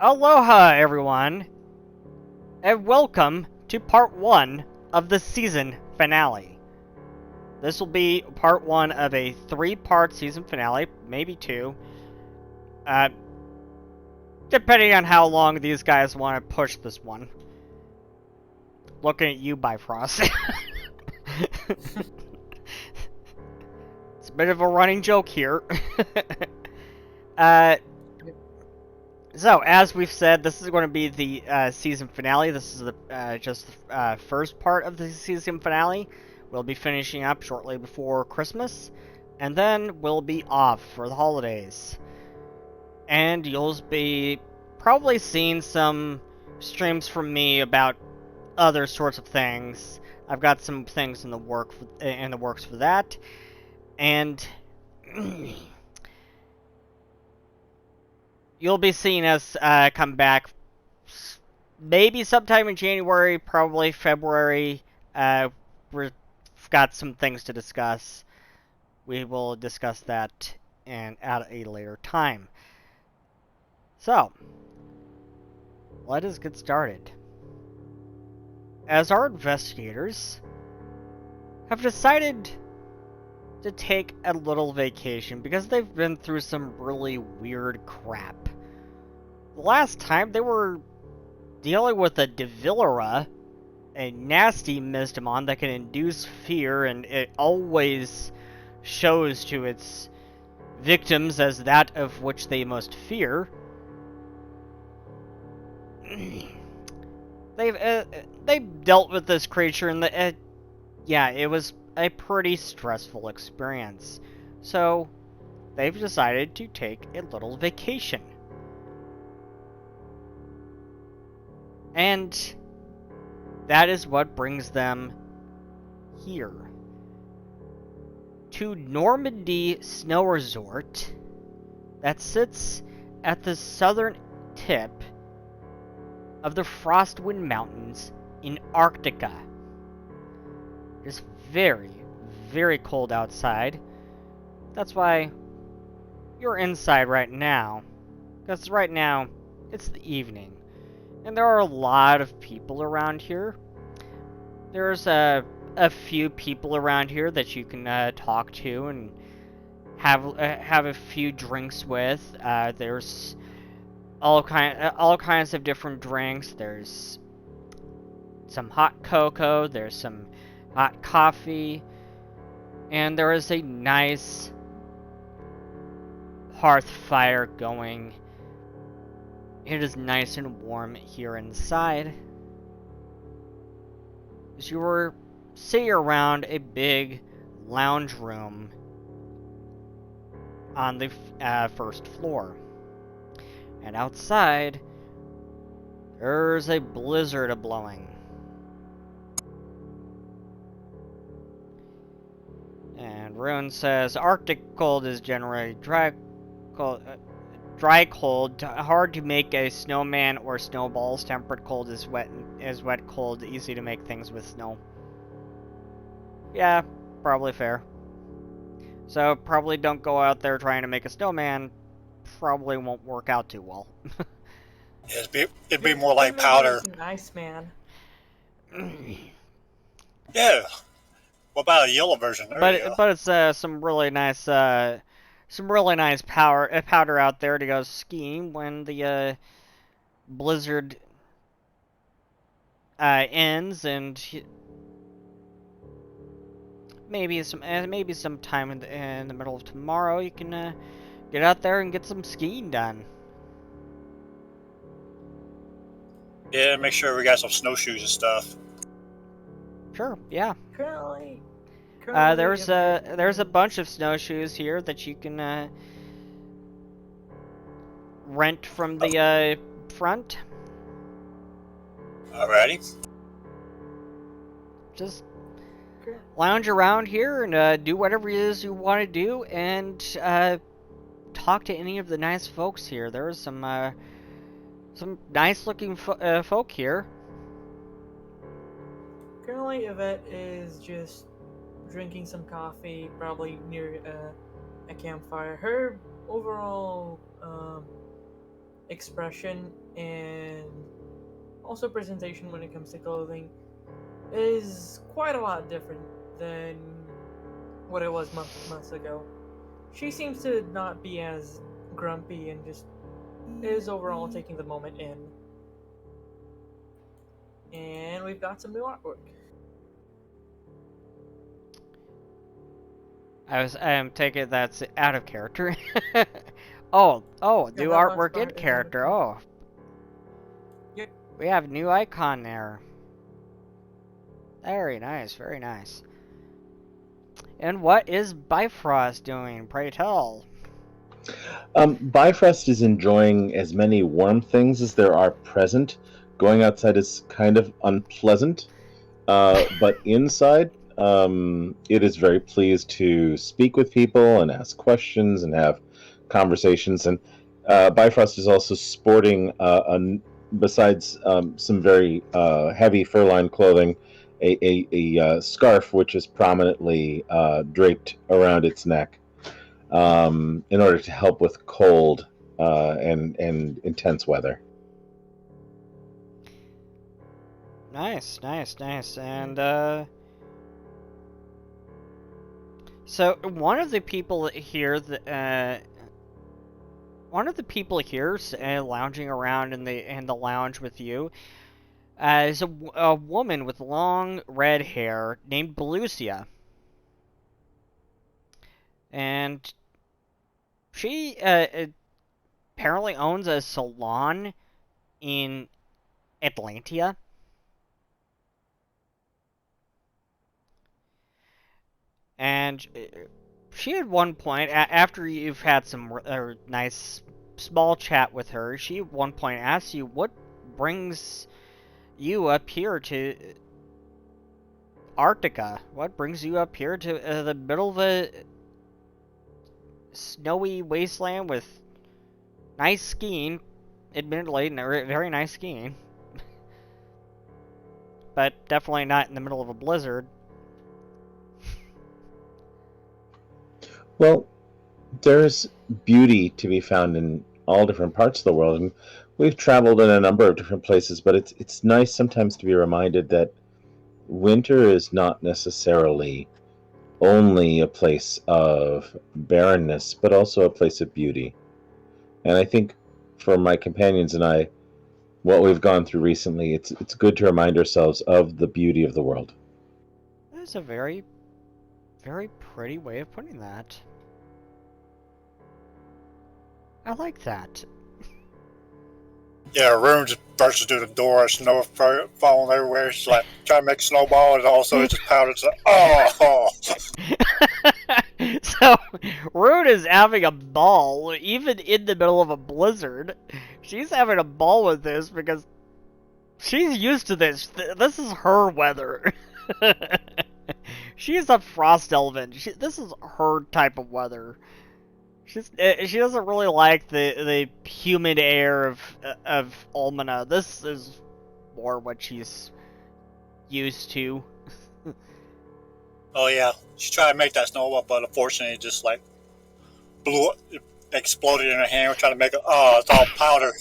Aloha, everyone, and welcome to part 1 of the season finale. This will be part 1 of a 3-part season finale, maybe 2, depending on how long these guys want to push this one. Looking at you, Bifrost. It's a bit of a running joke here. So, as we've said, this is going to be the season finale. This is just the first part of the season finale. We'll be finishing up shortly before Christmas, and then we'll be off for the holidays. And you'll be probably seeing some streams from me about other sorts of things. I've got some things in the works for that, and you'll be seeing us come back maybe sometime in January, probably February. We've got some things to discuss. We will discuss that at a later time. So, let us get started. As our investigators have decided to take a little vacation because they've been through some really weird crap. Last time they were dealing with a Devilera, a nasty Mystimon that can induce fear, and it always shows to its victims as that of which they must fear. They've dealt with this creature, and yeah, it was a pretty stressful experience. So they've decided to take a little vacation. And that is what brings them here. To Normandy Snow Resort that sits at the southern tip of the Frostwind Mountains in Arctica. It's very, very cold outside. That's why you're inside right now. Because right now, it's the evening. And there are a lot of people around here. There's a few people around here that you can talk to and have a few drinks with. There's all kinds of different drinks. There's some hot cocoa. There's some hot coffee, and there is a nice hearth fire going. It is nice and warm here inside. As you were sitting around a big lounge room on the first floor. And outside, there's a blizzard a-blowing. And Rune says, Arctic cold is generally dry cold, hard to make a snowman or snowballs. Temperate cold is wet cold, easy to make things with snow. Yeah, probably fair. So probably don't go out there trying to make a snowman. Probably won't work out too well. It'd be more like powder. Nice, man. Yeah. What about a yellow version? But it's some really nice powder out there to go skiing when the blizzard ends, and maybe some time in the middle of tomorrow you can get out there and get some skiing done. Yeah, make sure we got some snowshoes and stuff. Sure, yeah. Currently there's a bunch of snowshoes here that you can rent from the front. Alrighty. Just lounge around here and do whatever it is you want to do, and talk to any of the nice folks here. There's some nice-looking folk here. Currently, Yvette is just drinking some coffee, probably near a campfire. Her overall expression and also presentation when it comes to clothing is quite a lot different than what it was months ago. She seems to not be as grumpy and just is overall taking the moment in. And we've got some new artwork. I am taking that's out of character. oh, new artwork in character. Oh. Yep. We have new icon there. Very nice, very nice. And what is Bifrost doing? Pray tell. Bifrost is enjoying as many warm things as there are present. Going outside is kind of unpleasant, but inside, it is very pleased to speak with people and ask questions and have conversations. And Bifrost is also sporting, besides some very heavy fur-lined clothing, a scarf which is prominently draped around its neck in order to help with cold and intense weather. Nice. And so one of the people here lounging around in the lounge with you is a woman with long red hair named Belusia. And she apparently owns a salon in Atlantia. And she at one point, after you've had some nice small chat with her, she at one point asks you what brings you up here to Arctica? What brings you up here to the middle of a snowy wasteland with nice skiing? Admittedly, very nice skiing. But definitely not in the middle of a blizzard. Well, there's beauty to be found in all different parts of the world, and we've traveled in a number of different places. But it's nice sometimes to be reminded that winter is not necessarily only a place of barrenness, but also a place of beauty. And I think for my companions and I, what we've gone through recently, it's good to remind ourselves of the beauty of the world. That's a very, very pretty way of putting that. I like that. Yeah, Rune just bursts through the door, snow falling everywhere. She's like trying to make a snowball, and also it's just powder. It's like, oh. So, Rune is having a ball, even in the middle of a blizzard. She's having a ball with this because she's used to this. This is her weather. She's a frost elven. This is her type of weather. She doesn't really like the humid air of Almana. This is more what she's used to. Oh yeah, she tried to make that snowball, but unfortunately, it just like blew, it exploded in her hand. We're trying to make it. Oh, it's all powder.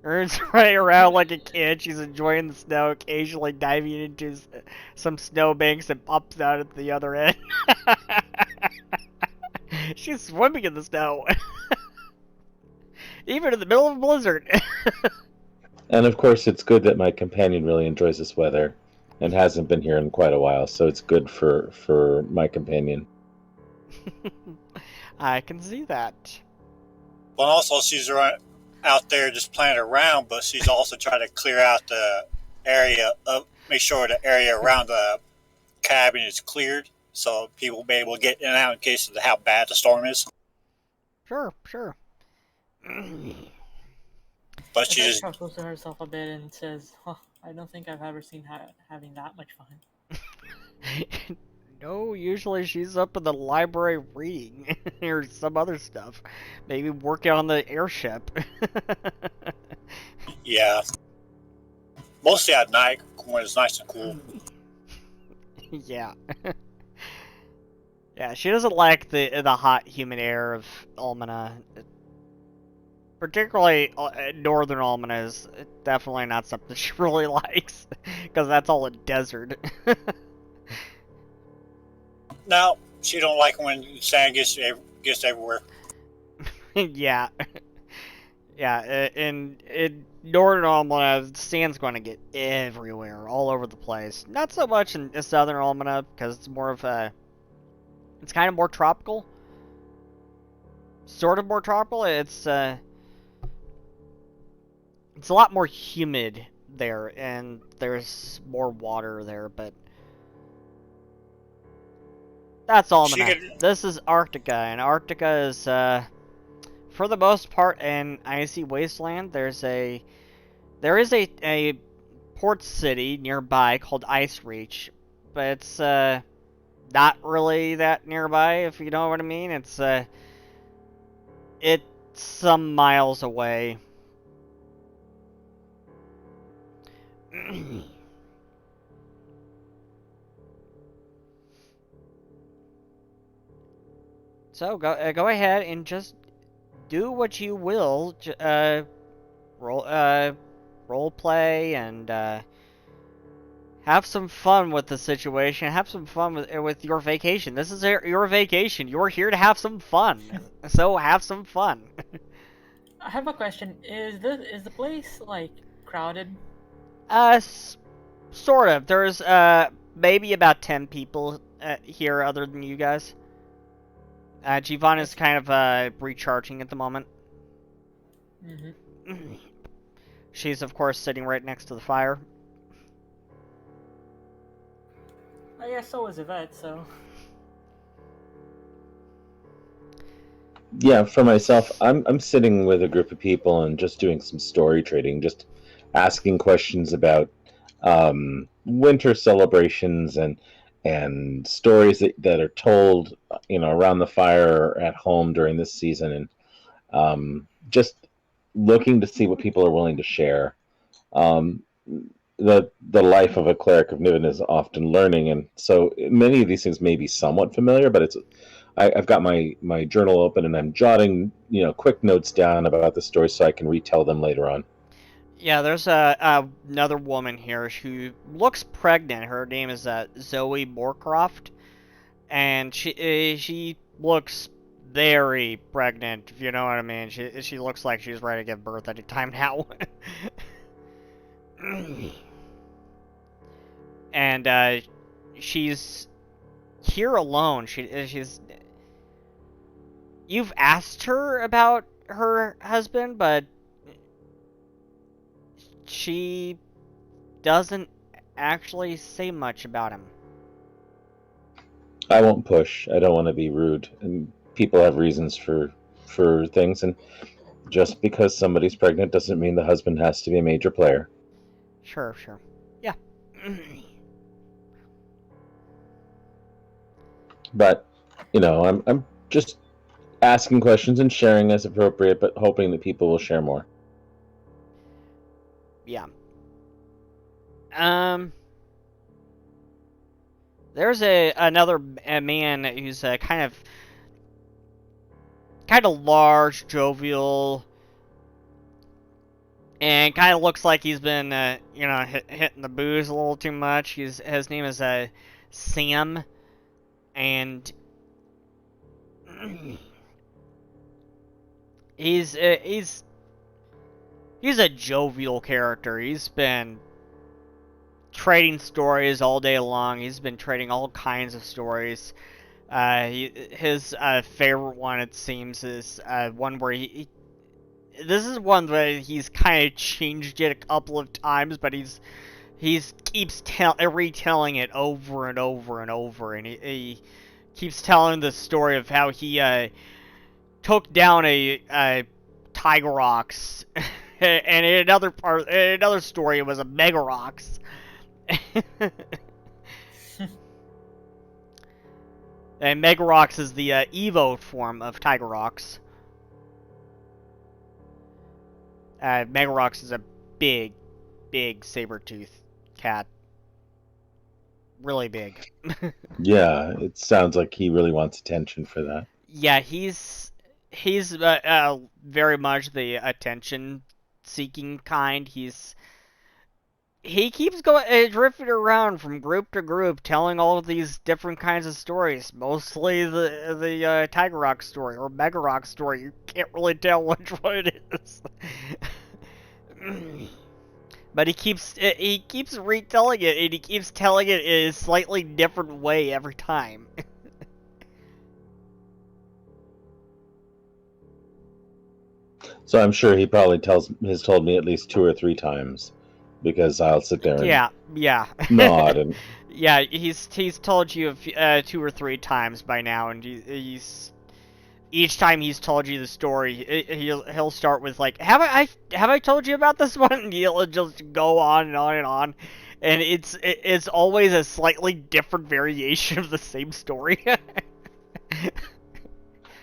Rune's running around like a kid. She's enjoying the snow, occasionally diving into some snowbanks and pops out at the other end. She's swimming in the snow. Even in the middle of a blizzard. And of course, it's good that my companion really enjoys this weather and hasn't been here in quite a while, so it's good for my companion. I can see that. But also, she's out there just playing around, but she's also trying to clear out the area, make sure the area around the cabin is cleared, so people will be able to get in and out in case of how bad the storm is. Sure, sure. But she just chuckles to herself a bit and says, "Huh, I don't think I've ever seen her having that much fun." No, usually she's up in the library reading or some other stuff. Maybe working on the airship. yeah, mostly at night when it's nice and cool. Yeah. Yeah, she doesn't like the hot, humid air of Almana. Particularly northern Almana is definitely not something she really likes, because that's all a desert. No, she don't like when sand gets everywhere. Yeah. Yeah, in northern Almana, sand's going to get everywhere, all over the place. Not so much in southern Almana, because it's more of a... It's kind of more tropical. Sort of more tropical. It's a lot more humid there, and there's more water there, but... That's Almana. This is Arctica, and Arctica is, for the most part, an icy wasteland. There is a port city nearby called Ice Reach, but it's not really that nearby, if you know what I mean. It's some miles away. So go ahead and just do what you will. Role play and have some fun with the situation. Have some fun with your vacation. This is your vacation. You're here to have some fun. So have some fun. I have a question. Is the place like crowded? Sort of. There's maybe about 10 people here other than you guys. Giovanna's kind of recharging at the moment. Mm-hmm. She's of course sitting right next to the fire. I guess so is Yvette, so... Yeah, for myself, I'm sitting with a group of people and just doing some story trading, just asking questions about winter celebrations and stories that are told, around the fire or at home during this season, and just looking to see what people are willing to share. Um, the life of a cleric of Niven is often learning, and so many of these things may be somewhat familiar, but I've got my journal open and I'm jotting quick notes down about the story so I can retell them later on. Yeah, there's another woman here who looks pregnant. Her name is Zoe Moorcroft, and she looks very pregnant, if you know what I mean. She looks like she's ready to give birth any time now. And she's here alone. She's you've asked her about her husband, but she doesn't actually say much about him. I won't push. I don't want to be rude, and people have reasons for things, and just because somebody's pregnant doesn't mean the husband has to be a major player. Sure. Yeah. But I'm just asking questions and sharing as appropriate, but hoping that people will share more. Yeah. There's another man who's kind of large, jovial, and kind of looks like he's been hitting the booze a little too much. His name is Sam, and he's a jovial character. He's been trading stories all day long. He's been trading all kinds of stories. His favorite one, it seems, is one where this is one where he's kind of changed it a couple of times, but he's keeps retelling it over and over and over, and he keeps telling the story of how he took down a Tiger Ox, and in another story, it was a Megarox. And Megarox is the Evo form of Tigerox. Megarox is a big saber-tooth cat. Really big. Yeah, it sounds like he really wants attention for that. Yeah, he's very much the attention-seeking kind. He keeps going drifting around from group to group, telling all of these different kinds of stories. Mostly the Tiger Rock story or Mega Rock story. You can't really tell which one it is. But he keeps retelling it, and he keeps telling it in a slightly different way every time. So I'm sure he probably has told me at least 2 or 3 times, because I'll sit there and yeah. nod and Yeah, he's told you 2 or 3 times by now, and he's each time he's told you the story, he'll start with like, have I told you about this one? And he'll just go on and on and on, and it's always a slightly different variation of the same story.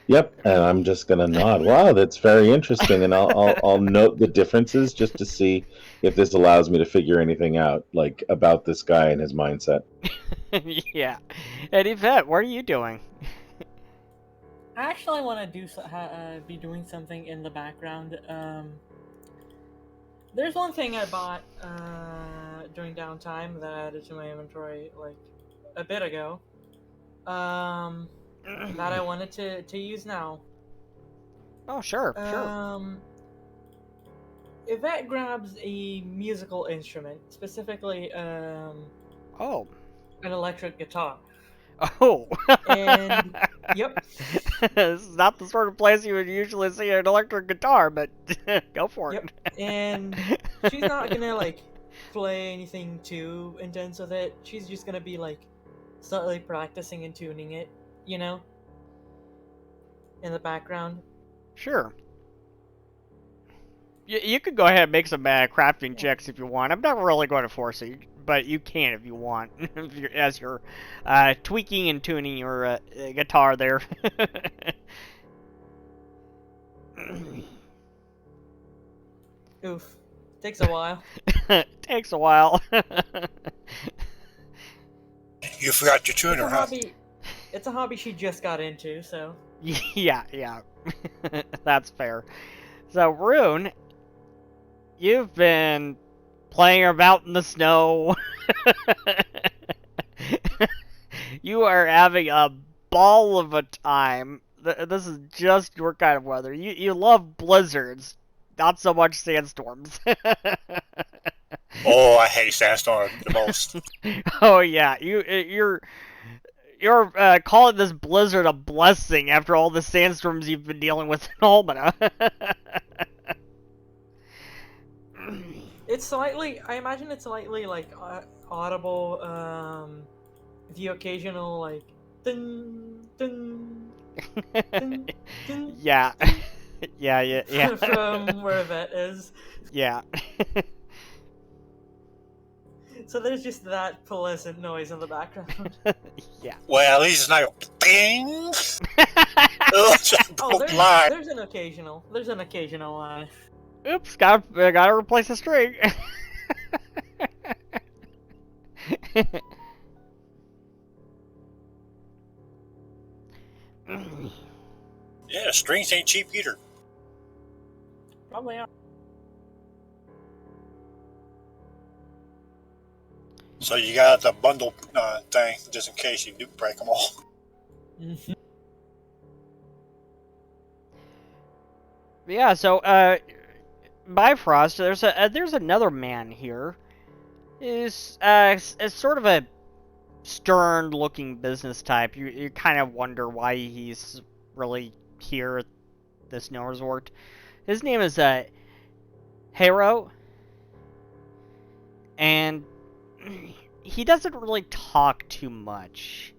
Yep, and I'm just gonna nod. Wow, that's very interesting, and I'll note the differences just to see if this allows me to figure anything out, like about this guy and his mindset. Yeah. And Yvette, what are you doing? I actually want to be doing something in the background. There's one thing I bought during downtime that I added to my inventory like a bit ago. That I wanted to use now. Oh, sure. Yvette grabs a musical instrument, specifically Oh. an electric guitar. Oh. And yep. This is not the sort of place you would usually see an electric guitar, but go for it. Yep. And she's not gonna like play anything too intense with it. She's just gonna be like slightly practicing and tuning it, you know? in the background. Sure. You could go ahead and make some crafting checks if you want. I'm not really going to force it, but you can if you want, as you're tweaking and tuning your guitar there. Oof. Takes a while. Takes a while. You forgot your It's tuner, a huh? hobby. It's a hobby she just got into, so. Yeah. That's fair. So, Rune, you've been playing about in the snow. You are having a ball of a time. This is just your kind of weather. You love blizzards, not so much sandstorms. Oh, I hate sandstorm the most. Oh yeah, you're calling this blizzard a blessing after all the sandstorms you've been dealing with in Almana. It's slightly. I imagine it's slightly like audible. The occasional like, dun dun dun dun. Yeah. Yeah. From where that is. Yeah. So there's just that pleasant noise in the background. Yeah. Well, at least it's not a bing. Oh, I Oh, broke line. there's an occasional. There's an occasional line. Oops, gotta replace the string. Yeah, strings ain't cheap either. Probably are. So you got the bundle thing just in case you do break them all. Yeah, so Bifrost, there's another man here. Is sort of a stern-looking business type. You kind of wonder why he's really here at the snow resort. His name is Hero, and he doesn't really talk too much.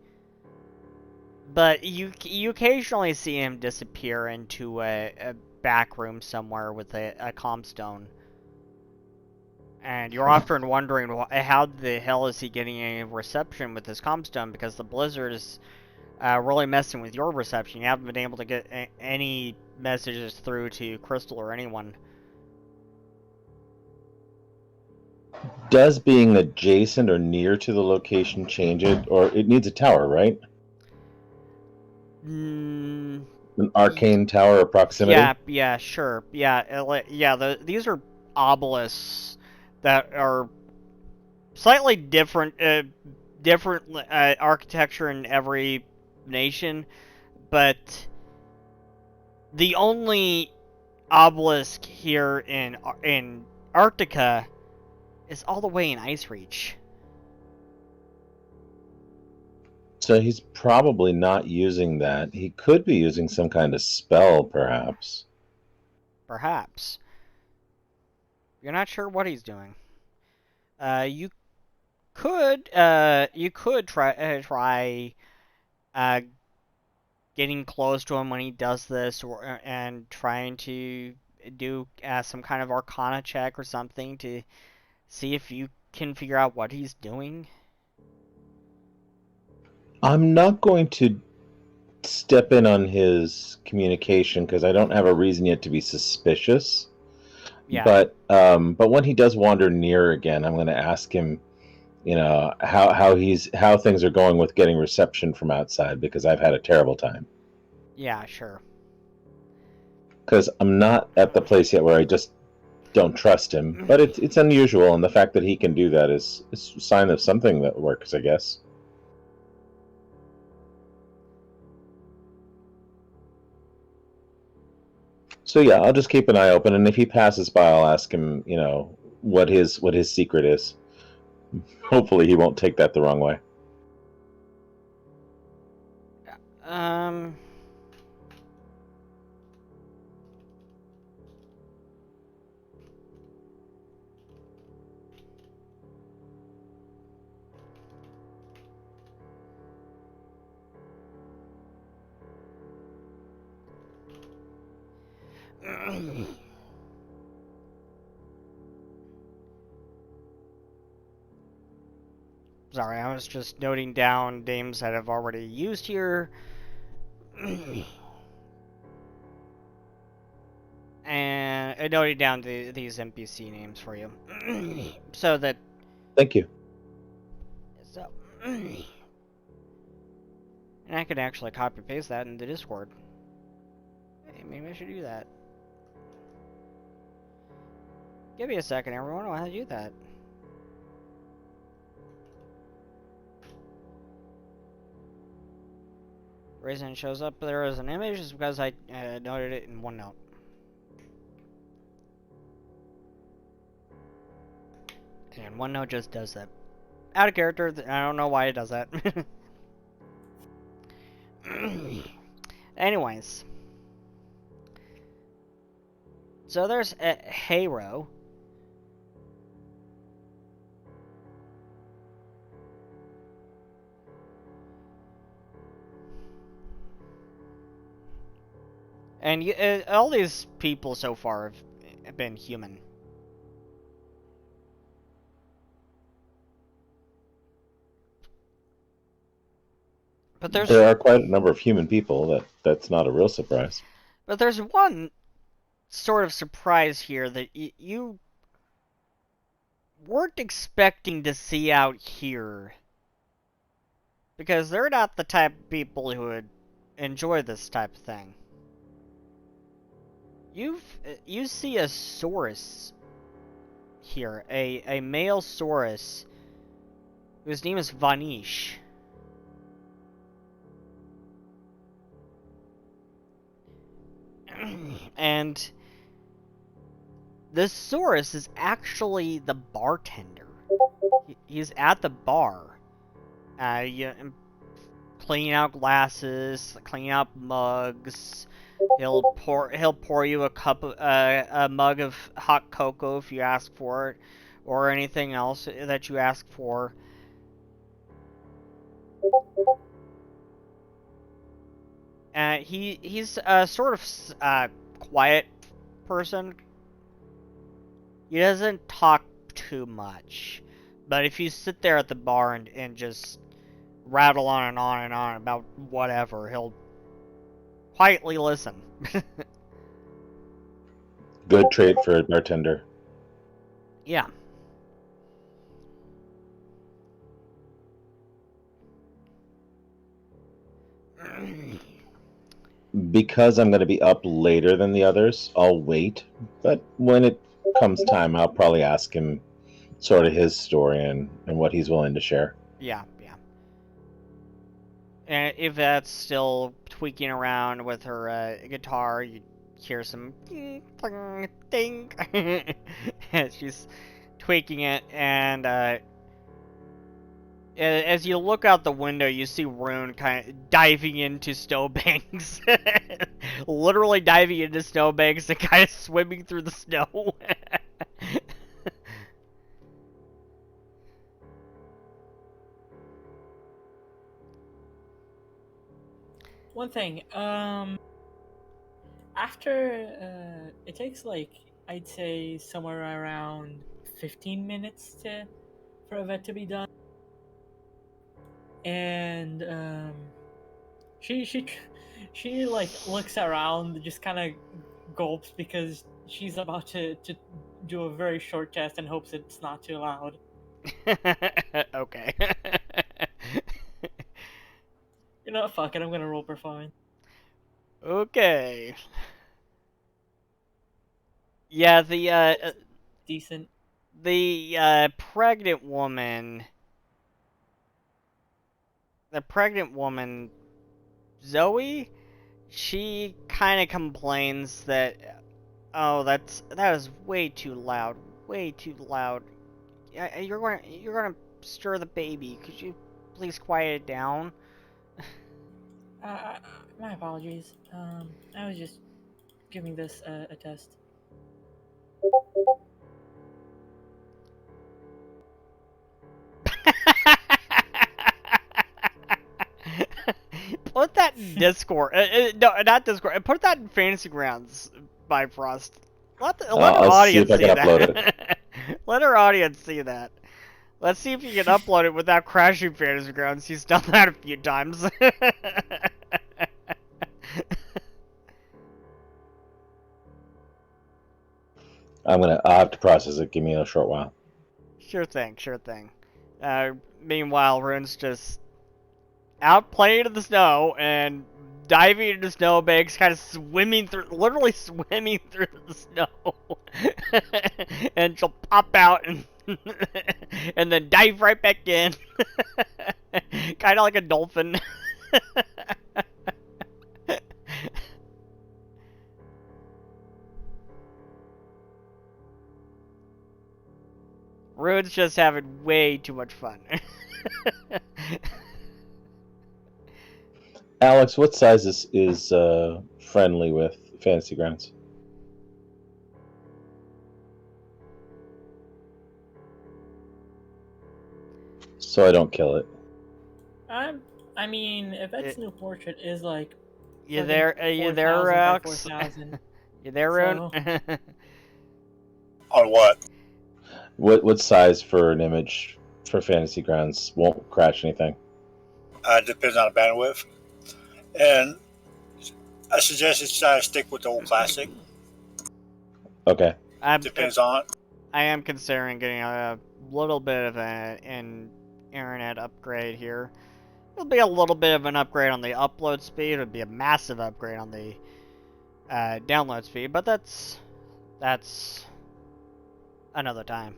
But you occasionally see him disappear into a back room somewhere with a comstone. And you're often wondering how the hell is he getting any reception with his comstone, because the blizzard is really messing with your reception. You haven't been able to get any messages through to Crystal or anyone. Does being adjacent or near to the location change it? Or it needs a tower, right? An arcane tower of proximity? Yeah, sure. Yeah, these are obelisks that are slightly different architecture in every nation, but the only obelisk here in Arctica is all the way in Ice Reach. So he's probably not using that. He could be using some kind of spell, perhaps. Perhaps. You're not sure what he's doing. You could try getting close to him when he does this, and trying to do some kind of Arcana check or something to see if you can figure out what he's doing. I'm not going to step in on his communication because I don't have a reason yet to be suspicious. Yeah. But when he does wander near again, I'm going to ask him, how things are going with getting reception from outside, because I've had a terrible time. Yeah, sure. Because I'm not at the place yet where I just don't trust him. But it's unusual, and the fact that he can do that is a sign of something that works, I guess. So yeah, I'll just keep an eye open, and if he passes by, I'll ask him, what his secret is. Hopefully, he won't take that the wrong way. Sorry, I was just noting down names that I've already used here. And noting down these NPC names for you. So that... Thank you. So... And I could actually copy paste that into Discord. Hey, maybe I should do that. Give me a second, everyone. I'll do that. The reason it shows up there as an image is because I noted it in OneNote. And OneNote just does that. Out of character, I don't know why it does that. Anyways. So there's a Hero. And all these people so far have been human. But There are quite a number of human people. That's not a real surprise. But there's one sort of surprise here that you weren't expecting to see out here. Because they're not the type of people who would enjoy this type of thing. You see a Saurus here, a male Saurus whose name is Vanish. And this Saurus is actually the bartender. He's at the bar, cleaning out glasses, cleaning out mugs. He'll pour you a mug of hot cocoa if you ask for it, or anything else that you ask for. He's a sort of quiet person. He doesn't talk too much, but if you sit there at the bar and just rattle on and on and on about whatever, he'll quietly listen. Good trait for a bartender. Yeah. Because I'm going to be up later than the others, I'll wait. But when it comes time, I'll probably ask him sort of his story and what he's willing to share. Yeah. And if that's still tweaking around with her guitar, you hear some ding. She's tweaking it, and as you look out the window, you see Rune kind of diving into snowbanks. Literally diving into snowbanks and kind of swimming through the snow. One thing, after, it takes like, I'd say somewhere around 15 minutes for a vet to be done. And, she like looks around, just kind of gulps because she's about to do a very short test and hopes it's not too loud. Okay. You know what, fuck it, I'm gonna roll for fine. Okay. Yeah, Decent. the pregnant woman, Zoe, she kind of complains that, oh, that is way too loud. You're gonna stir the baby. Could you please quiet it down? My apologies. I was just giving this a test. Put that in Discord. No, not Discord. Put that in Fantasy Grounds. Bifrost. Let our I'll see audience if I see can upload that. Let our audience see that. Let's see if you can upload it without crashing Fantasy Grounds. He's done that a few times. I'll have to process it. Give me a short while. Sure thing, sure thing. Meanwhile, Rune's just out playing in the snow and diving into snowbanks, kind of swimming through, literally swimming through the snow. And she'll pop out and and then dive right back in. Kind of like a dolphin. Rune's just having way too much fun. Alex, what size is friendly with Fantasy Grounds? So I don't kill it. I mean, if its new portrait is like You there? You there, 4,000 by Alex? 4,000. You there, Rune? So- On what? What size for an image for Fantasy Grounds won't crash anything? Depends on the bandwidth. And I suggest you try to stick with the old classic. Okay. Depends on. I am considering getting a little bit of an internet upgrade here. It'll be a little bit of an upgrade on the upload speed. It'll be a massive upgrade on the download speed, but that's another time.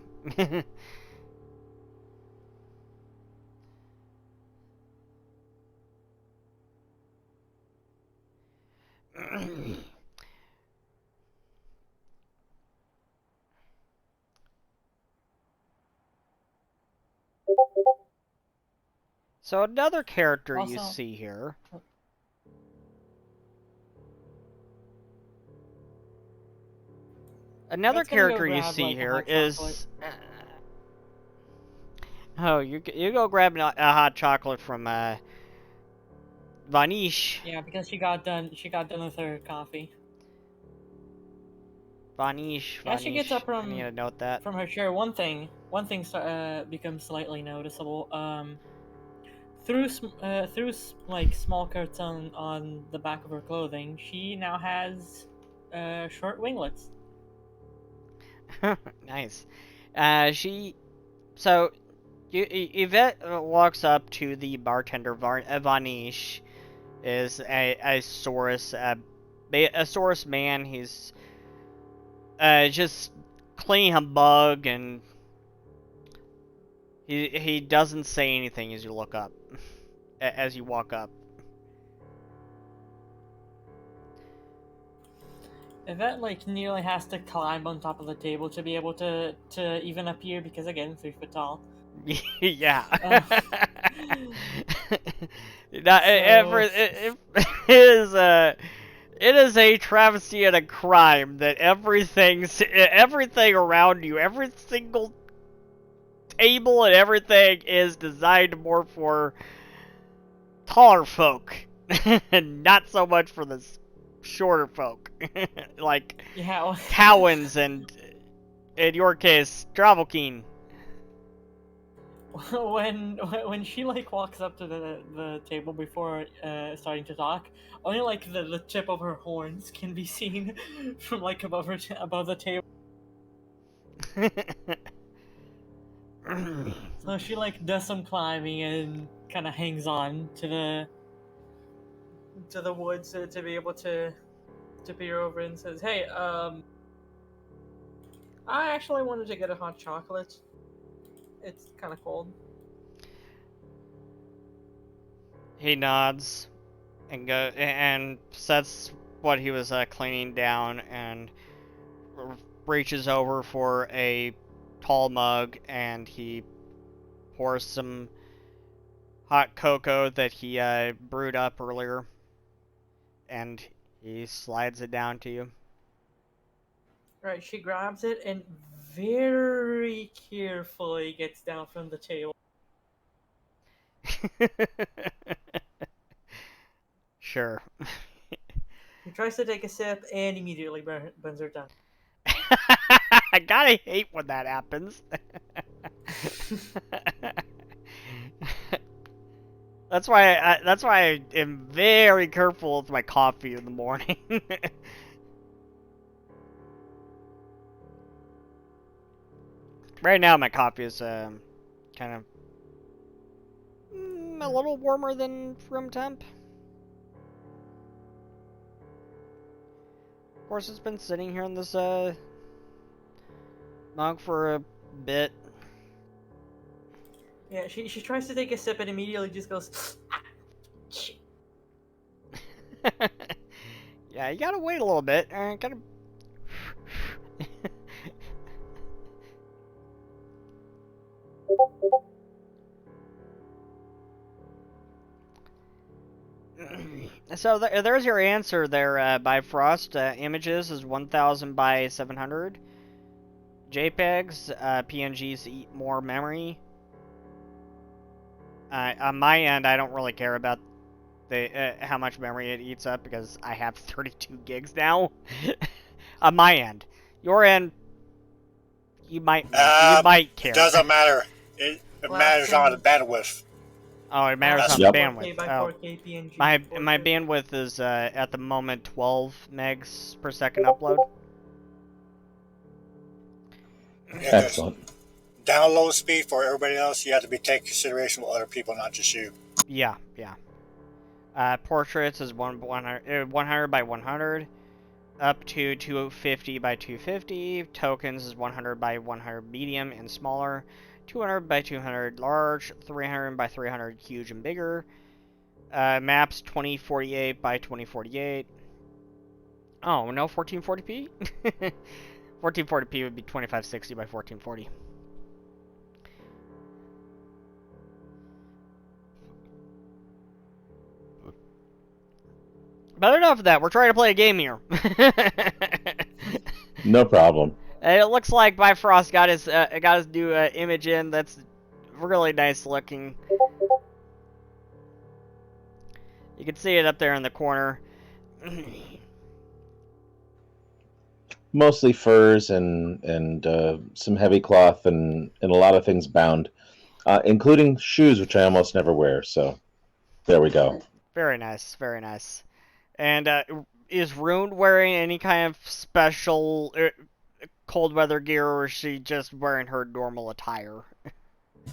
So another character you Also- see here. Another Let's gonna go character you grab, see like, a here hot is. chocolate. Oh, you go grab a hot chocolate from Vanish. Yeah, because she got done with her coffee. Vanish. As she gets up I need to note that. from her chair, one thing becomes slightly noticeable. Through like small cuts on the back of her clothing, she now has short winglets. Nice. So Yvette walks up to the bartender. Vanish is a Saurus, a Saurus man. He's just cleaning a bug, and he doesn't say anything as you look up, as you walk up. Yvette like nearly has to climb on top of the table to be able to even appear because again 3 foot tall. Yeah. It is a travesty and a crime that everything around you, every single table and everything is designed more for taller folk, and not so much for the shorter folk, like Yeah. Cowens and, in your case, Travelkeen. when she like walks up to the table before starting to talk, only like the tip of her horns can be seen from like above the table. So she like does some climbing and kind of hangs on to the woods to be able to peer over and says, "Hey, I actually wanted to get a hot chocolate. It's kind of cold." He nods and sets what he was cleaning down and reaches over for a tall mug, and he pours some hot cocoa that he brewed up earlier, and he slides it down to you. Right, she grabs it and very carefully gets down from the table. Sure. She tries to take a sip and immediately burns her tongue. I gotta hate when that happens. That's why I am very careful with my coffee in the morning. Right now, my coffee is kind of a little warmer than room temp. Of course, it's been sitting here in this mug for a bit. Yeah, she tries to take a sip and immediately just goes. Yeah, you gotta wait a little bit. Gotta. So there's your answer there, Bifrost. Images is 1000 by 700. JPEGs, PNGs eat more memory. On my end, I don't really care about the how much memory it eats up because I have 32 gigs now. On my end, your end, you might care. It doesn't matter. It matters on the bandwidth. Oh, it matters on Yep. the bandwidth. 4K by 4K PNG. My bandwidth is at the moment 12 megs per second upload. Yeah, Excellent. Download speed for everybody else, you have to be taking consideration with other people, not just you. Yeah. Portraits is 100 by 100, up to 250 by 250. Tokens is 100 by 100 medium and smaller, 200 by 200 large, 300 by 300 huge and bigger. Maps 2048 by 2048. Oh, no 1440p? 1440p would be 2560 by 1440. But enough of that. We're trying to play a game here. No problem. And it looks like Bifrost got his new image in. That's really nice looking. You can see it up there in the corner. Mostly furs and some heavy cloth and a lot of things bound, including shoes, which I almost never wear. So there we go. Very nice, very nice. And is Rune wearing any kind of special cold weather gear, or is she just wearing her normal attire?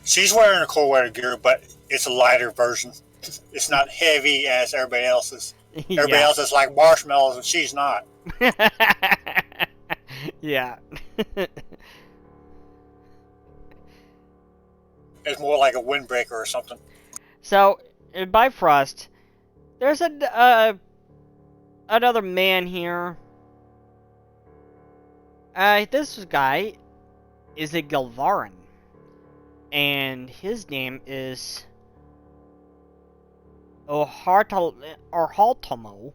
She's wearing a cold weather gear, but it's a lighter version. It's not heavy as everybody else's. Everybody else is like marshmallows, and she's not. Yeah. It's more like a windbreaker or something. So, in Bifrost, there's another man here. This guy is a Galvaran, and his name is Ohartalmo.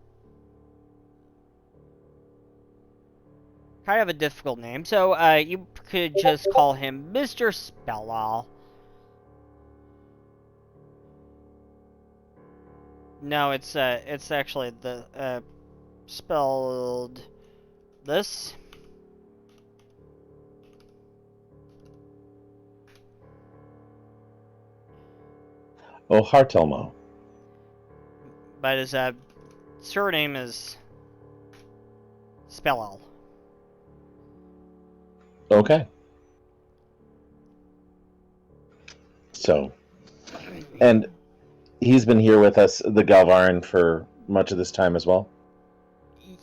Kind of a difficult name, so you could just call him Mr. Spellall. No, it's actually the spelled this. Oh, Hartelmo. But his surname is Spellall. Okay. So, and he's been here with us, the Galvaran, for much of this time as well?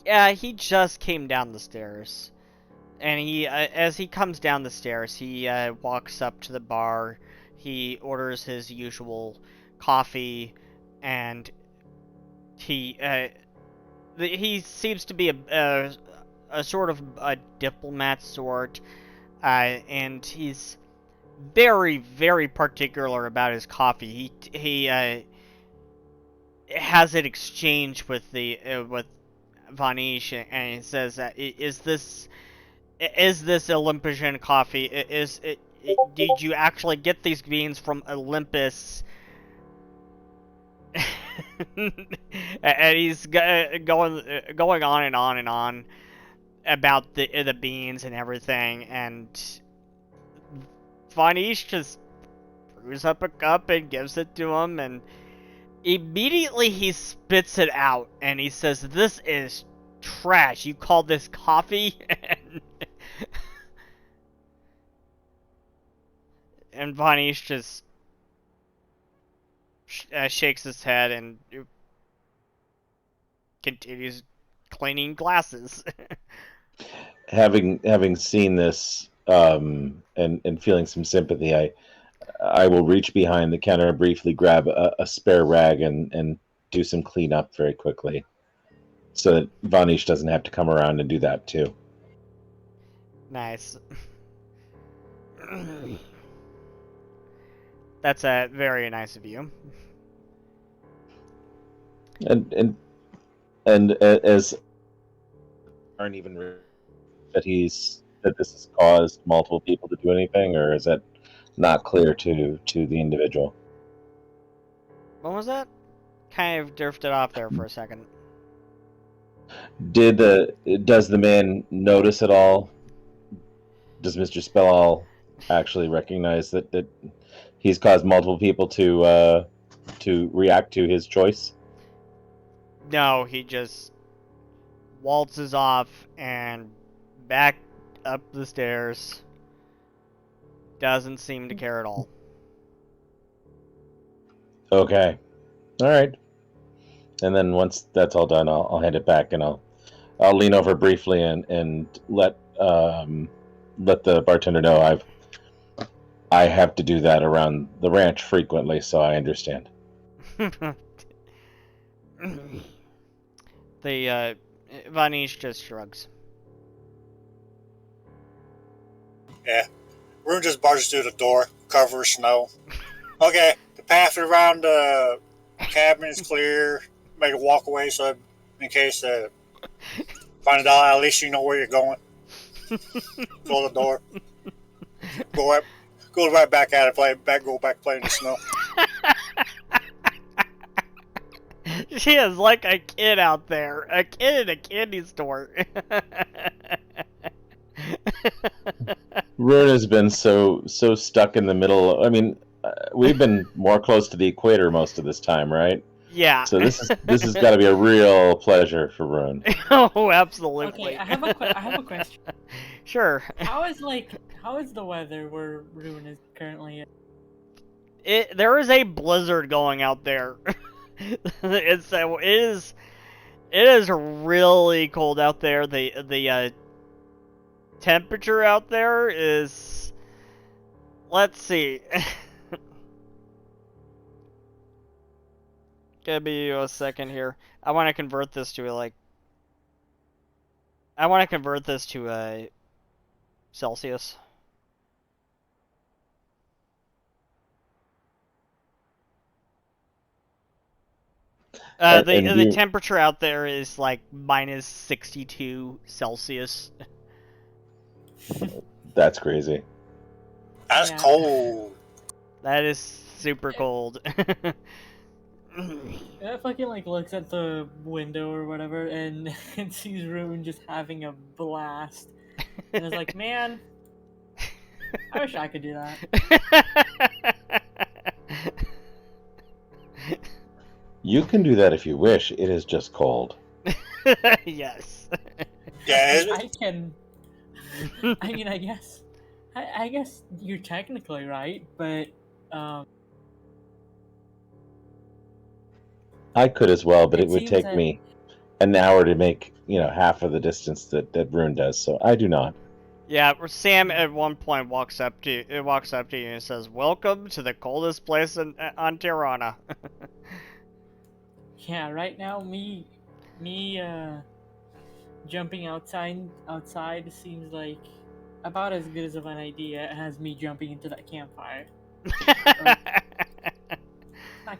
Yeah, he just came down the stairs. And he, as he comes down the stairs, he walks up to the bar. He orders his usual coffee, and he seems to be a sort of a diplomat sort, and he's very, very particular about his coffee. He has it exchanged with with Vanish, and he says, "Is this Olympian coffee? Did you actually get these beans from Olympus?" And he's going on and on and on about the beans and everything, and Vanish just brews up a cup and gives it to him, and immediately he spits it out, and he says, "This is trash. You call this coffee?" And Vanish just shakes his head and continues cleaning glasses. Having seen this and feeling some sympathy, I will reach behind the counter, briefly grab a spare rag and do some cleanup very quickly, so that Vanish doesn't have to come around and do that too. Nice. That's very nice of you. And as aren't even that this has caused multiple people to do anything, or is that not clear to the individual? What was that? Kind of drifted off there for a second. Does the man notice at all? Does Mr. Spellall actually recognize that he's caused multiple people to react to his choice? No, he just waltzes off and back up the stairs. Doesn't seem to care at all. Okay, all right. And then once that's all done, I'll hand it back, and I'll lean over briefly and let the bartender know I have to do that around the ranch frequently, so I understand. The Vanish just shrugs. Yeah. Rune just barges through the door, cover of snow. Okay, the path around the cabin is clear. Make a walk away, so in case find it out, at least you know where you're going. Close the door. Go right back at it. Go back play in the snow. She is like a kid out there. A kid in a candy store. Rune has been so stuck in the middle. I mean, we've been more close to the equator most of this time, right? Yeah. So this has got to be a real pleasure for Rune. Oh, absolutely. Okay, I have a question. Sure. How is the weather where Rune is currently? There is a blizzard going out there. It is really cold out there. The temperature out there is, let's see. Give me a second here. I want to convert this to a Celsius. The temperature out there is like minus 62 Celsius. That's crazy. That's cold. That is super cold. I fucking looks at the window or whatever and sees Rune just having a blast, and is like, man, I wish I could do that. You can do that if you wish. It is just cold. Yes. Yeah. I can. I mean, I guess you're technically right, but I could as well, but it would take that... me an hour to make half of the distance that Rune does. So I do not. Yeah, Sam at one point walks up to you and says, "Welcome to the coldest place on Tirana." Yeah, right now me jumping outside seems like about as good as of an idea as me jumping into that campfire.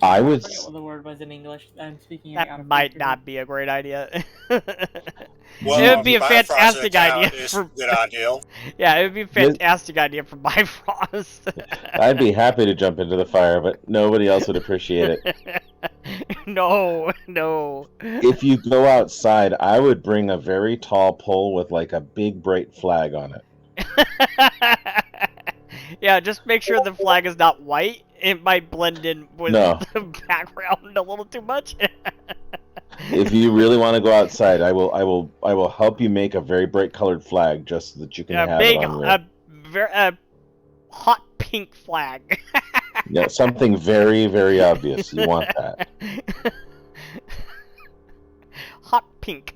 I forget was. what the word was in English. I'm speaking. That might not be a great idea. Well, it would be a fantastic idea. Good idea. Yeah, it would be a fantastic idea for Bifrost. I'd be happy to jump into the fire, but nobody else would appreciate it. No, no. If you go outside, I would bring a very tall pole with like a big bright flag on it. Yeah, just make sure the flag is not white. It might blend in with No. the background a little too much. If you really want to go outside, I will help you make a very bright colored flag just so that you can A have it big, on your a hot pink flag. yeah, something very, very obvious. You want that. Hot pink.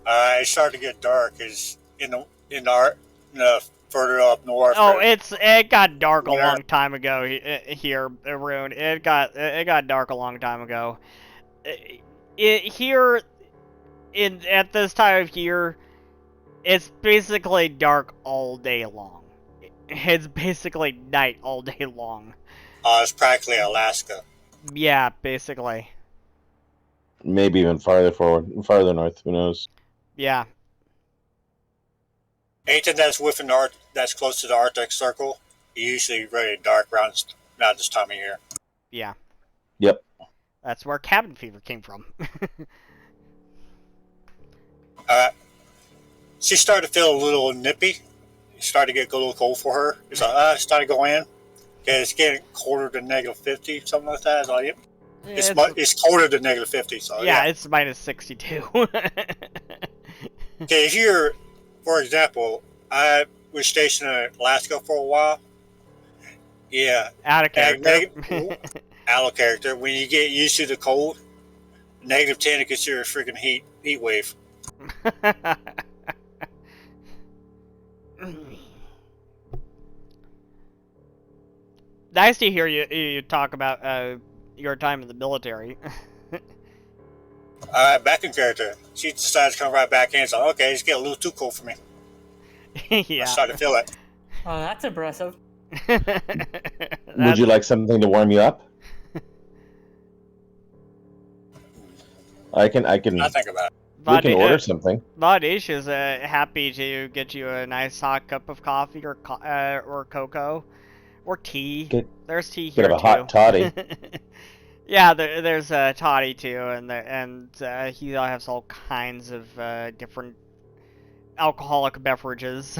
It started to get dark. Is in the further up north. Oh, it got dark a Where? long time ago here, Arun. It got dark a long time ago. Here at this time of year, it's basically dark all day long. It's basically night all day long. It's practically Alaska. Yeah, basically. Maybe even farther forward, farther north. Who knows? Yeah. Anything that's within that's close to the Arctic Circle, usually really dark around not this time of year. Yeah. Yep. That's where cabin fever came from. She started to feel a little nippy. It started to get a little cold for her. It's like, started to go in. Okay, it's getting colder than -50, something like that. It's like, yep. It's colder than -50. So yeah, it's minus 62. Okay, if you're, for example, I was stationed in Alaska for a while. Yeah. Out of character. Out of character. When you get used to the cold, -10 is considered a freaking heat wave. Nice to hear you talk about your time in the military. Back in character. She decided to come right back in. So, okay, it's getting a little too cold for me. Yeah. I started to feel it. Oh, that's impressive. Would you like something to warm you up? I can. I think about it. We can order something. Vadish is happy to get you a nice hot cup of coffee or cocoa or tea. There's tea here Bit of a too. hot toddy. Yeah, there's a toddy too, and he has all kinds of different alcoholic beverages.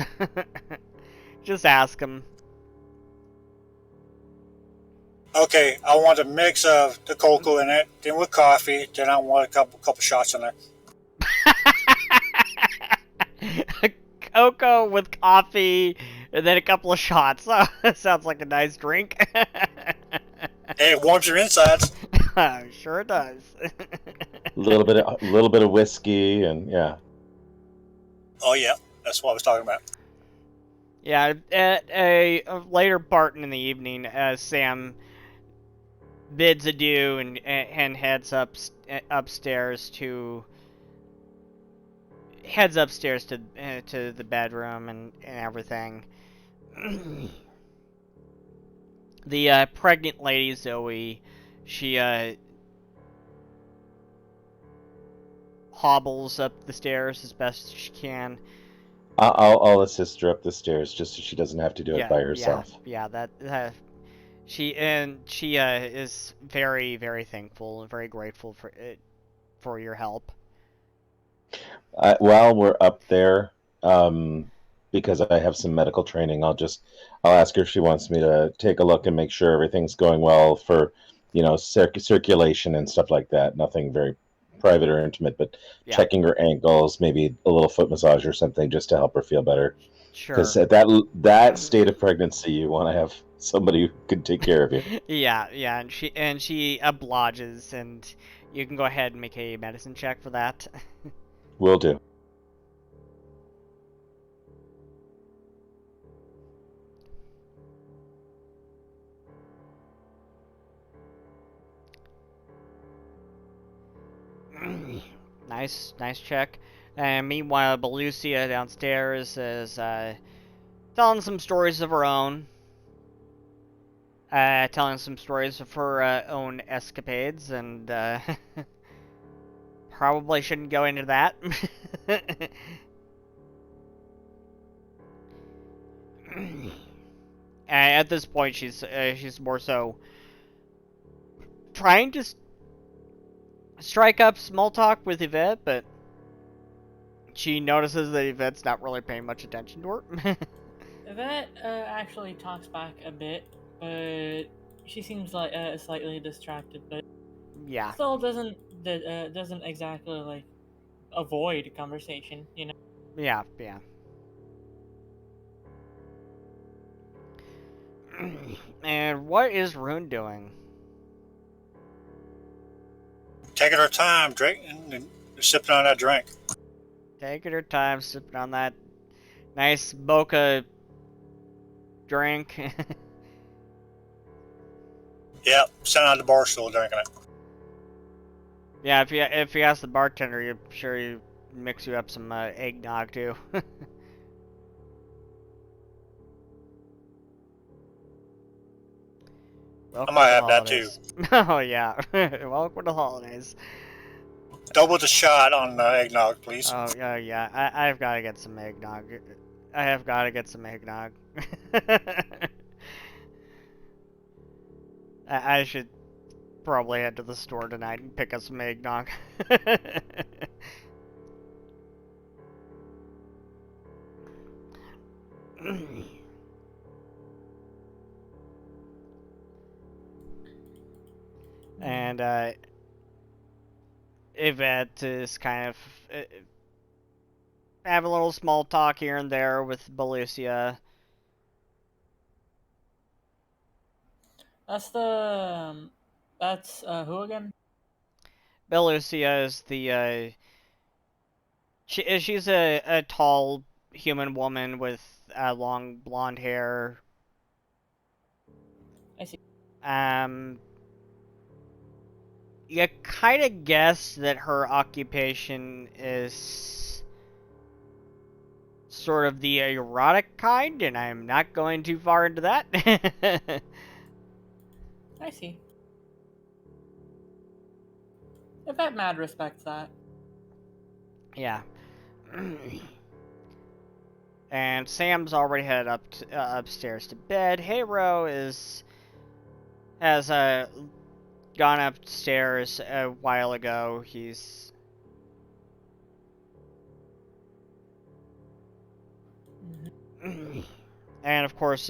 Just ask him. Okay, I want a mix of the cocoa in it, then with coffee, then I want a couple shots in there. Cocoa with coffee, and then a couple of shots. Sounds like a nice drink. Hey, it warms your insides. Sure it does. A little bit of whiskey, and yeah. Oh yeah, that's what I was talking about. Yeah, at a later part in the evening, Sam bids adieu and heads upstairs to the bedroom and everything. The pregnant lady Zoe, she hobbles up the stairs as best she can. I'll assist her up the stairs just so she doesn't have to do it by herself. Yeah, she is very, very thankful and very grateful for your help. While we're up there, because I have some medical training, I'll ask her if she wants me to take a look and make sure everything's going well for, circulation and stuff like that. Nothing very private or intimate, but checking her ankles, maybe a little foot massage or something, just to help her feel better. Sure. Because at that state of pregnancy, you want to have somebody who can take care of you. Yeah, and she obliges, and you can go ahead and make a medicine check for that. Will do. Nice check. And meanwhile, Belucia downstairs is telling some stories of her own. Telling some stories of her own escapades, and probably shouldn't go into that. At this point, she's more so trying to strike up small talk with Yvette, but she notices that Yvette's not really paying much attention to her. That actually talks back a bit, but she seems like slightly distracted, but Yeah. still doesn't exactly like avoid conversation, you know. Yeah, yeah. And what is Rune doing? Taking her time, drinking and sipping on that drink. Taking her time, sipping on that nice mocha drink. Yep, sitting on the bar stool drinking it. Yeah, if you ask the bartender, you're sure you mix you up some eggnog too. I Welcome might to the have that too. holidays. Oh yeah, welcome to the holidays. Double the shot on the eggnog, please. Oh yeah, I've got to get some eggnog. I have got to get some eggnog. I should probably head to the store tonight and pick up some eggnog. And Yvette is kind of have a little small talk here and there with Belusia. That's who again? Belusia is the she's a tall human woman with long blonde hair. I see. You kind of guess that her occupation is sort of the erotic kind, and I'm not going too far into that. I see. If that mad respects that. Yeah. And Sam's already headed up upstairs to bed. Hero has gone upstairs a while ago. He's and of course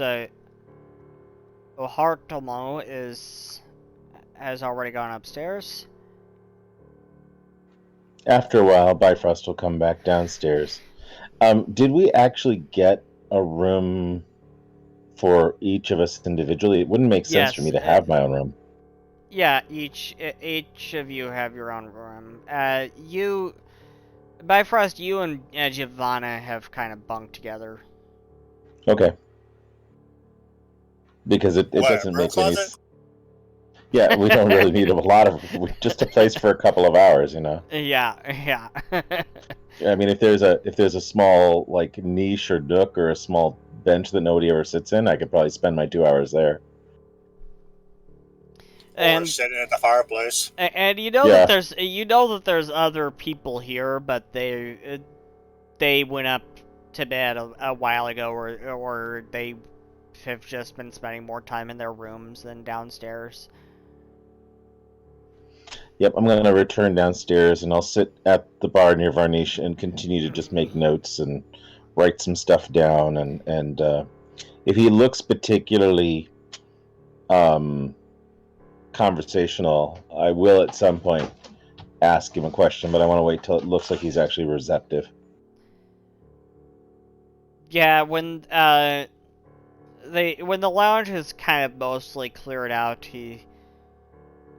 Ohartomo has already gone upstairs. After a while, Bifrost will come back downstairs. Did we actually get a room for each of us individually? It wouldn't make sense for me to have my own room. Yeah, each of you have your own room. Bifrost, you and Giovanna have kind of bunked together. Okay. Because it What, doesn't room make any closet? Yeah, we don't really need a lot of just a place for a couple of hours, you know. Yeah, yeah. I mean, if there's a small like niche or nook or a small bench that nobody ever sits in, I could probably spend my 2 hours there. Or sitting at the fireplace. And you know that there's other people here, but they went up to bed a while ago, or they have just been spending more time in their rooms than downstairs. Yep, I'm going to return downstairs and I'll sit at the bar near Varnish and continue to just make notes and write some stuff down. And if he looks particularly conversational, I will at some point ask him a question, but I want to wait till it looks like he's actually receptive. Yeah, when the lounge is kind of mostly cleared out,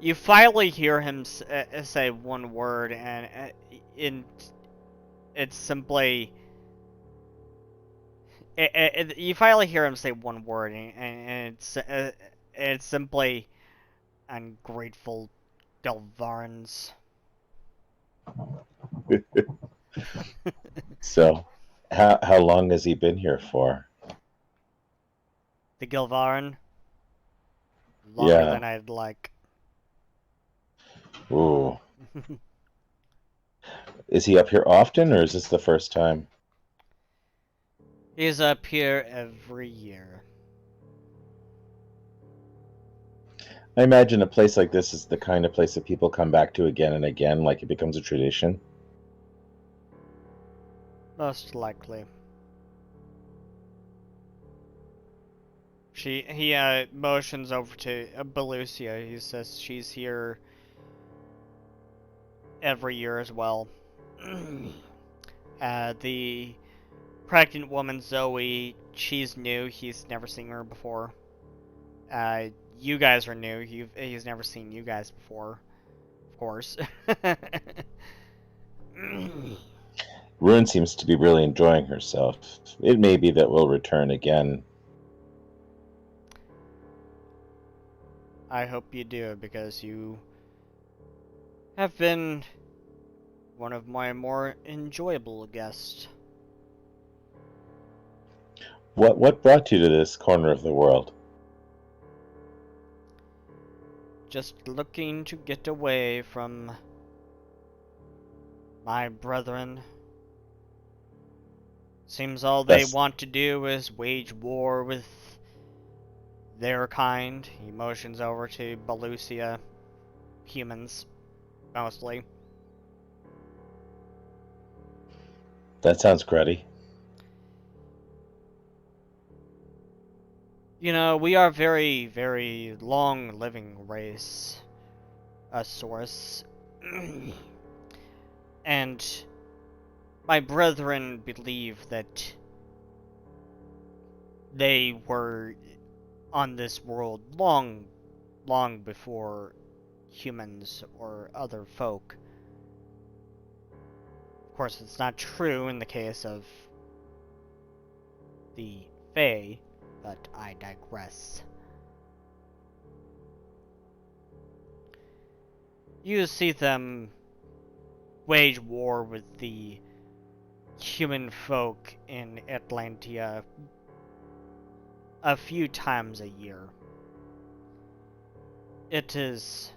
you finally hear him say one word, and it's simply. You finally hear him say one word, and it's simply ungrateful Delvarans. So, how long has he been here for? The Gilvaran? Longer than I'd like. Ooh. Is he up here often, or is this the first time? He's up here every year. I imagine a place like this is the kind of place that people come back to again and again, like it becomes a tradition. Most likely. He motions over to Belusia. He says she's here every year as well. The pregnant woman Zoe, she's new. He's never seen her before. You guys are new. He's never seen you guys before, of course. Rune seems to be really enjoying herself. It may be that we'll return again. I hope you do, because you have been one of my more enjoyable guests. What brought you to this corner of the world? Just looking to get away from my brethren. Seems all they want to do is wage war with their kind. He motions over to Belusia. Humans, mostly. That sounds cruddy. You know, we are very, very long-living race. A source. And my brethren believe that they were on this world long before humans or other folk. Of course, it's not true in the case of the Fae, but I digress. You see them wage war with the human folk in Atlantia a few times a year. It is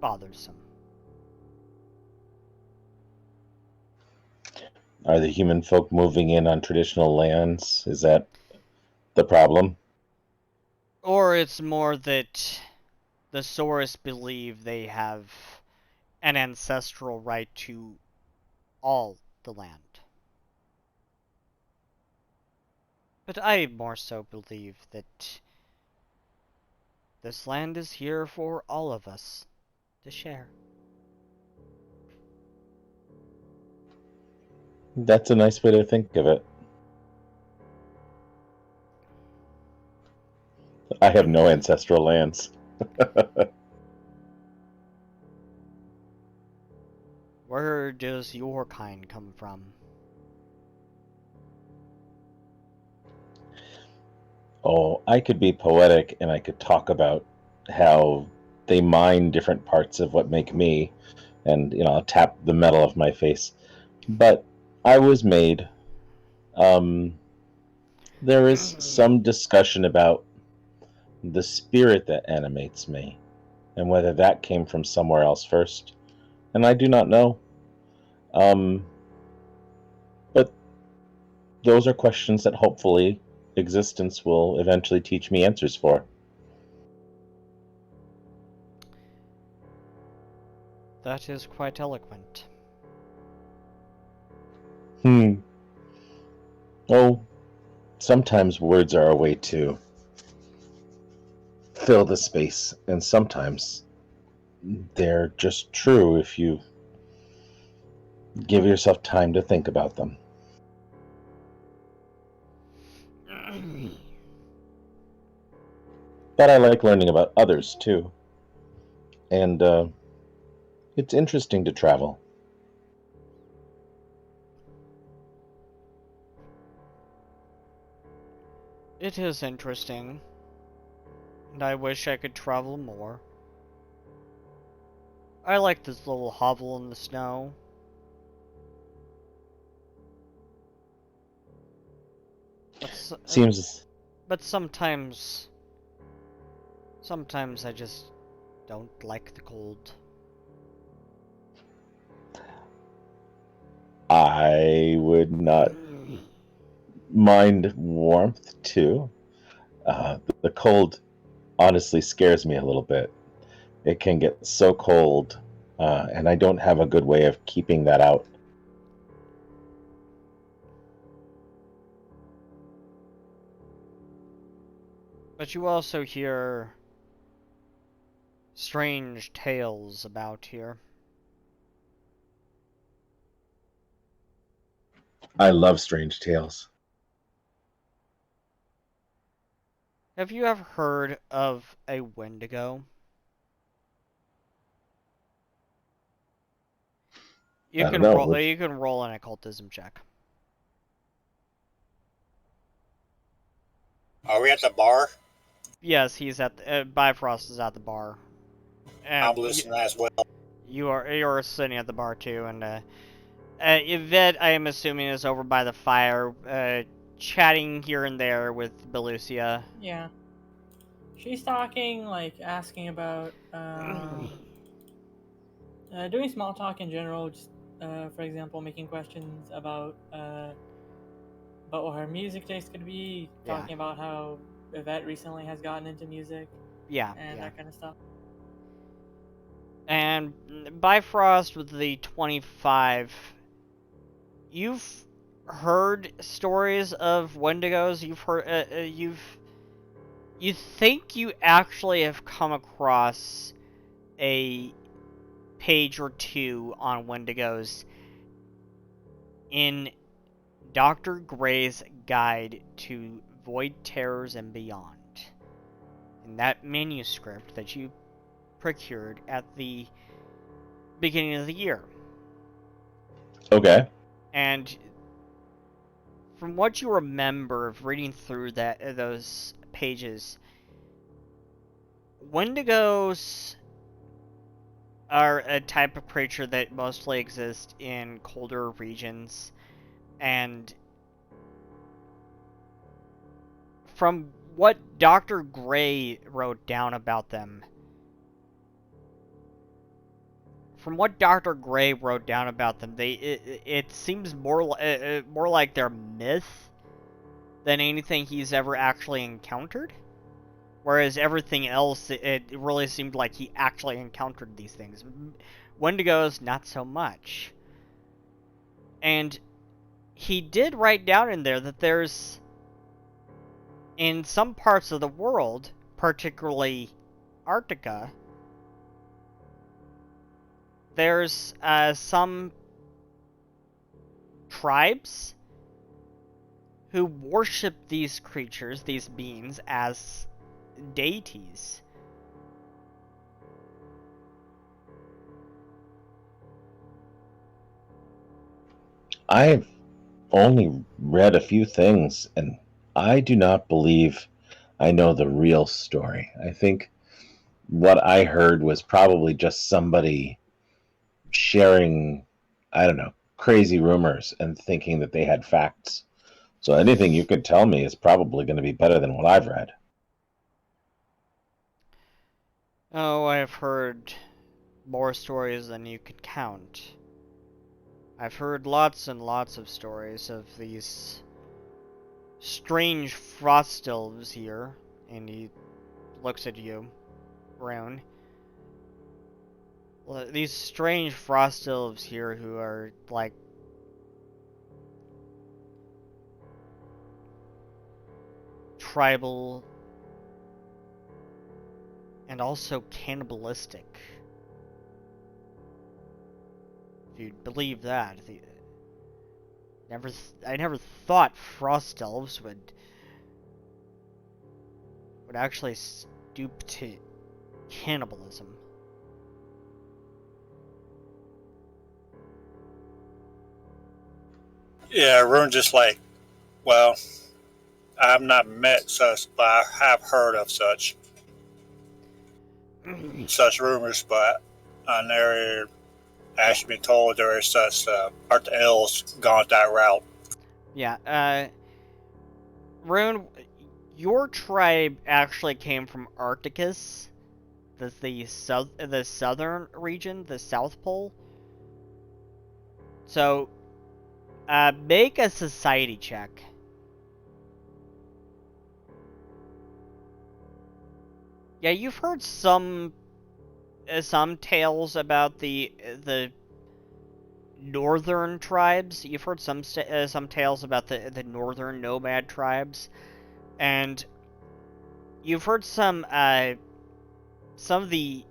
bothersome. Are the human folk moving in on traditional lands? Is that the problem? Or it's more that the Saurus believe they have an ancestral right to all the land. But I more so believe that this land is here for all of us to share. That's a nice way to think of it. I have no ancestral lands. Where does your kind come from? Oh, I could be poetic and I could talk about how they mine different parts of what make me, and I'll tap the metal of my face. But I was made. There is some discussion about the spirit that animates me, and whether that came from somewhere else first, and I do not know. But those are questions that hopefully existence will eventually teach me answers for. That is quite eloquent. Oh, sometimes words are a way to fill the space, and sometimes they're just true if you give yourself time to think about them. But I like learning about others too. And it's interesting to travel. It is interesting, and I wish I could travel more. I like this little hovel in the snow. But sometimes I just don't like the cold. I would not mind warmth too. The cold honestly scares me a little bit. It can get so cold, and I don't have a good way of keeping that out. But you also hear strange tales about here. I love strange tales. Have you ever heard of a Wendigo? You I don't can know. roll. You can roll an occultism check. Are we at the bar? Yes, he's at Bifrost is at the bar. I'm listening as well. You're sitting at the bar too, and Yvette, I am assuming, is over by the fire, chatting here and there with Belucia. Yeah. She's talking, like, asking about, doing small talk in general, just, for example, making questions about what her music taste could be, Yeah. talking about how Yvette recently has gotten into music, Yeah, and yeah. that kind of stuff. And Bifrost with the 25, you've heard stories of Wendigos. You've heard, you think you actually have come across a page or two on Wendigos in Dr. Gray's Guide to Void Terrors and Beyond. In that manuscript that you procured at the beginning of the year. Okay. And from what you remember of reading through those pages, Wendigos are a type of creature that mostly exists in colder regions, and from what Dr. Gray wrote down about them, it seems more like they're myth than anything he's ever actually encountered. Whereas everything else, it really seemed like he actually encountered these things. Wendigos, not so much. And he did write down in there that there's, in some parts of the world, particularly Arctica, there's some tribes who worship these creatures, these beings, as deities. I've only read a few things, and I do not believe I know the real story. I think what I heard was probably just somebody sharing, I don't know, crazy rumors and thinking that they had facts. So anything you could tell me is probably going to be better than what I've read. Oh, I've heard more stories than you could count. I've heard lots and lots of stories of these strange frost elves here, and he looks at you, Roan. These strange frost elves here who are, like, tribal and also cannibalistic. If you believe that. I never thought frost elves would actually stoop to cannibalism. Yeah, Rune just like, well, I've not met such, but I have heard of such rumors, but I never actually been told there is such art the elves gone that route. Yeah, Rune, your tribe actually came from Arcticus, the southern region, the South Pole. So, make a society check. Yeah, you've heard some tales about the northern tribes. You've heard some tales about the northern nomad tribes, and you've heard some of the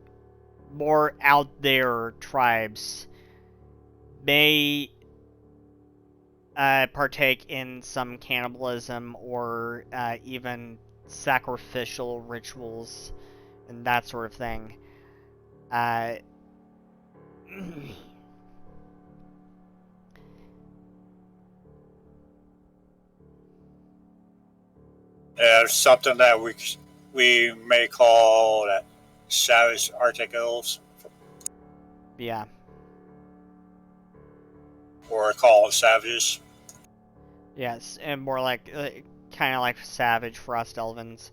more out there tribes may partake in some cannibalism or even sacrificial rituals and that sort of thing. Uh, Something that we may call that savage Arctic elves, yeah. or call them savages. Yes, and more like kind of like savage frost elvens.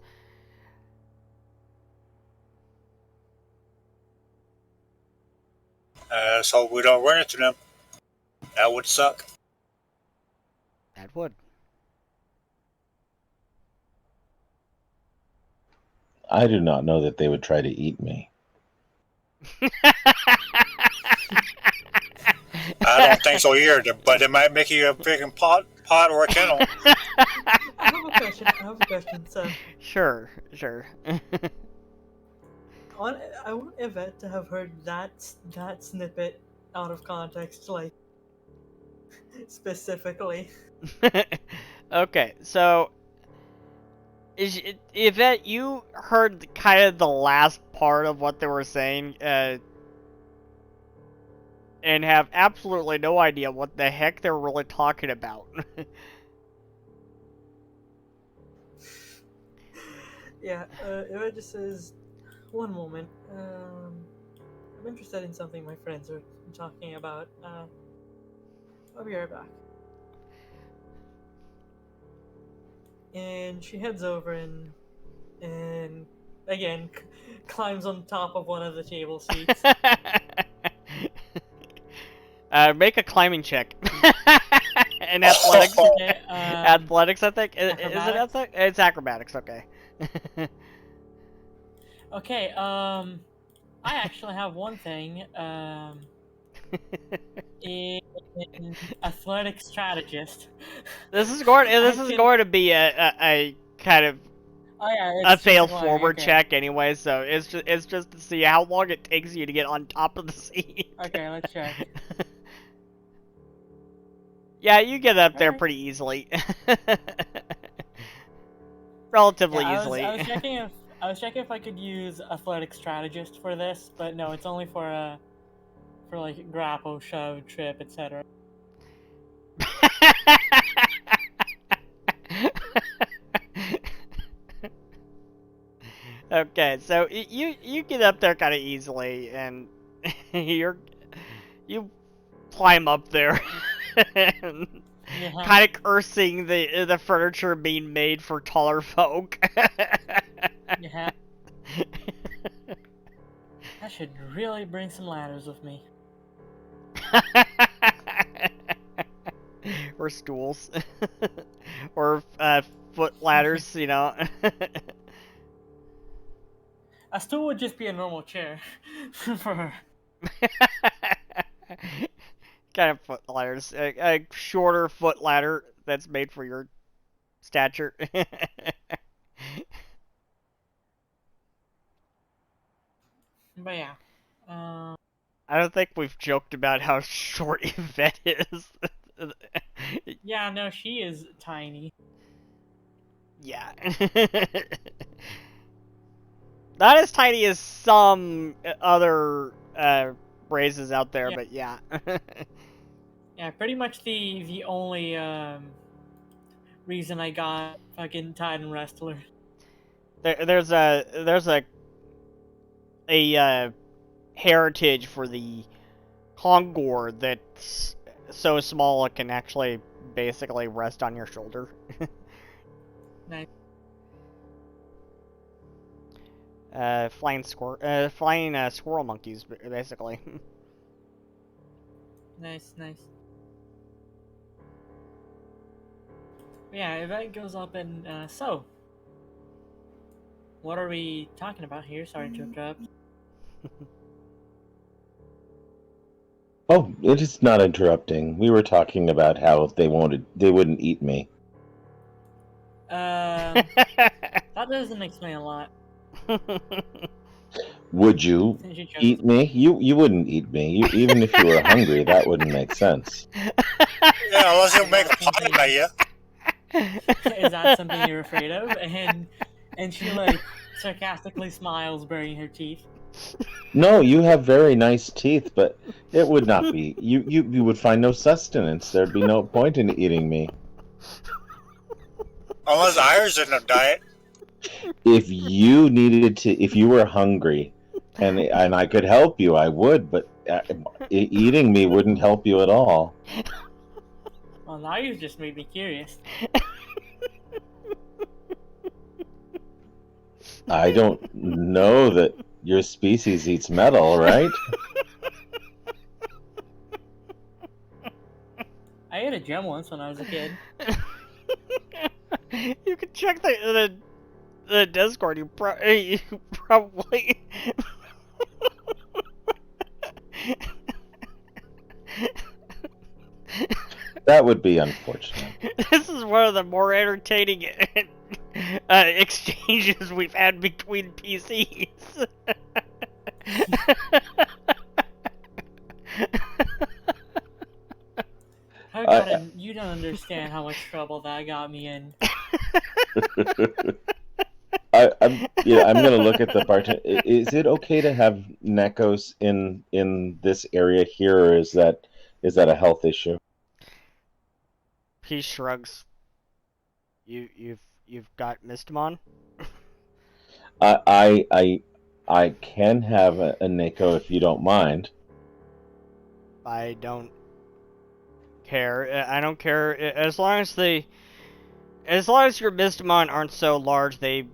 So we don't run into them. That would suck. That would. I do not know that they would try to eat me. I don't think so either, but it might make you a freaking pot or a kennel. I have a question, so Sure. I want Yvette to have heard that snippet out of context, like specifically. Okay, so Yvette, you heard kind of the last part of what they were saying, and have absolutely no idea what the heck they're really talking about. Yeah, Yvette just says, "One moment. I'm interested in something my friends are talking about. I'll be right back." And she heads over and again climbs on top of one of the table seats. Make a climbing check. In athletics. Okay, Athletics, I think. Is it acrobatics? athletics? It's acrobatics. Okay. Okay, I actually have one thing. In athletic strategist. This is going. This I is can- going to be a kind of Oh yeah, a it's just fail climbing, forward okay. check anyway. So it's just to see how long it takes you to get on top of the seat. Okay, let's check. Yeah, you get up there Alright. pretty easily. Relatively Yeah, easily. I was checking if I could use athletic strategist for this, but no, it's only for like grapple, shove, trip, etc. Okay, so you get up there kind of easily, and you climb up there, and Yeah. kind of cursing the furniture being made for taller folk. Yeah. I should really bring some ladders with me. Or stools, or foot ladders, you know. A stool would just be a normal chair for her. Kind of foot ladders, a shorter foot ladder that's made for your stature. But yeah. I don't think we've joked about how short Yvette is. Yeah, no, she is tiny. Yeah. Not as tiny as some other races out there, Yeah. but yeah. Yeah, pretty much the only reason I got fucking Titan Wrestler. There's a heritage for the Kongor that's so small it can actually basically rest on your shoulder. Nice. Flying squirrel monkeys, basically. Nice. Yeah, Yvette goes up and so What are we talking about here? Sorry to interrupt. Oh, it is not interrupting. We were talking about how they wouldn't eat me. That doesn't explain a lot. Would you Since you chose eat me? You wouldn't eat me. Even if you were hungry, that wouldn't make sense. Yeah, unless he'll make a pie by you. Is that something you're afraid of? And she like sarcastically smiles, baring her teeth. No, you have very nice teeth, but it would not be. You would find no sustenance. There'd be no point in eating me. Unless Irish in the diet. If you were hungry, and I could help you, I would. But eating me wouldn't help you at all. Well, now you've just made me curious. I don't know that your species eats metal, right? I ate a gem once when I was a kid. You can check the Discord. You probably. That would be unfortunate. This is one of the more entertaining exchanges we've had between PCs. You don't understand how much trouble that got me in. I'm gonna look at the bartender. Is it okay to have Nekos in this area here, or is that a health issue? He shrugs. You've got Mystimon? I can have a Neko if you don't mind. I don't care. I don't care as long as your Mystimon aren't so large they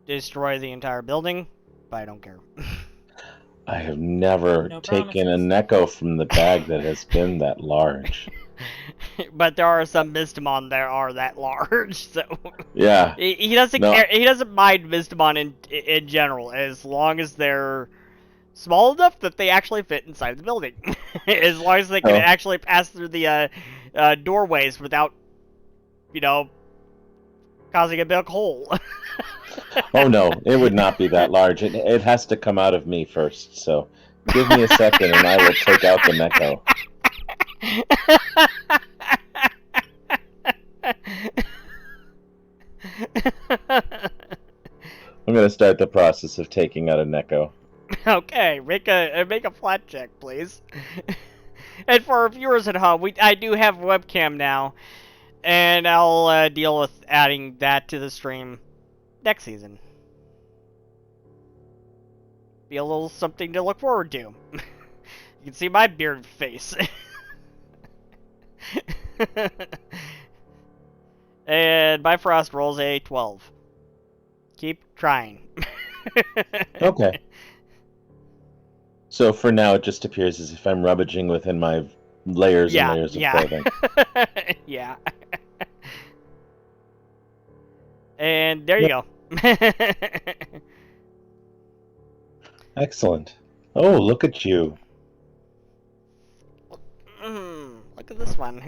destroy the entire building. But I don't care. I have never No taken a promises. Neko from the bag that has been that large. But there are some Mystimon that are that large, so Yeah. he doesn't care. He doesn't mind Mystimon in general, as long as they're small enough that they actually fit inside the building. As long as they can actually pass through the doorways without, causing a big hole. Oh no, it would not be that large. It has to come out of me first. So give me a second, and I will take out the Neko. I'm gonna start the process of taking out a Neko. Okay, make a flat check, please. And for our viewers at home, I do have webcam now, and I'll deal with adding that to the stream next season. Be a little something to look forward to. You can see my beard face. And Bifrost rolls a 12. Keep trying. Okay. So for now, it just appears as if I'm rummaging within my layers and layers of clothing. Yeah. And there you go. Excellent. Oh, look at you. Look at this one.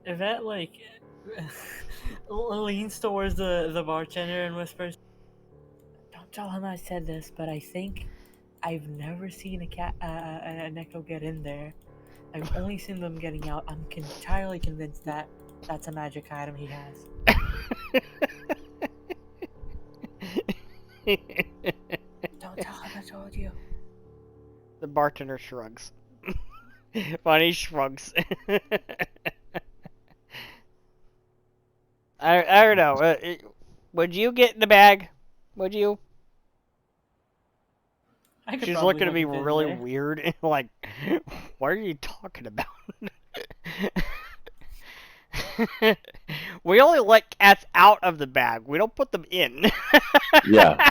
Yvette, leans towards the bartender and whispers, "Don't tell him I said this, but I think I've never seen a Neko get in there. I've only seen them getting out. I'm entirely convinced that that's a magic item he has." Don't tell him I told you. The bartender shrugs. Funny shrugs. I don't know. Would you get in the bag? Would you? She's looking at me really weird. Like, what are you talking about? We only let cats out of the bag. We don't put them in. Yeah.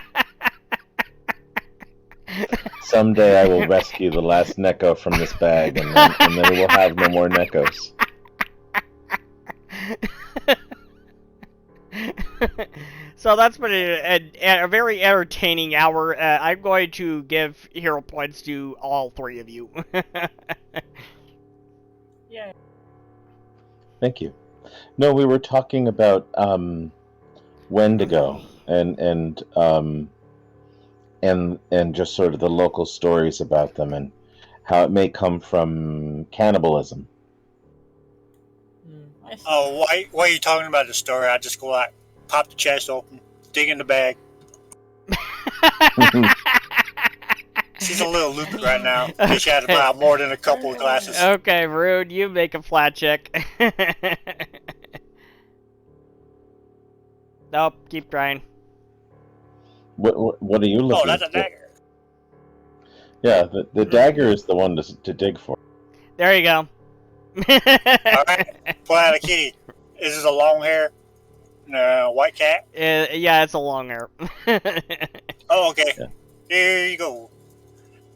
Someday I will rescue the last Neko from this bag, and then we will have no more Nekos. So that's been a very entertaining hour. I'm going to give hero points to all three of you. Yeah. Thank you. No, we were talking about Wendigo and just sort of the local stories about them and how it may come from cannibalism. I see. Oh, why are you talking about the story? I just go out, pop the chest open, dig in the bag. She's a little loopy right now. She had about more than a couple of glasses. Okay, Rude, you make a flat check. Nope, keep trying. What are you looking Oh, that's a for? dagger. Yeah, the dagger is the one to dig for. There you go. Alright, pull out a kitty. Is this a long hair? White cat? Yeah, it's a long hair. Oh, okay. Yeah. Here you go.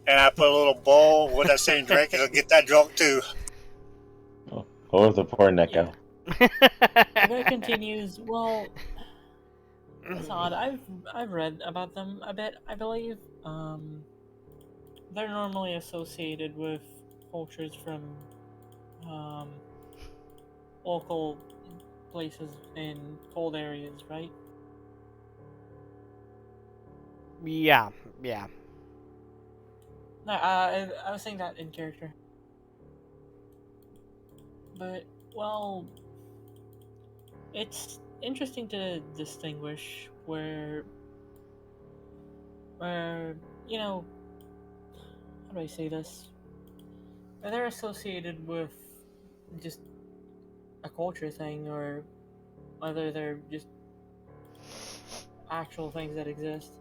And I put a little bowl with that same drink, and I'll get that drunk too. Oh, the poor Neko. That continues. Well, it's odd. I've read about them a bit. I believe. They're normally associated with cultures from local places in cold areas, right? Yeah, yeah. No, I was saying that in character. But, well, it's interesting to distinguish where, you know, how do I say this? Where they're associated with just a culture thing, or whether they're just actual things that exist.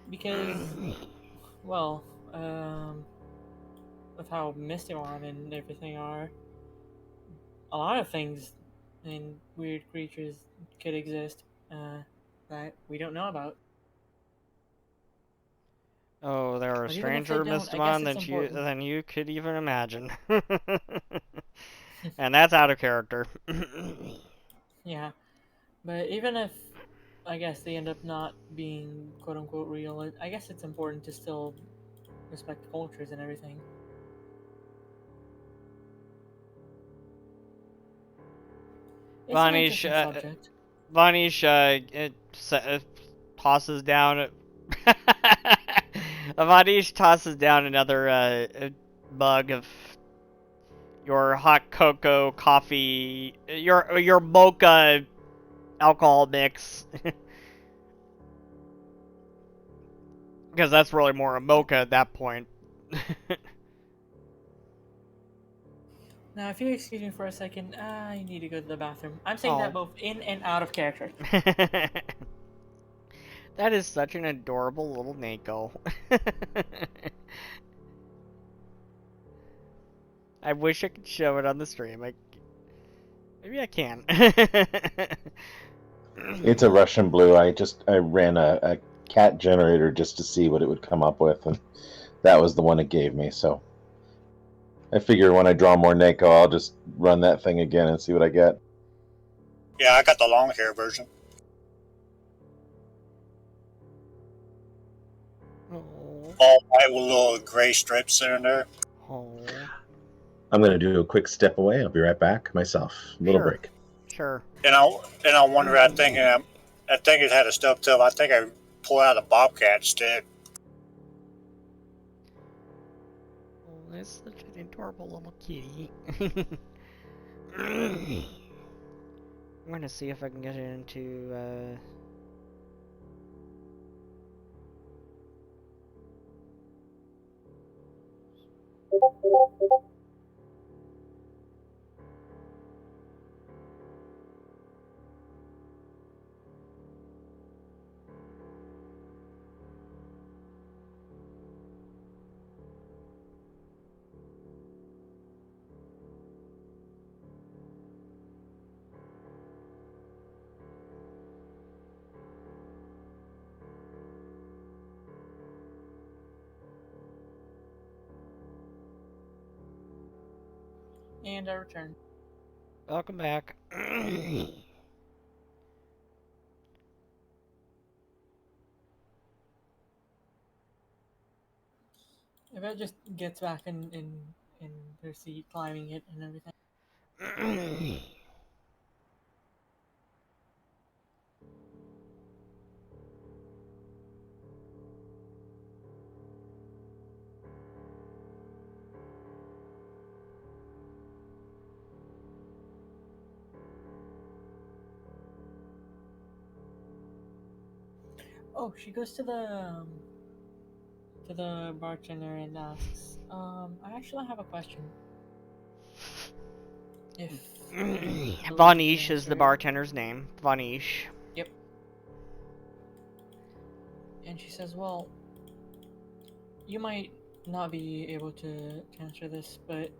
Because, well, with how Mystimon and everything are, a lot of things and weird creatures could exist that we don't know about. Oh, there are But even if they stranger don't, I guess Mystamon it's important. than you could even imagine. And that's out of character. Yeah, but even if I guess they end up not being quote unquote real, I guess it's important to still respect cultures and everything. It's an Vanish, interesting subject. Vanish tosses down. Vanish tosses down another mug of your hot cocoa coffee, your mocha alcohol mix, because that's really more a mocha at that point. Now, if you excuse me for a second, I need to go to the bathroom. I'm saying that both in and out of character. That is such an adorable little Mako. I wish I could show it on the stream. Maybe I can. It's a Russian blue. I ran a cat generator just to see what it would come up with, and that was the one it gave me. So I figure when I draw more Neko, I'll just run that thing again and see what I get. Yeah, I got the long hair version. Oh. All white with little gray strips in there. Oh. I'm going to do a quick step away. I'll be right back myself. Little Sure. break. Sure. And I wonder, I think it had a stub tail. I think I pulled out a bobcat instead. Oh, that's such an adorable little kitty. I'm gonna see if I can get it into, And I return. Welcome back. Yvette just gets back in her seat, climbing it and everything. Oh, she goes to the bartender and asks, I actually have a question. If Vanish is the bartender's name. Vanish. Yep. And she says, well, you might not be able to answer this, but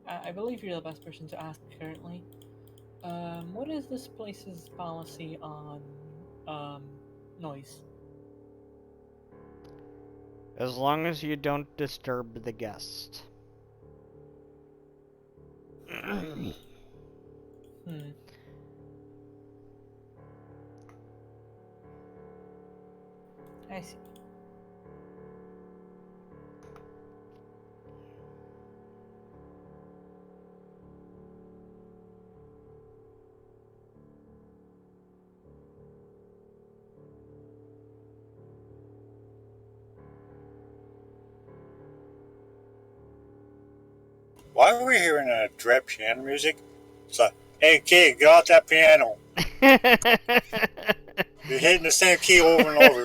I believe you're the best person to ask currently. What is this place's policy on, noise? As long as you don't disturb the guest. Hmm. I see. Why are we hearing a dread piano music? It's like, hey kid, get off that piano. You're hitting the same key over and over.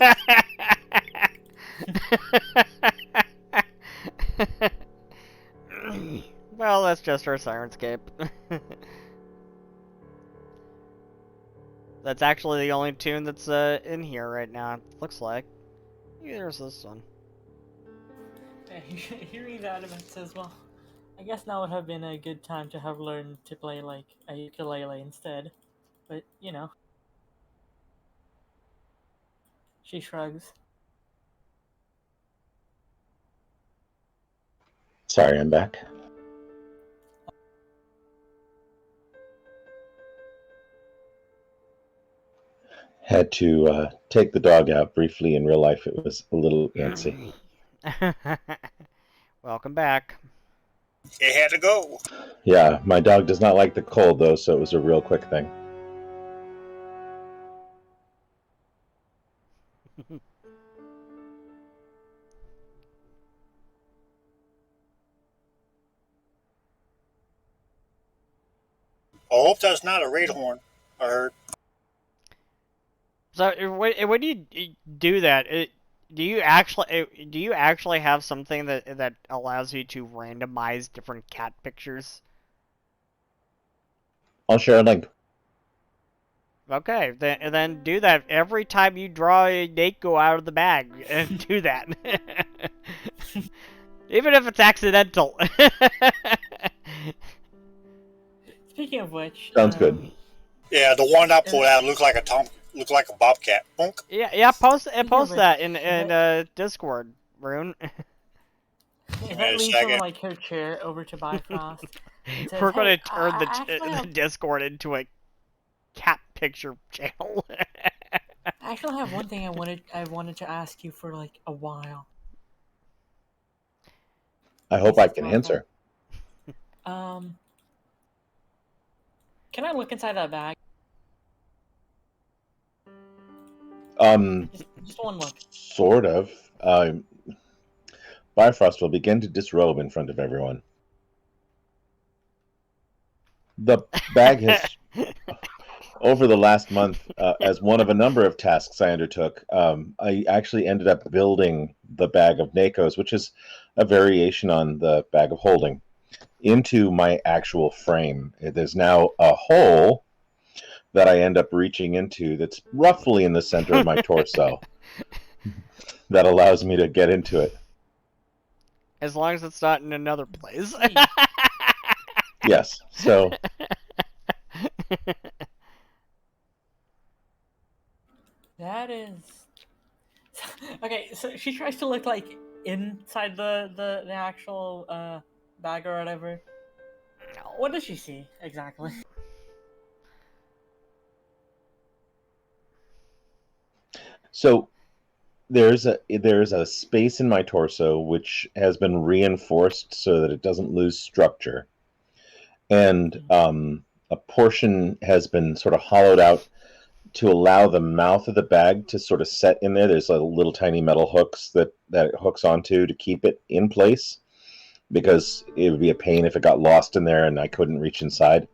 Well, that's just our Sirenscape. That's actually the only tune that's in here right now, it looks like. Maybe there's this one. Yeah, hearing that, Yvette says, well, I guess now would have been a good time to have learned to play, like, a ukulele instead. But, you know. She shrugs. Sorry, I'm back. Had to take the dog out briefly. In real life, it was a little antsy. Welcome back. It had to go. Yeah, my dog does not like the cold, though, so it was a real quick thing. I hope that's not a raid horn. I heard. So when you do that, do you actually have something that allows you to randomize different cat pictures? I'll share a link. Okay, then do that every time you draw a Neko out of the bag. And do that, even if it's accidental. Speaking of which... Sounds good. Yeah, the one I pulled out looked like a bobcat. Bonk. Yeah, post of which, that in Discord, Rune. Yvette leans from, like, her chair over to Bifrost. And says, We're gonna hey, turn I actually the have... Discord into a cat picture channel. I actually have one thing I wanted to ask you for, like, a while. I hope I can answer. Can I look inside that bag? Just one look. Sort of. Bifrost will begin to disrobe in front of everyone. The bag has, over the last month, as one of a number of tasks I undertook, I actually ended up building the bag of Nekos, which is a variation on the bag of holding, into my actual frame. There's now a hole that I end up reaching into that's roughly in the center of my torso that allows me to get into it. As long as it's not in another place. Yes, so... That is... Okay, so she tries to look, like, inside the actual bag or whatever. What does she see, exactly? So, there's a space in my torso which has been reinforced so that it doesn't lose structure, and a portion has been sort of hollowed out to allow the mouth of the bag to sort of set in there. There's little tiny metal hooks that it hooks onto to keep it in place, because it would be a pain if it got lost in there and I couldn't reach inside.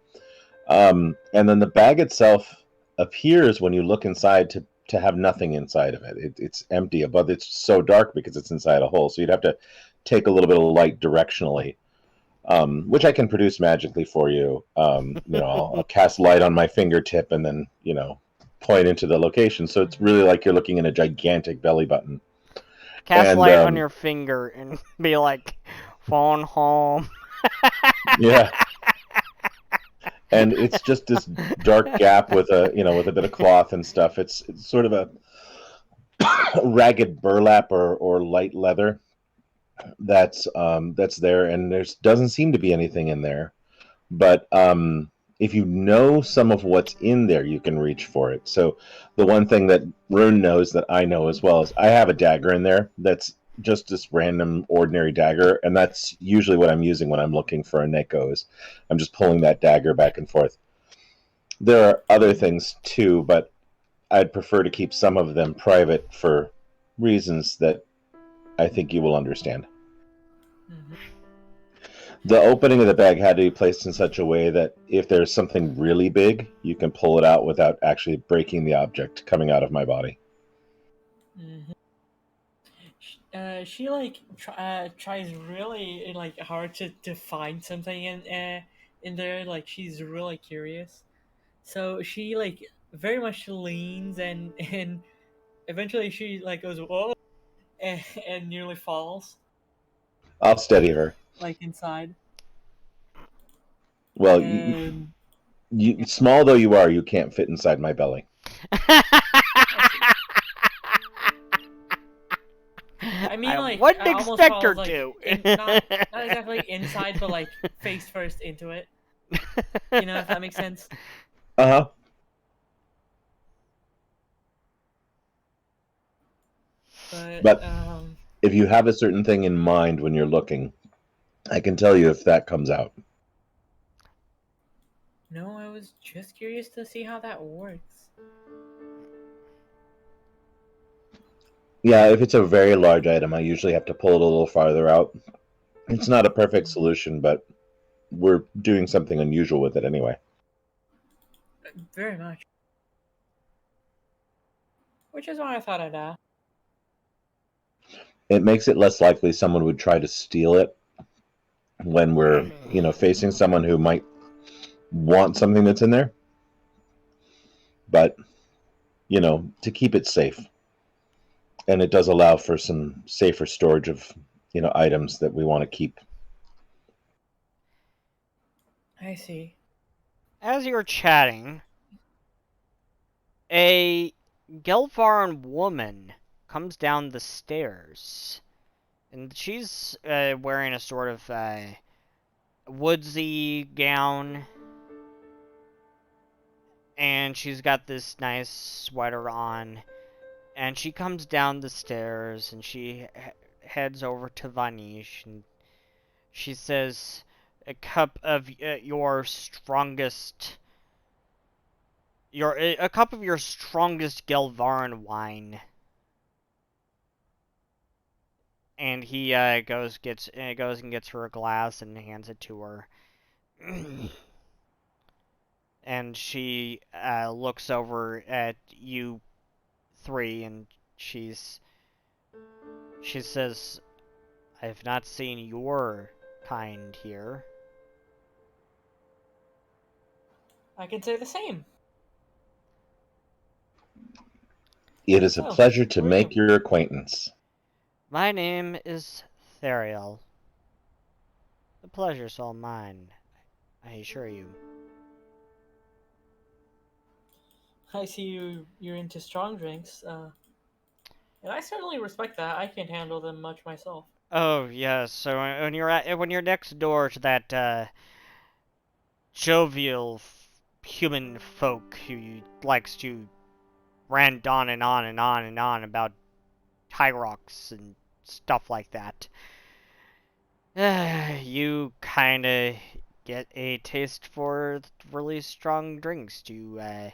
And then the bag itself appears, when you look inside, to have nothing inside of it. It's empty, but it's so dark because it's inside a hole. So you'd have to take a little bit of light directionally, which I can produce magically for you. I'll cast light on my fingertip and then, point into the location. So it's really like you're looking in a gigantic belly button. Cast light on your finger and be like, phone home. Yeah. And it's just this dark gap with a bit of cloth and stuff. It's sort of a ragged burlap or light leather that's there, and there doesn't seem to be anything in there. But if you know some of what's in there, you can reach for it. So the one thing that Rune knows that I know as well is I have a dagger in there that's just this random ordinary dagger, and that's usually what I'm using when I'm looking for a Neko. Is I'm just pulling that dagger back and forth. There are other things too, but I'd prefer to keep some of them private for reasons that I think you will understand. Mm-hmm. The opening of the bag had to be placed in such a way that if there's something really big, you can pull it out without actually breaking the object coming out of my body. Mm-hmm. She tries really hard to find something in there. Like, she's really curious, so she very much leans and eventually she goes whoa and nearly falls I'll steady her. inside. Well, And you small though you are, you can't fit inside my belly. I mean, I wouldn't almost expect her falls, to. not exactly inside, but face first into it. You know, if that makes sense. Uh-huh. But if you have a certain thing in mind when you're looking, I can tell you if that comes out. No, I was just curious to see how that works. Yeah, if it's a very large item, I usually have to pull it a little farther out. It's not a perfect solution, but we're doing something unusual with it anyway. Very much. Which is why I thought I'd ask. It makes it less likely someone would try to steal it when we're, facing someone who might want something that's in there. But, to keep it safe. And it does allow for some safer storage of, items that we want to keep. I see. As you're chatting, a Gelvaran woman comes down the stairs, and she's wearing a sort of woodsy gown, and she's got this nice sweater on, and she comes down the stairs, and she heads over to Vanish, and she says, a cup of your strongest Gelvaran wine. And he goes and gets her a glass and hands it to her. And she looks over at you three, and she says, "I've not seen your kind here." I can say the same. It is a pleasure to make your acquaintance. My name is Theriel. The pleasure's all mine, I assure you. I see you're into strong drinks, and I certainly respect that. I can't handle them much myself. Oh yes, so when you're next door to that jovial human folk who likes to rant on and on and on and on about high rocks and stuff like that. You kind of get a taste for really strong drinks to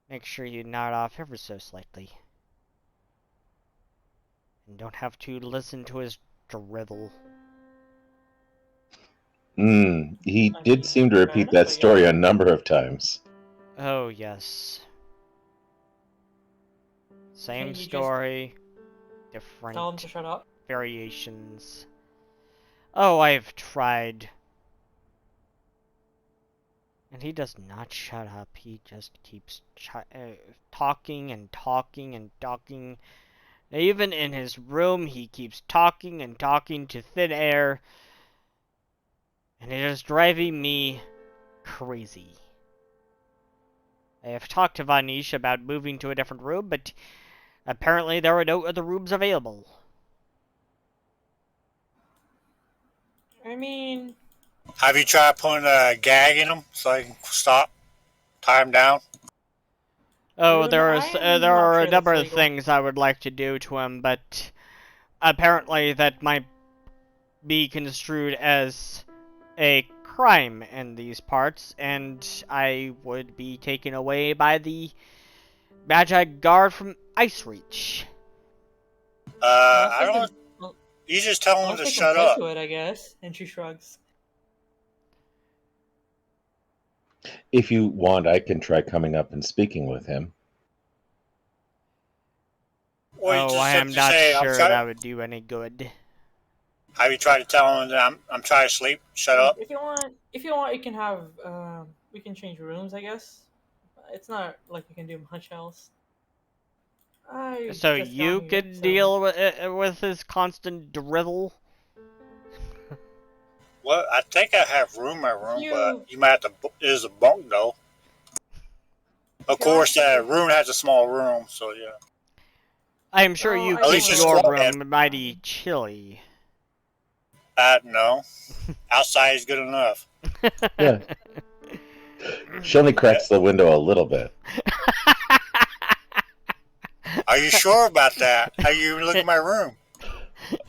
make sure you nod off ever so slightly. And don't have to listen to his drivel. He I did mean, seem to fair repeat enough, that I story guess. a number of times. Oh, yes. Same You just story, tell him different to shut up. variations. Oh, I've tried. And he does not shut up. He just keeps talking and talking and talking. Even in his room, he keeps talking and talking to thin air. And it is driving me crazy. I have talked to Vanish about moving to a different room, but apparently there are no other rooms available. I mean, Have you tried putting a gag in him so he can stop, tie him down? Oh, Rune, I am there not are a sure that's number of legal. things I would like to do to him, but apparently that might be construed as a crime in these parts, and I would be taken away by the Magi Guard from Ice Reach. Unless I they don't. can, well, You just tell him unless to they shut consent up. to it, I guess. And she shrugs. If you want, I can try coming up and speaking with him. Or you Oh, just I am simply not say, "I'm sure trying." that would do any good. Have you tried to tell him that I'm trying to sleep? Shut Look, up. if you want, you can have. We can change rooms, I guess. It's not like we can do much else. I So just got you here, could so deal with his constant drivel? Well, I think I have room in my if room, but you you might have to. It is a bunk though. Of if you want, course, that room has a small room, so yeah. I am sure well, you I At don't least keep it's your really. quiet. room mighty chilly. No. Outside is good enough. Yeah. She only Yeah. cracks the window a little bit. Are you sure about that? Have you even looked at my room?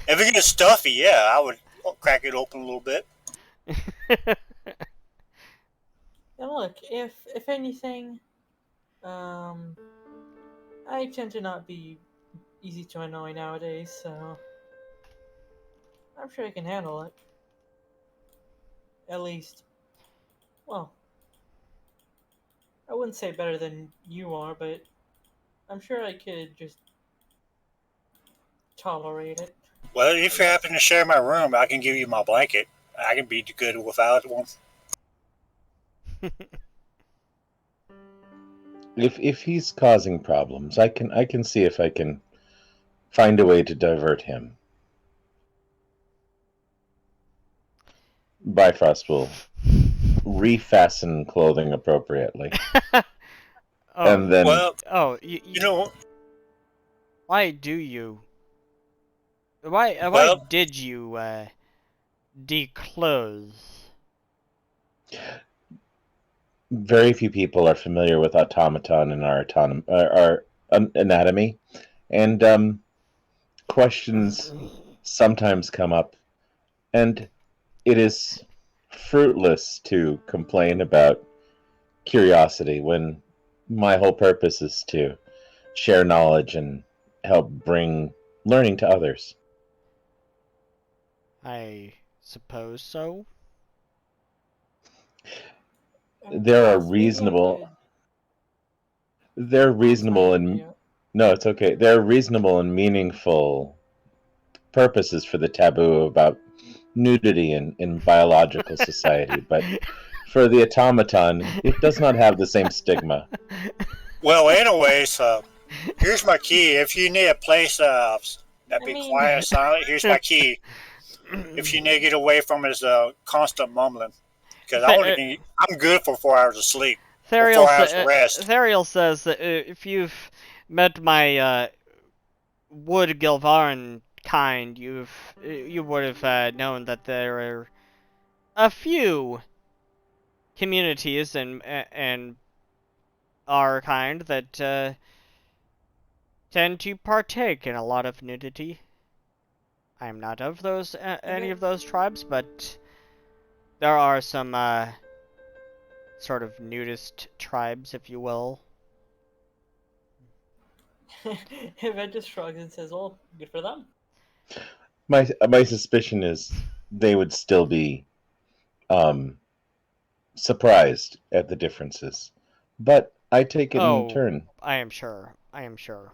If it gets stuffy, yeah, I would crack it open a little bit. And look, if anything, um, I tend to not be easy to annoy nowadays, so I'm sure I can handle it. At least, well, I wouldn't say better than you are, but I'm sure I could just tolerate it. Well, I if you guess. happen to share my room, I can give you my blanket. I can be good without one. If he's causing problems, I can see if I can find a way to divert him. Bifrost will refasten clothing appropriately. Oh, And then Well, oh, you know, why do you? Why well, did you declothe? very few people are familiar with automaton and our anatomy, and questions sometimes come up, and it is fruitless to complain about curiosity when my whole purpose is to share knowledge and help bring learning to others. I suppose so. There are Boss, maybe I reasonable could. they're Oh, sorry, I reasonable didn't mean and to. no, it's okay. There are reasonable and meaningful purposes for the taboo about nudity in biological society, but for the automaton, it does not have the same stigma. well. Anyways, here's my key. If you need a place that I be mean, quiet and silent, here's my key. If you need to get away from his constant mumbling, because I'm good for 4 hours of sleep or 4 hours of rest. Theriel says that if you've met my Wood Gilvaran kind, you would have known that there are a few communities and our kind that tend to partake in a lot of nudity. I am not of those any of those tribes, but there are some sort of nudist tribes, if you will. Yvette just shrugs and says, "Well, good for them." My suspicion is they would still be surprised at the differences, but I take it in turn. I am sure. I am sure.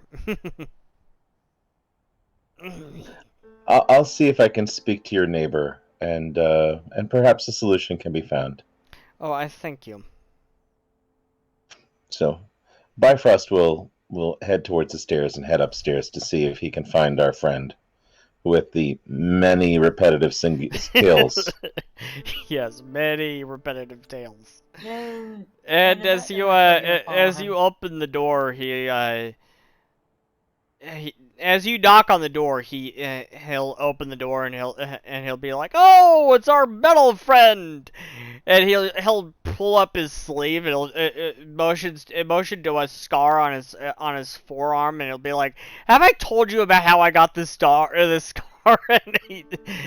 I'll see if I can speak to your neighbor, and perhaps a solution can be found. Oh, I thank you. So, Bifrost will head towards the stairs and head upstairs to see if he can find our friend with the many repetitive skills. Yes, many repetitive tales. And And in that area, as you open the door, as you knock on the door, he'll open the door and he'll be like, "Oh, it's our metal friend," and he'll pull up his sleeve and he'll motion to a scar on his forearm, and he'll be like, "Have I told you about how I got this scar?" And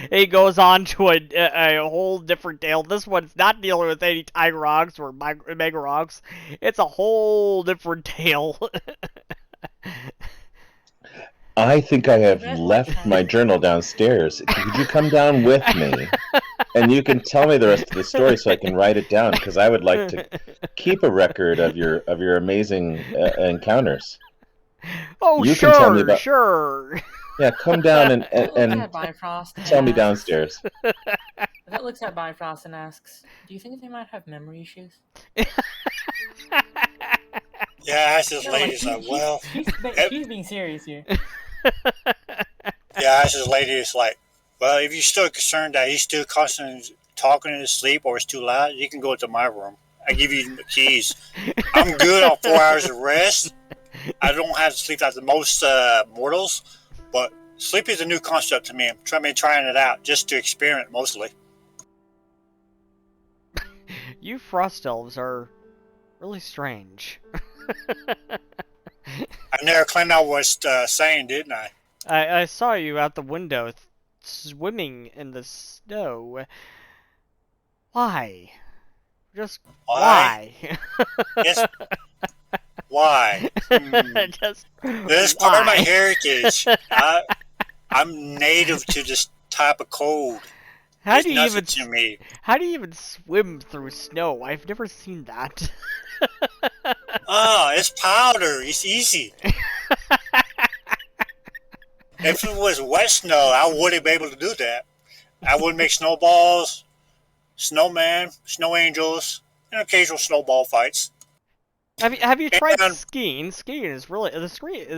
he goes on to a whole different tale. This one's not dealing with any Tiger Rocks or Mega Rocks. It's a whole different tale. I think I have left my journal downstairs. Could you come down with me? And you can tell me the rest of the story so I can write it down, because I would like to keep a record of your amazing encounters. Oh, you sure, can tell me about... sure. Yeah, come down and Bifrost tell me downstairs. That looks at Bifrost and asks, "Do you think they might have memory issues?" Yeah, I just ladies well. She's being serious here. Yeah, I just lady is like, well, if you're still concerned that he's still constantly talking in his sleep or it's too loud, you can go to my room. I give you the keys. I'm good on 4 hours of rest. I don't have to sleep like the most mortals, but sleep is a new concept to me. I'm trying it out just to experiment mostly. You frost elves are really strange. I never claimed I was sane, didn't I? I saw you out the window swimming in the snow. Why? Just why? Yes. Why? Just this is part of my heritage. I'm native to this type of cold. How it's do you even to me. How do you even swim through snow? I've never seen that. Oh, it's powder. It's easy. If it was wet snow, I wouldn't be able to do that. I would make snowballs, snowman, snow angels, and occasional snowball fights. Have you tried skiing? Skiing is really the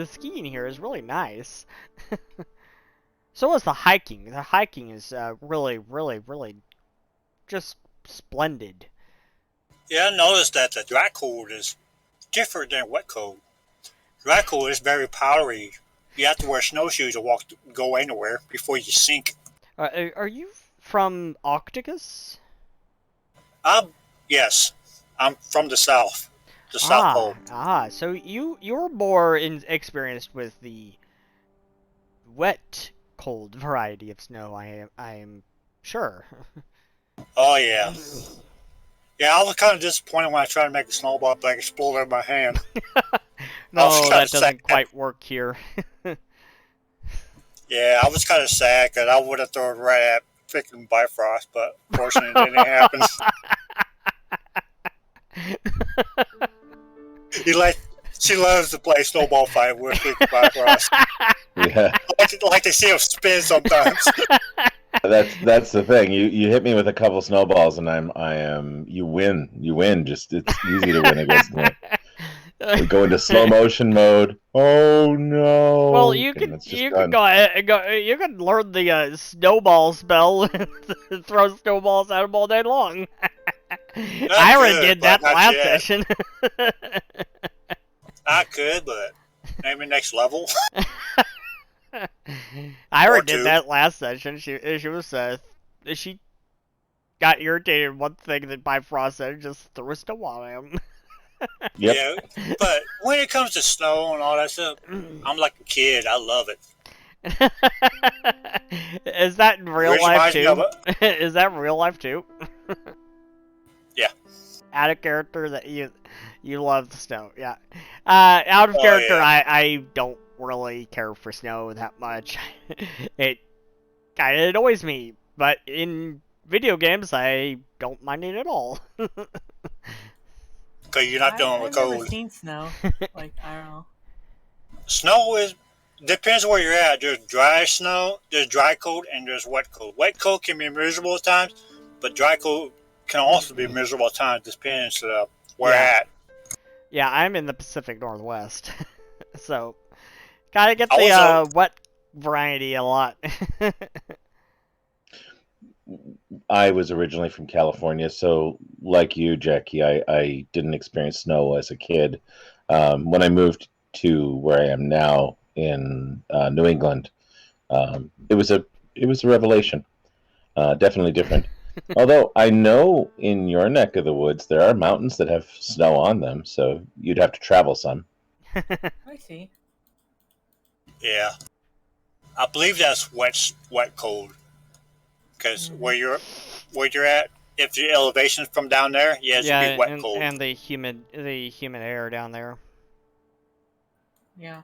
skiing here is really nice. So is the hiking. The hiking is really just splendid. Yeah, I noticed that the dry cold is different than wet cold. Dry cold is very powdery. You have to wear snowshoes to go anywhere before you sink. Are you from Arctica? Yes. I'm from the south. The South Pole. So you're more experienced with the wet, cold variety of snow. I am sure. Oh yeah. Yeah, I was kind of disappointed when I tried to make a snowball, but I exploded in my hand. No, that doesn't quite work here. Yeah, I was kind of sad because I would have thrown it right at freaking Bifrost, but fortunately it didn't happen. She loves to play snowball fight with freaking Bifrost. Yeah. I like to see him spin sometimes. That's the thing. You hit me with a couple snowballs, and you win. Just it's easy to win against me. We go into slow motion mode. Oh no! Well, you can learn the snowball spell and throw snowballs at him all day long. Ira did that last session. I could, but maybe next level. Ira did that last session. She got irritated one thing that Bifrost said, just threw a snowball at him. Yep. Yeah, but when it comes to snow and all that stuff, I'm like a kid. I love it. Is that in real Which life reminds me of too? Is that in real life too? Yeah. Out of character that you love the snow, yeah. Out of Oh character, yeah. I don't really care for snow that much. It kind of annoys me, but in video games, I don't mind it at all. Because you're not dealing with I've never cold. seen snow. Like, I don't know. Snow is depends where you're at. There's dry snow, there's dry cold, and there's wet cold. Wet cold can be miserable at times, but dry cold can also be miserable at times. Depends where Yeah. at. Yeah, I'm in the Pacific Northwest, so gotta get I the was wet variety a lot. I was originally from California, so like you, Jackie, I didn't experience snow as a kid. When I moved to where I am now in New England, it was a revelation. Definitely different. Although I know in your neck of the woods there are mountains that have snow on them, so you'd have to travel some. I see. yeah. I believe that's wet cold. Because Mhm. where you're at, if the elevation's from down there, yeah, it should Yeah, be wet cold. and the humid air down there. Yeah.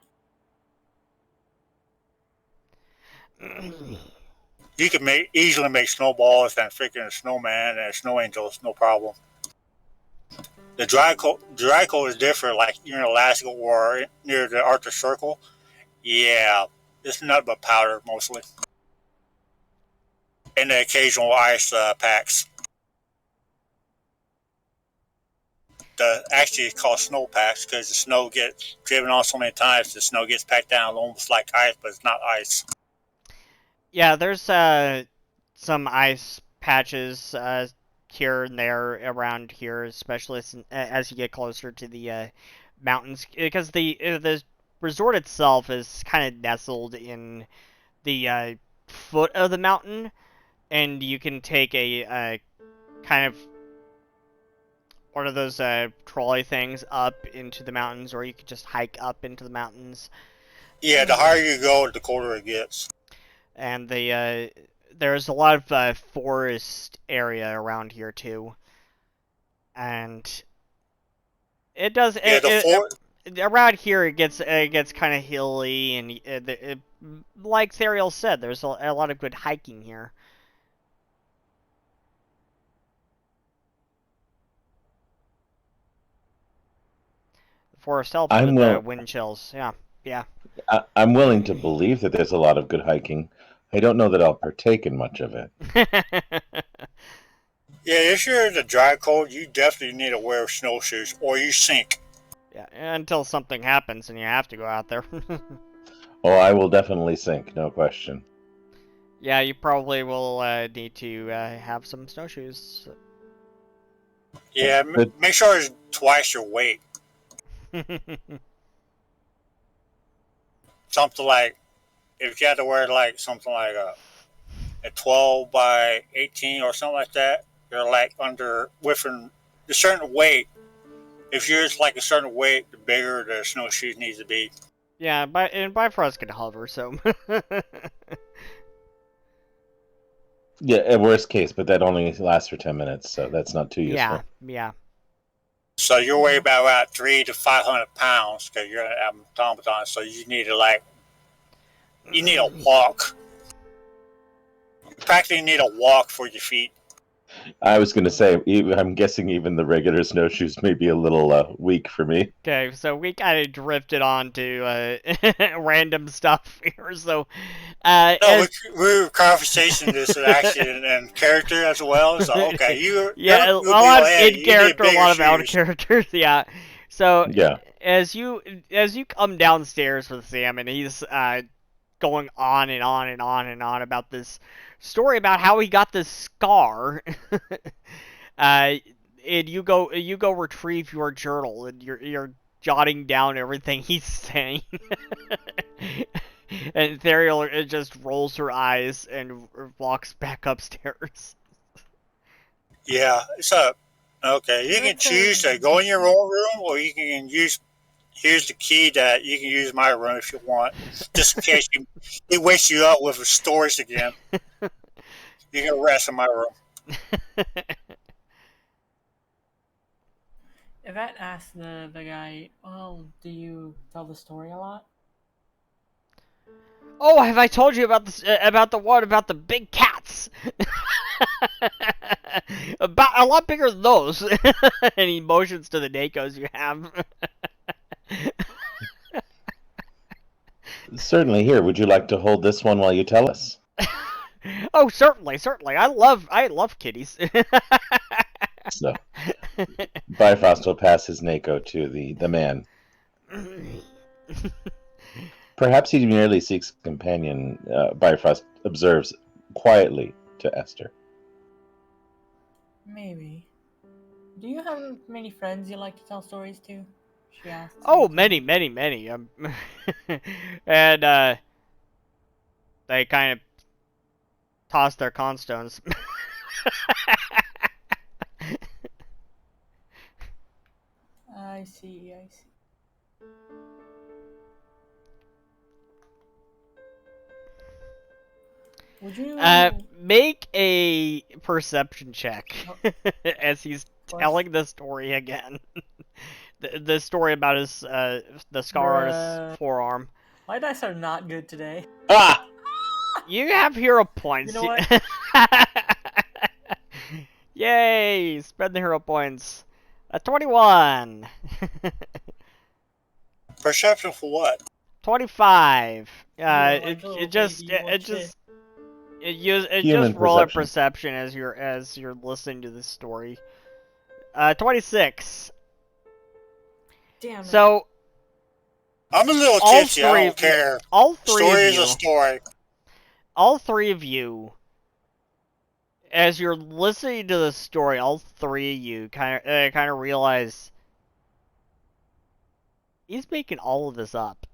You can easily make snowballs and freaking a snowman and snow angels, no problem. The dry cold is different. Like you're in Alaska or near the Arctic Circle. Yeah, it's nothing but powder mostly, and the occasional ice packs. Actually, it's called snow packs because the snow gets driven on so many times. The snow gets packed down almost like ice, but it's not ice. Yeah, there's some ice patches here and there around here, especially as you get closer to the mountains, because the resort itself is kind of nestled in the foot of the mountain, and you can take a kind of one of those trolley things up into the mountains, or you could just hike up into the mountains. Yeah, the higher you go, the colder it gets. And there's a lot of forest area around here too, and it does Yeah, around here it gets kind of hilly, and like Theriel said, there's a lot of good hiking here. The forest helps I'm with will wind chills. Yeah, yeah. I'm willing to believe that there's a lot of good hiking. I don't know that I'll partake in much of it. Yeah, if you're in the dry cold, you definitely need to wear snowshoes or you sink. Yeah, until something happens and you have to go out there. Oh, I will definitely sink, no question. Yeah, you probably will need to have some snowshoes. Yeah, But make sure it's twice your weight. Something like, if you had to wear like something like a 12 by 18 or something like that, you're like within a certain weight. If you're like a certain weight, the bigger the snowshoes needs to be. Yeah, and Bifrost can hover, so. yeah, at worst case, but that only lasts for 10 minutes, so that's not too Yeah, useful. yeah. So you'll weigh about 300 to 500 pounds because you're an automaton. So you need a walk. You practically need a walk for your feet. I was going to say, I'm guessing even the regular snowshoes may be a little weak for me. Okay, so we kind of drifted on to random stuff here. So, No, we're conversation this with action and character as well. So okay, yeah, a you'll be lot of like, hey, in you need character, a bigger lot of out of shoes. characters. Yeah. So Yeah. as you come downstairs with Sam, and he's going on and on and on and on about this story about how he got this scar. uh, and you go retrieve your journal, and you're jotting down everything he's saying. And Theriel just rolls her eyes and walks back upstairs. Yeah, it's a Okay, you can That's choose to go in your own room, or you can use. Here's the key that you can use my room if you want, just in case he wakes you up with stories again. You can rest in my room. Yvette asked the guy, well, do you tell the story a lot? Oh, have I told you about this? About the one about the big cats? About a lot bigger than those. And he motions to the Nakos you have. Certainly. Here, would you like to hold this one while you tell us? Oh, certainly, certainly. I love kitties. So, Bifrost will pass his Nako to the man. Perhaps he merely seeks a companion, Bifrost observes quietly to Esther. Maybe. Do you have many friends you like to tell stories to? She asked. Oh, many, many, many. And they kind of toss their constones. I see, I see. Would you... Make a perception check as he's course. telling the story again. The story about his the scar on his forearm. My dice are not good today. Ah! You have hero points. You know what? Yay! Spread the hero points. A 21. Perception for what? 25. like It little just baby, you it little just it Human just roll a perception. perception as you're listening to this story. 26. Damn it. So I'm a little all tipsy. I don't care. all three Story of is you, a story. all three of you, as you're listening to the story, all three of you kind of realize he's making all of this up.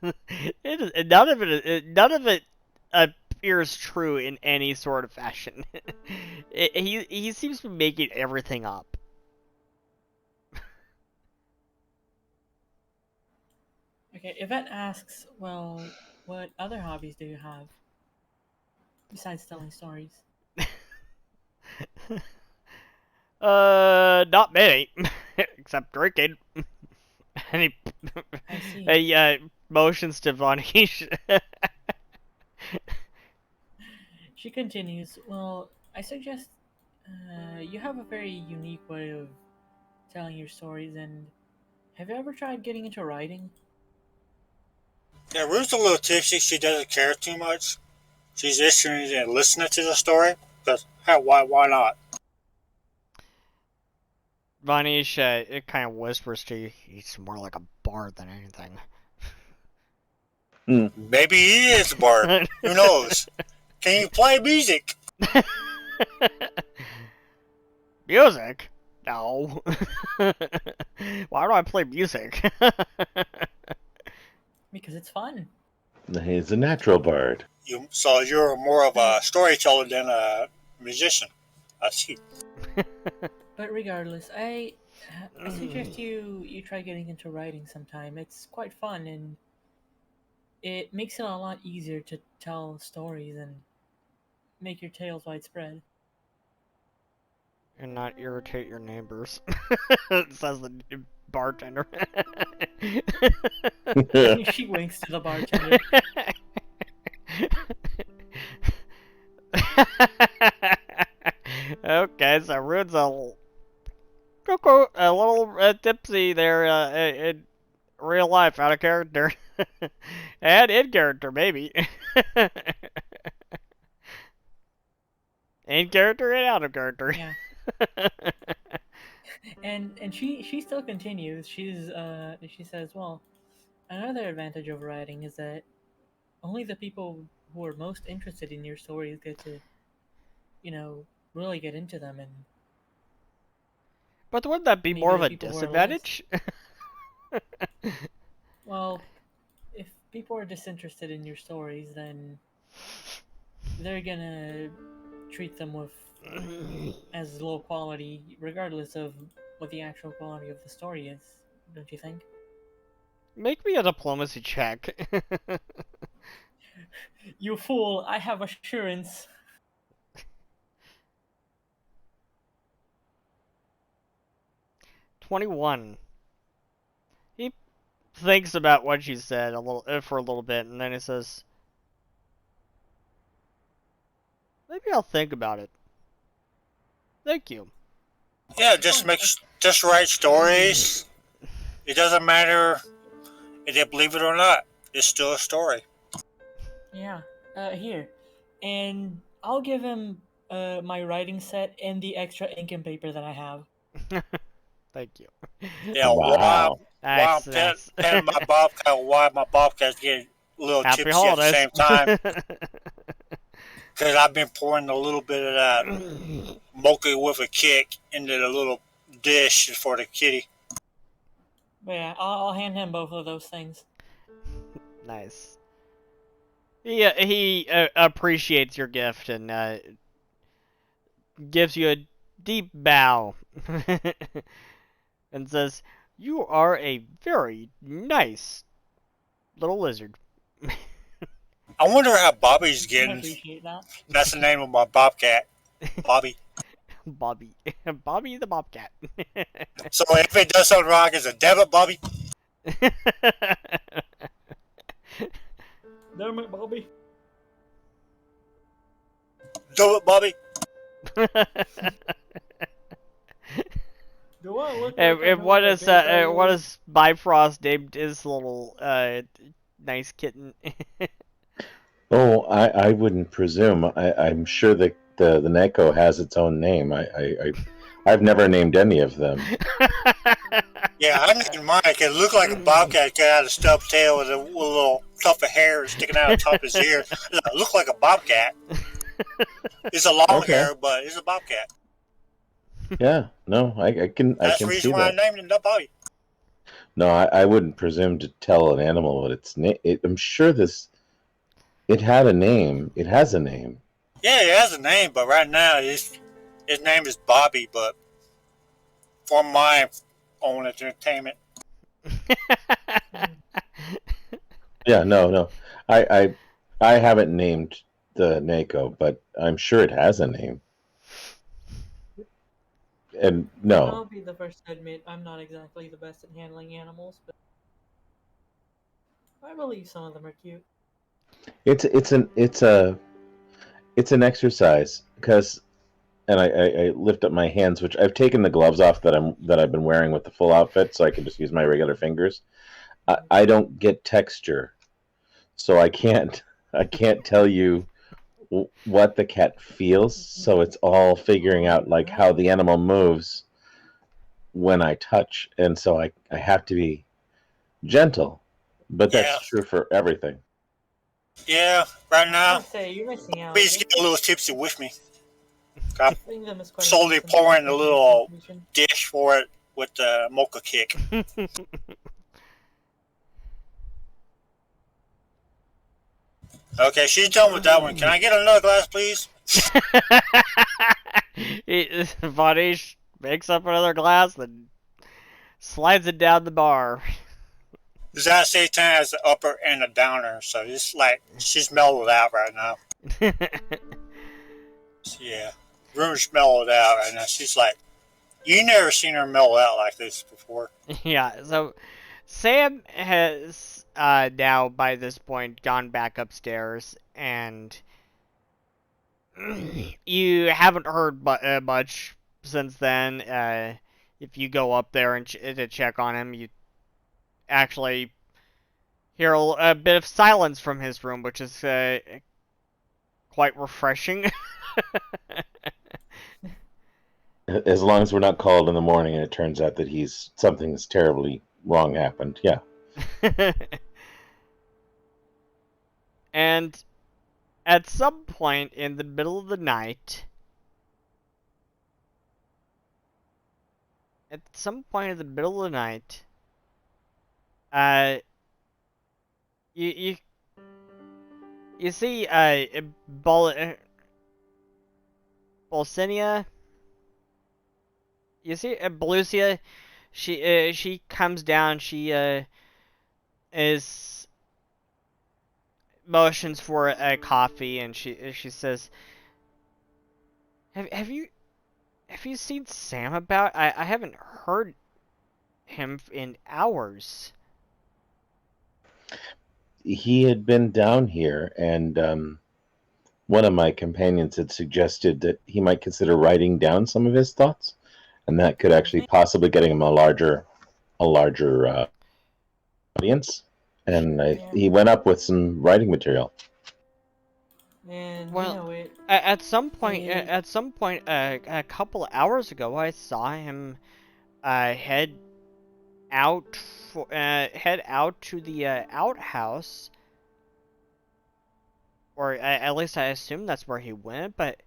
None of it appears true in any sort of fashion. He seems to be making everything up. Okay, Yvette asks, well, what other hobbies do you have? Besides telling stories. Not many, except drinking. And I see. he motions to Vanish. She continues, well, I suggest you have a very unique way of telling your stories, and have you ever tried getting into writing? Yeah, Ruth's a little tipsy. She doesn't care too much. She's interested in listening to the story. Because, hell, why not? Vanish, it kind of whispers to you, he's more like a bard than anything. Maybe he is a bard. Who knows? Can you play music? Music? No. Why do I play music? Because it's fun. He's a natural bard. So you're more of a storyteller than a musician. I see. But regardless, I suggest you try getting into writing sometime. It's quite fun, and it makes it a lot easier to tell stories and make your tales widespread. And not irritate your neighbors. Says the bartender. She winks to the bartender. Okay, so Rude's a little tipsy there in real life, out of character. And in character, maybe. In character and out of character. Yeah. And she still continues. She says, well, another advantage of writing is that only the people who are most interested in your stories get to, really get into them, and But wouldn't that be maybe more of the a people who are less. disadvantage? Well, if people are disinterested in your stories, then they're gonna treat them with as low quality, regardless of what the actual quality of the story is. Don't you think? Make me a diplomacy check. You fool! I have assurance. 21. He thinks about what she said for a little bit, and then he says, "Maybe I'll think about it. Thank you." Yeah, just write stories. It doesn't matter if they believe it or not. It's still a story. Yeah. Here, and I'll give him my writing set and the extra ink and paper that I have. Thank you. Yeah, Wow. why I'm Nice, nice. petting my bobcat, why my bobcat's getting a little Happy tipsy at the holidays. same time. Because I've been pouring a little bit of that mocha with a kick into the little dish for the kitty. But yeah, I'll hand him both of those things. Nice. He appreciates your gift and gives you a deep bow and says, "You are a very nice little lizard." I wonder how Bobby's I getting. appreciate that. That's the name of my bobcat, Bobby. Bobby. Bobby the Bobcat. So if it does something wrong, it's a debit, Bobby. Damn it, Bobby. Do it, Bobby. Do I look like and, I and know what a is big old- what is Bifrost named his little nice kitten? Oh, I wouldn't presume. I'm sure that the Neko has its own name. I've never named any of them. Yeah, I named mine. It looked like a bobcat got out a stubbed tail with a little tuft of hair sticking out of the top of his ear. It looked like a bobcat. It's a long Okay. hair, but it's a bobcat. Yeah, no, I can That's the see reason why I that. named it Bobby. No, I wouldn't presume to tell an animal what its name. I'm sure it had a name. It has a name. Yeah, it has a name, but right now his name is Bobby. But for my own entertainment, Yeah, no. I haven't named the Neko, but I'm sure it has a name. And no, I'll be the first to admit I'm not exactly the best at handling animals, but I believe some of them are cute. it's an exercise because, and I lift up my hands, which I've taken the gloves off that I've been wearing with the full outfit, so I can just use my regular fingers. I don't get texture, so I can't tell you what the cat feels. So it's all figuring out like how the animal moves when I touch, and so I have to be gentle, but yeah, that's true for everything. yeah. Right I now, must say, you're missing out. Bobby's getting a little tipsy with me. I'm Feeding them is quite a slowly feat pouring a considering little the situation. dish for it with the mocha kick. Okay, she's done with that one. Can I get another glass, please? Vanish makes up another glass, then slides it down the bar. That Satan has the upper and a downer, so it's like she's mellowed out right now. Yeah, room's mellowed out right now. She's like, you never seen her mellow out like this before. Yeah, so Sam has now by this point gone back upstairs, and you haven't heard much since then. If you go up there and to check on him, you actually hear a bit of silence from his room, which is quite refreshing. As long as we're not called in the morning and it turns out that something's terribly wrong happened. Yeah. And at some point in the middle of the night, you you see bullet Bolsinia, you see, Belusia, she comes down. She is motions for a coffee, and she says, Have you seen Sam about? I haven't heard him in hours." He had been down here, and one of my companions had suggested that he might consider writing down some of his thoughts, and that could actually possibly getting him a larger audience. And he went up with some writing material. And Well, it. at some point, it- a couple hours ago, I saw him head out head out to the outhouse, or at least I assume that's where he went, but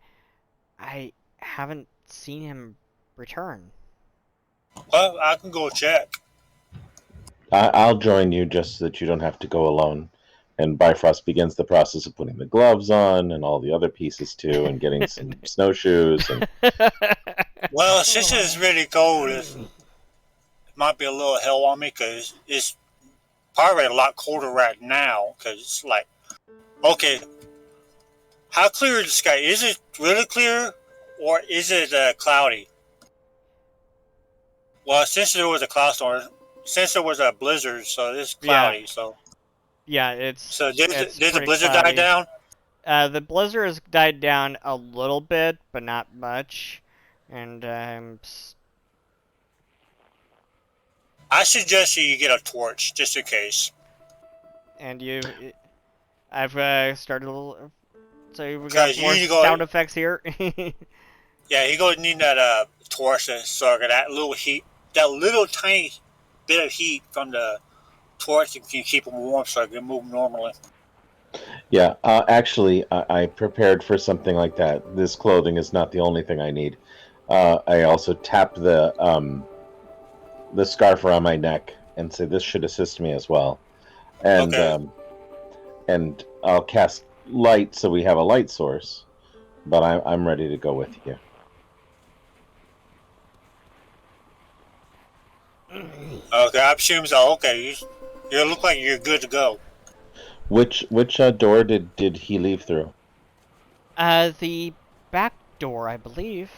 I haven't seen him return. Well, I can go check. I'll join you just so that you don't have to go alone. And Bifrost begins the process of putting the gloves on and all the other pieces too, and getting some snowshoes. And Well, since it's really cold, it might be a little hell on me because it's probably a lot colder right now. Because it's like, okay, how clear is the sky? Is it really clear, or is it cloudy? Well, since there was a cloud storm, since there was a blizzard, so it's cloudy. Yeah, Did it's the pretty blizzard die cloudy. down? The blizzard has died down a little bit, but not much, and I suggest you get a torch just in case. and I've started a little. So we got Because more you sound effects here. Yeah, you're gonna need that torch to circle that little heat, that little tiny bit of heat from the torch that can keep them warm so they can move normally. yeah, actually, I prepared for something like that. This clothing is not the only thing I need. I also tap the scarf around my neck and say this should assist me as well. And Okay. And I'll cast light so we have a light source. But I'm ready to go with you. Okay, I assume so. Okay, you look like you're good to go. Which door did he leave through? The back door, I believe.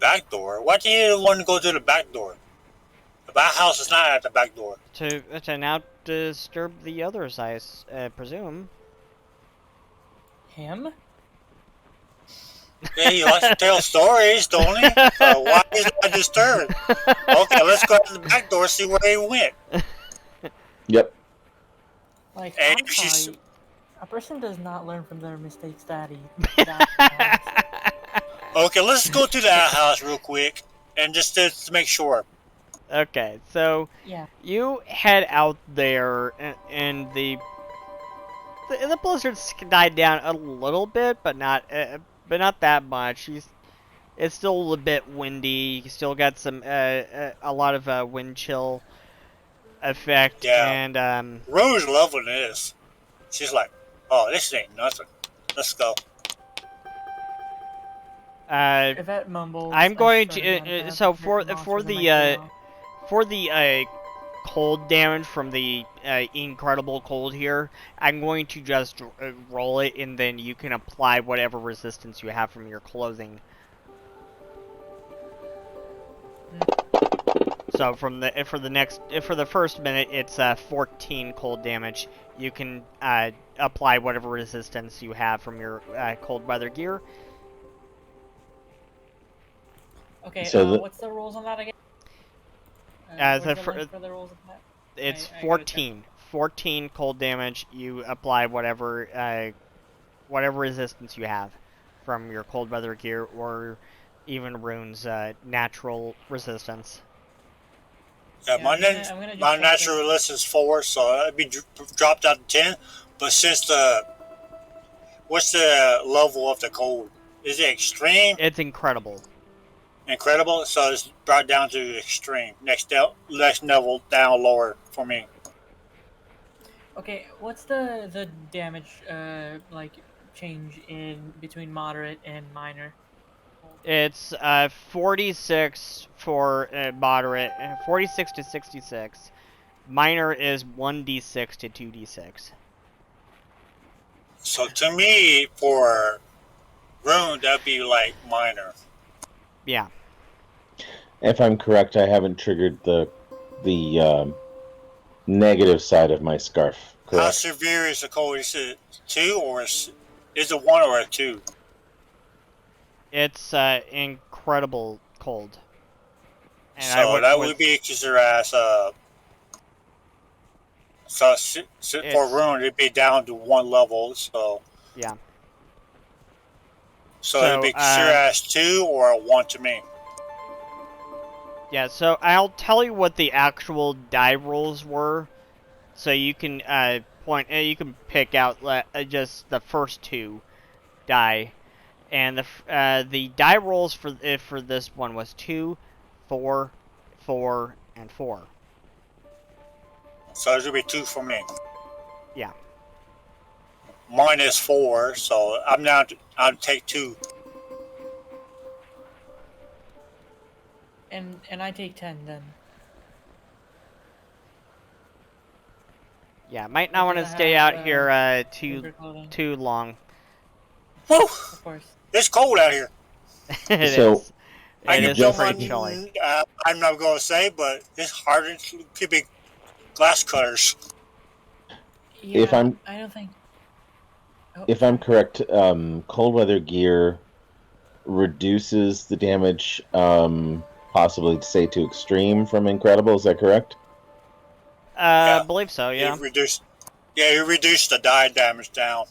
Back door? Why do you want to go to the back door? The back house is not at the back door. To not disturb the others, I presume. Him? Yeah, he likes to tell stories, don't he? So why is that disturbed? Okay, let's go to the back door and see where he went. Yep. Like, And I'm if she's- sorry, a person does not learn from their mistakes that easy. Okay, let's go to that house real quick and just to make sure. Okay, so Yeah. you head out there, and the blizzard's died down a little bit, but not that much. It's still a bit windy. You still got some a lot of wind chill effect, Yeah. and Rose loving this. She's like, oh, this ain't nothing. Let's go. Yvette mumbles. I'm going and starts to to so have for monsters in my jaw. for the cold damage from the incredible cold here, I'm going to just roll it, and then you can apply whatever resistance you have from your clothing. So for the first minute, it's 14 cold damage. You can apply whatever resistance you have from your cold weather gear. Okay, So what's the rules on that again? As where's a the link for the rules of that? It's I gotta 14. 14 cold damage. You apply whatever resistance you have from your cold weather gear, or even runes natural resistance. Yeah, Yeah, my, I'm gonna just my check natural it. list is 4, so it'd be dropped out to 10. But since what's the level of the cold? Is it extreme? It's incredible. Incredible? So it's brought down to extreme. Next level down lower for me. Okay, what's the damage like change in between moderate and minor? It's 46 for moderate, 46 to 66. Minor is 1d6 to 2d6. So to me, for rune, that'd be like minor. Yeah. If I'm correct, I haven't triggered the negative side of my scarf. How Correct. severe is the cold? Is it 2 or is it 1 or a 2? It's incredible cold. And So that would be considered as so for rune, it'd be down to 1 level. So yeah. So it'd be considered as 2 or a 1 to me. Yeah, so I'll tell you what the actual die rolls were, so you can you can pick out just the first 2 die, and the die rolls for this one was 2, 4, 4, and 4. So it would be 2 for me. Yeah. Mine is 4, so I'll take 2. And I take 10 then. Yeah, might not want to stay out here too long. Woo! Of course. It's cold out here. It is. It is pretty chilly. I'm not going to say, but it's harder to keep glass cutters. Yeah, I don't think. Oh. If I'm correct, cold weather gear reduces the damage, possibly say to extreme from incredible. Is that correct? I believe so. Yeah. You reduce the die damage down.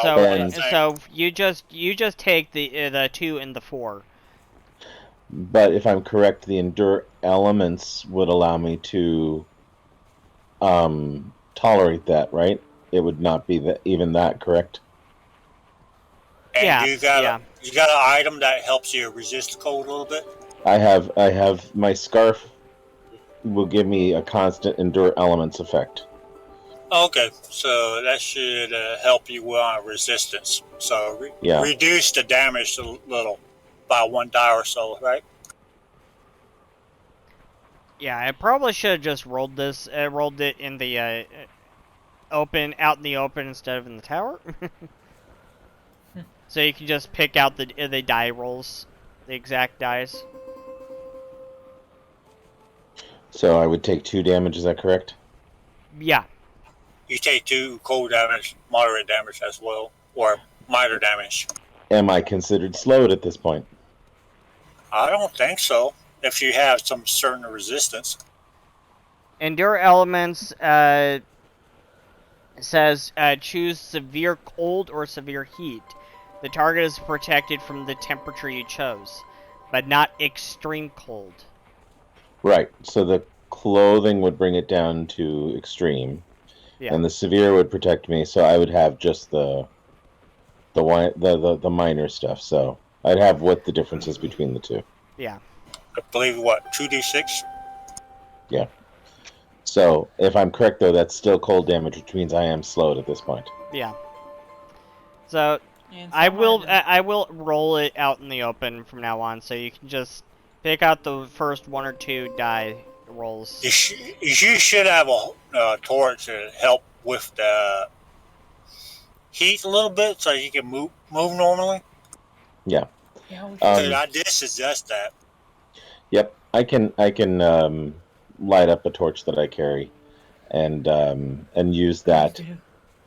So you just take the 2 and the 4. But if I'm correct, the endure elements would allow me to tolerate that, right? It would not be even that, correct? And you got an item that helps you resist the cold a little bit? I have my scarf will give me a constant endure elements effect. Okay, so that should help you on resistance. So reduce the damage a little by 1 die or so, right? Yeah, I probably should have just rolled it in the out in the open instead of in the tower. So you can just pick out the die rolls, the exact dice. So I would take 2 damage, is that correct? Yeah. You take 2 cold damage, moderate damage as well, or minor damage. Am I considered slowed at this point? I don't think so, if you have some certain resistance. Endure elements says choose severe cold or severe heat. The target is protected from the temperature you chose, but not extreme cold. Right. So the clothing would bring it down to extreme, and the severe would protect me. So I would have just the minor stuff. So I'd have what the difference is between the 2. Yeah. I believe 2d6. Yeah. So if I'm correct, though, that's still cold damage, which means I am slowed at this point. Yeah. So I will roll it out in the open from now on, so you can just pick out the first 1 or 2 die rolls. You should have a torch to help with the heat a little bit, so you can move normally. Yeah. I did suggest that. Yep, I can light up a torch that I carry, and use that,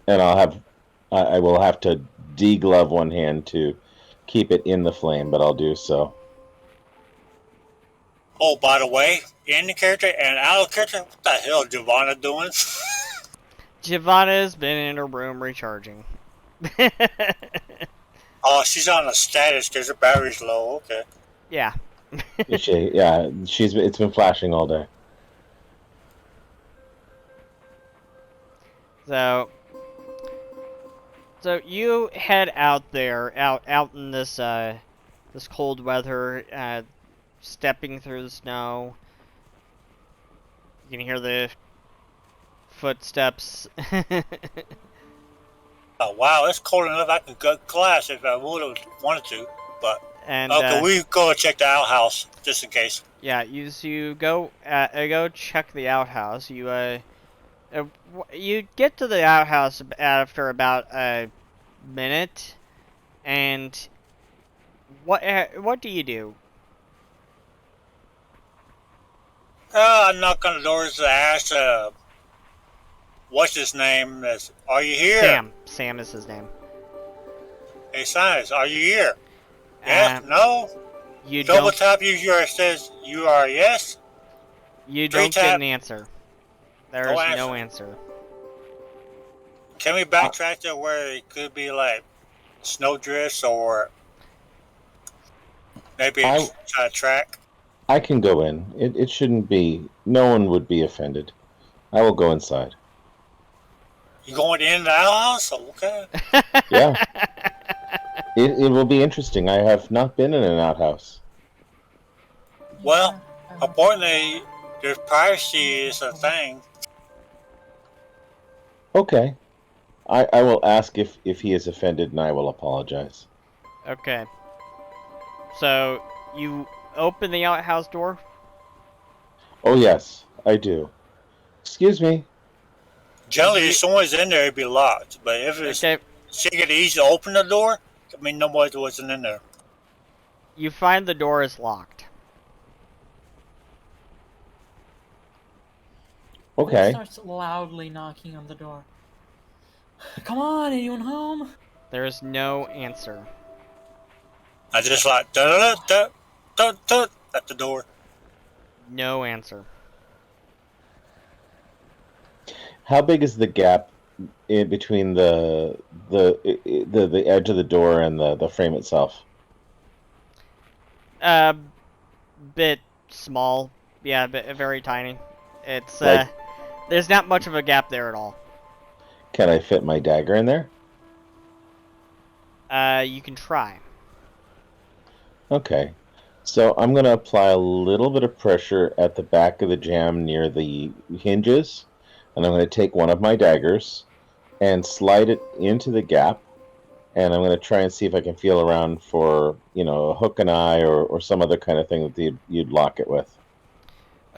and I will have to deglove one hand to keep it in the flame, but I'll do so. Oh, by the way, in the character and out of the character, what the hell is Giovanna doing? Giovanna's been in her room recharging. Oh, she's on a status because her battery's low. Okay. Yeah. It's been flashing all day. So you head out there, out in this this cold weather, stepping through the snow. You can hear the footsteps. Oh wow, it's cold enough I could cut glass if I would have wanted to, but And Okay, we go check the outhouse just in case. yeah, you go go check the outhouse. You get to the outhouse after about a minute, and what do you do? I knock on the doors to ask, what's his name? Are you here? Sam. Sam is his name. Hey, Science, are you here? Yes, no? You Double don't. tap user says you are yes. You Three don't get tap. an answer. There No is answer. no answer. Can we backtrack to where it could be like snowdrifts or maybe I- a track? I can go in. It shouldn't be. No one would be offended. I will go inside. You going in the outhouse? Okay. Yeah. It will be interesting. I have not been in an outhouse. Well, apparently, there's privacy is a thing. Okay. I will ask if he is offended, and I will apologize. Okay. So you open the outhouse door. Oh yes, I do. Excuse me. Generally, if someone's in there, it'd be locked. But if it's Okay. she get easy to open the door, I mean, nobody wasn't in there. You find the door is locked. Okay. Starts loudly knocking on the door. Come on, anyone home? There is no answer. I just like da at the door. No answer. How big is the gap in between the edge of the door and the frame itself? Bit small. Yeah, very tiny. It's Like- there's not much of a gap there at all. Can I fit my dagger in there? You can try. Okay. So I'm going to apply a little bit of pressure at the back of the jamb near the hinges, and I'm going to take one of my daggers and slide it into the gap, and I'm going to try and see if I can feel around for, a hook and eye or some other kind of thing that you'd lock it with.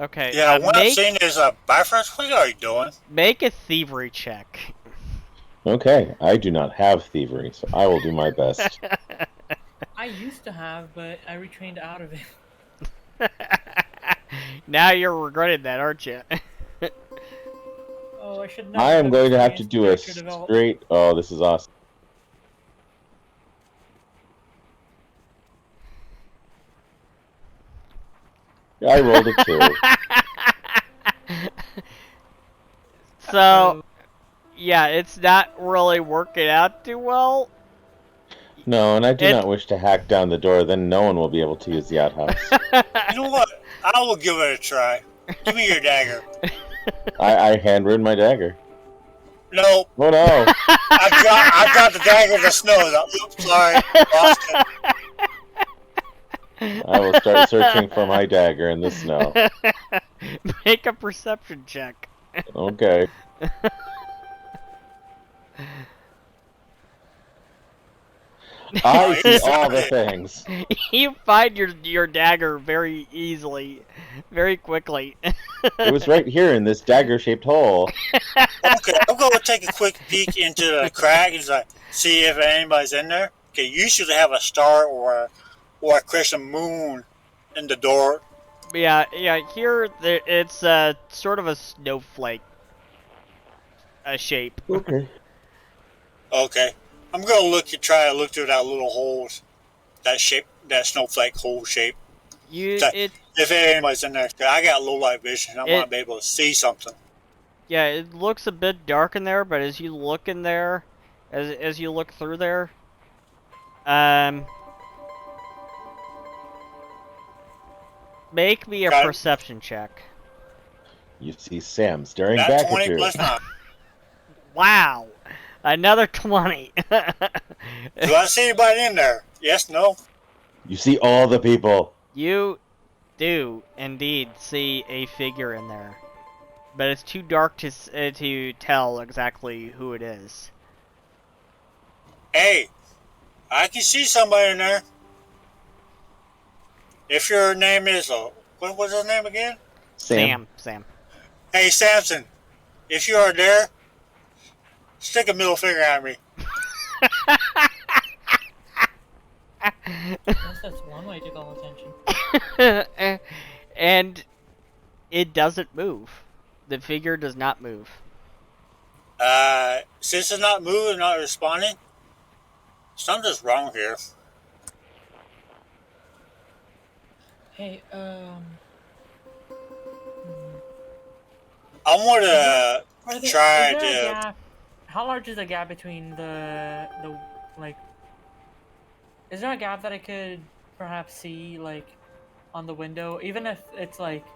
Okay. Yeah, what I'm seeing is a Bifrost. What are you doing? Make a thievery check. Okay, I do not have thievery, so I will do my best. I used to have, but I retrained out of it. Now you're regretting that, aren't you? Oh, I should. I am going to have to do a straight... Oh, this is awesome. I rolled a 2. So, yeah, it's not really working out too well. No, and I do not wish to hack down the door, then no one will be able to use the outhouse. You know what? I will give it a try. Give me your dagger. I handwritten my dagger. No. Oh no. I got the dagger in the snow. Oops, sorry. Lost it. I will start searching for my dagger in the snow. Make a perception check. Okay. I see all the things. You find your dagger very easily, very quickly. It was right here in this dagger-shaped hole. Okay, I'm going to take a quick peek into the crack and see if anybody's in there. Okay, you should have a star or a crescent moon in the door. Yeah. Here it's sort of a snowflake shape. Okay. Okay, I'm going to try to look through that little holes, that snowflake hole shape. If anybody's in there, I got low light vision. I want to be able to see something. Yeah, it looks a bit dark in there, but as you look in there, as you look through there, make me a perception check. You see Sam staring That's back 20 at you. plus 9. Wow, another 20. Do I see anybody in there? Yes, no? You see all the people. You do indeed see a figure in there, but it's too dark to tell exactly who it is. Hey, I can see somebody in there. If your name is, what was his name again? Sam. Hey, Samson, if you are there, stick a middle finger at me. I guess that's one way to call attention. And it doesn't move. The figure does not move. Since it's not moving, not responding, something's wrong here. Hey, I want Are to try is there a to. gap? How large is the gap between the like? Is there a gap that I could perhaps see like on the window, even if it's like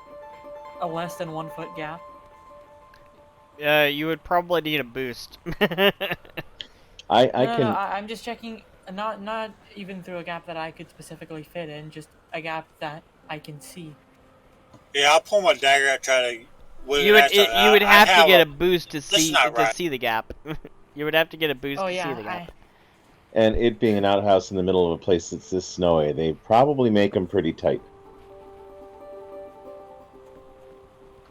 a less than 1 foot gap? You would probably need a boost. I No, can. I'm just checking. Not even through a gap that I could specifically fit in, just a gap that I can see. Yeah, I'll pull my dagger and try to. You would have to get a boost to That's see not right. the gap. You would have to get a boost Oh to see yeah, the gap. And it being an outhouse in the middle of a place that's this snowy, they probably make them pretty tight.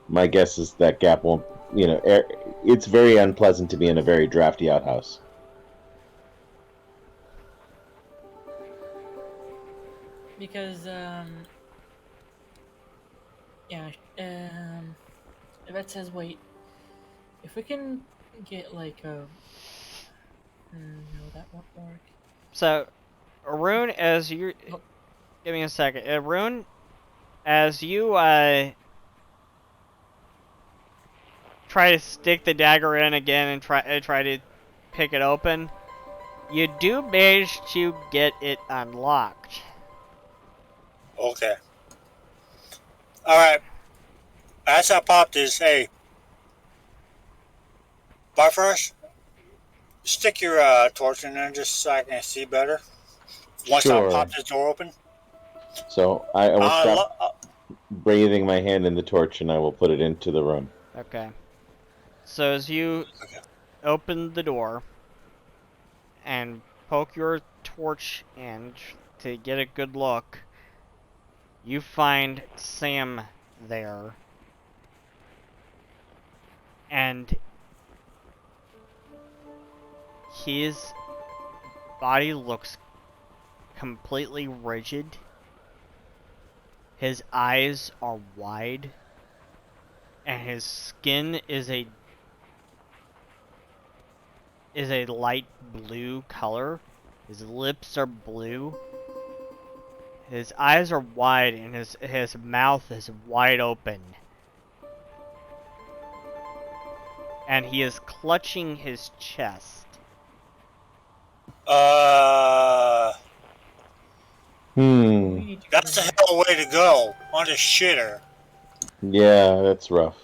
My guess is that gap won't, it's very unpleasant to be in a very drafty outhouse. because yeah, that says wait. If we can get like a no, that won't work. So, Arun, as you give me a second. Arun, as you try to stick the dagger in again and try to pick it open, you do manage to get it unlocked. Okay. Alright. As I popped this, hey. Barfresh, stick your torch in there just so I can see better. Once I Sure. pop this door open. So I will stop breathing my hand in the torch and I will put it into the room. Okay. So as you open the door and poke your torch in to get a good look, you find Sam there. And his body looks completely rigid. His eyes are wide. And his skin is a light blue color. His lips are blue. His eyes are wide and his mouth is wide open. And he is clutching his chest. That's a hell of a way to go on a shitter. Yeah, that's rough.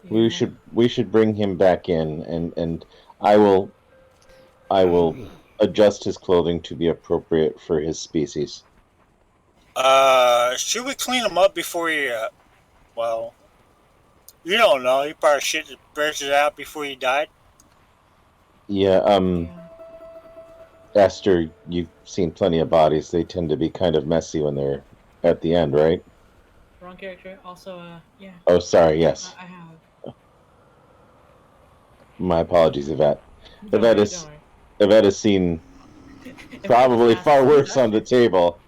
Yeah. We should bring him back in and I will adjust his clothing to be appropriate for his species. Should we clean him up before he, well, you don't know. He probably shit his birds out before he died. Yeah, Esther, you've seen plenty of bodies. They tend to be kind of messy when they're at the end, right? Wrong character. Also, yeah. Oh, sorry, yes. I have. My apologies, Yvette. Don't worry. Yvette has seen probably far worse on the table.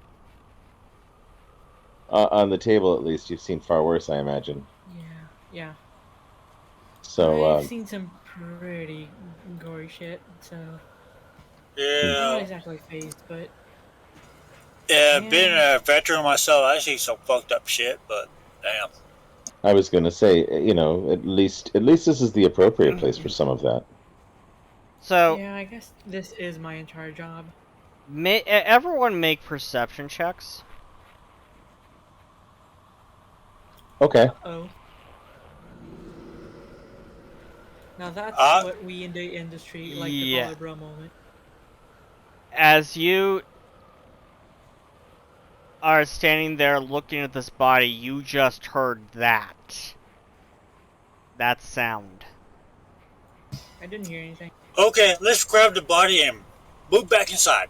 On the table, at least, you've seen far worse, I imagine. Yeah. So, I've seen some pretty gory shit, so Yeah. I'm not exactly phased, but yeah, being a veteran myself, I see some fucked up shit, but damn. I was going to say, at least this is the appropriate place for some of that. So yeah, I guess this is my entire job. Everyone make perception checks. Okay. Oh. Now that's what we in the industry like to call a bro moment. As you are standing there looking at this body, you just heard that sound. I didn't hear anything. Okay, let's grab the body and move back inside.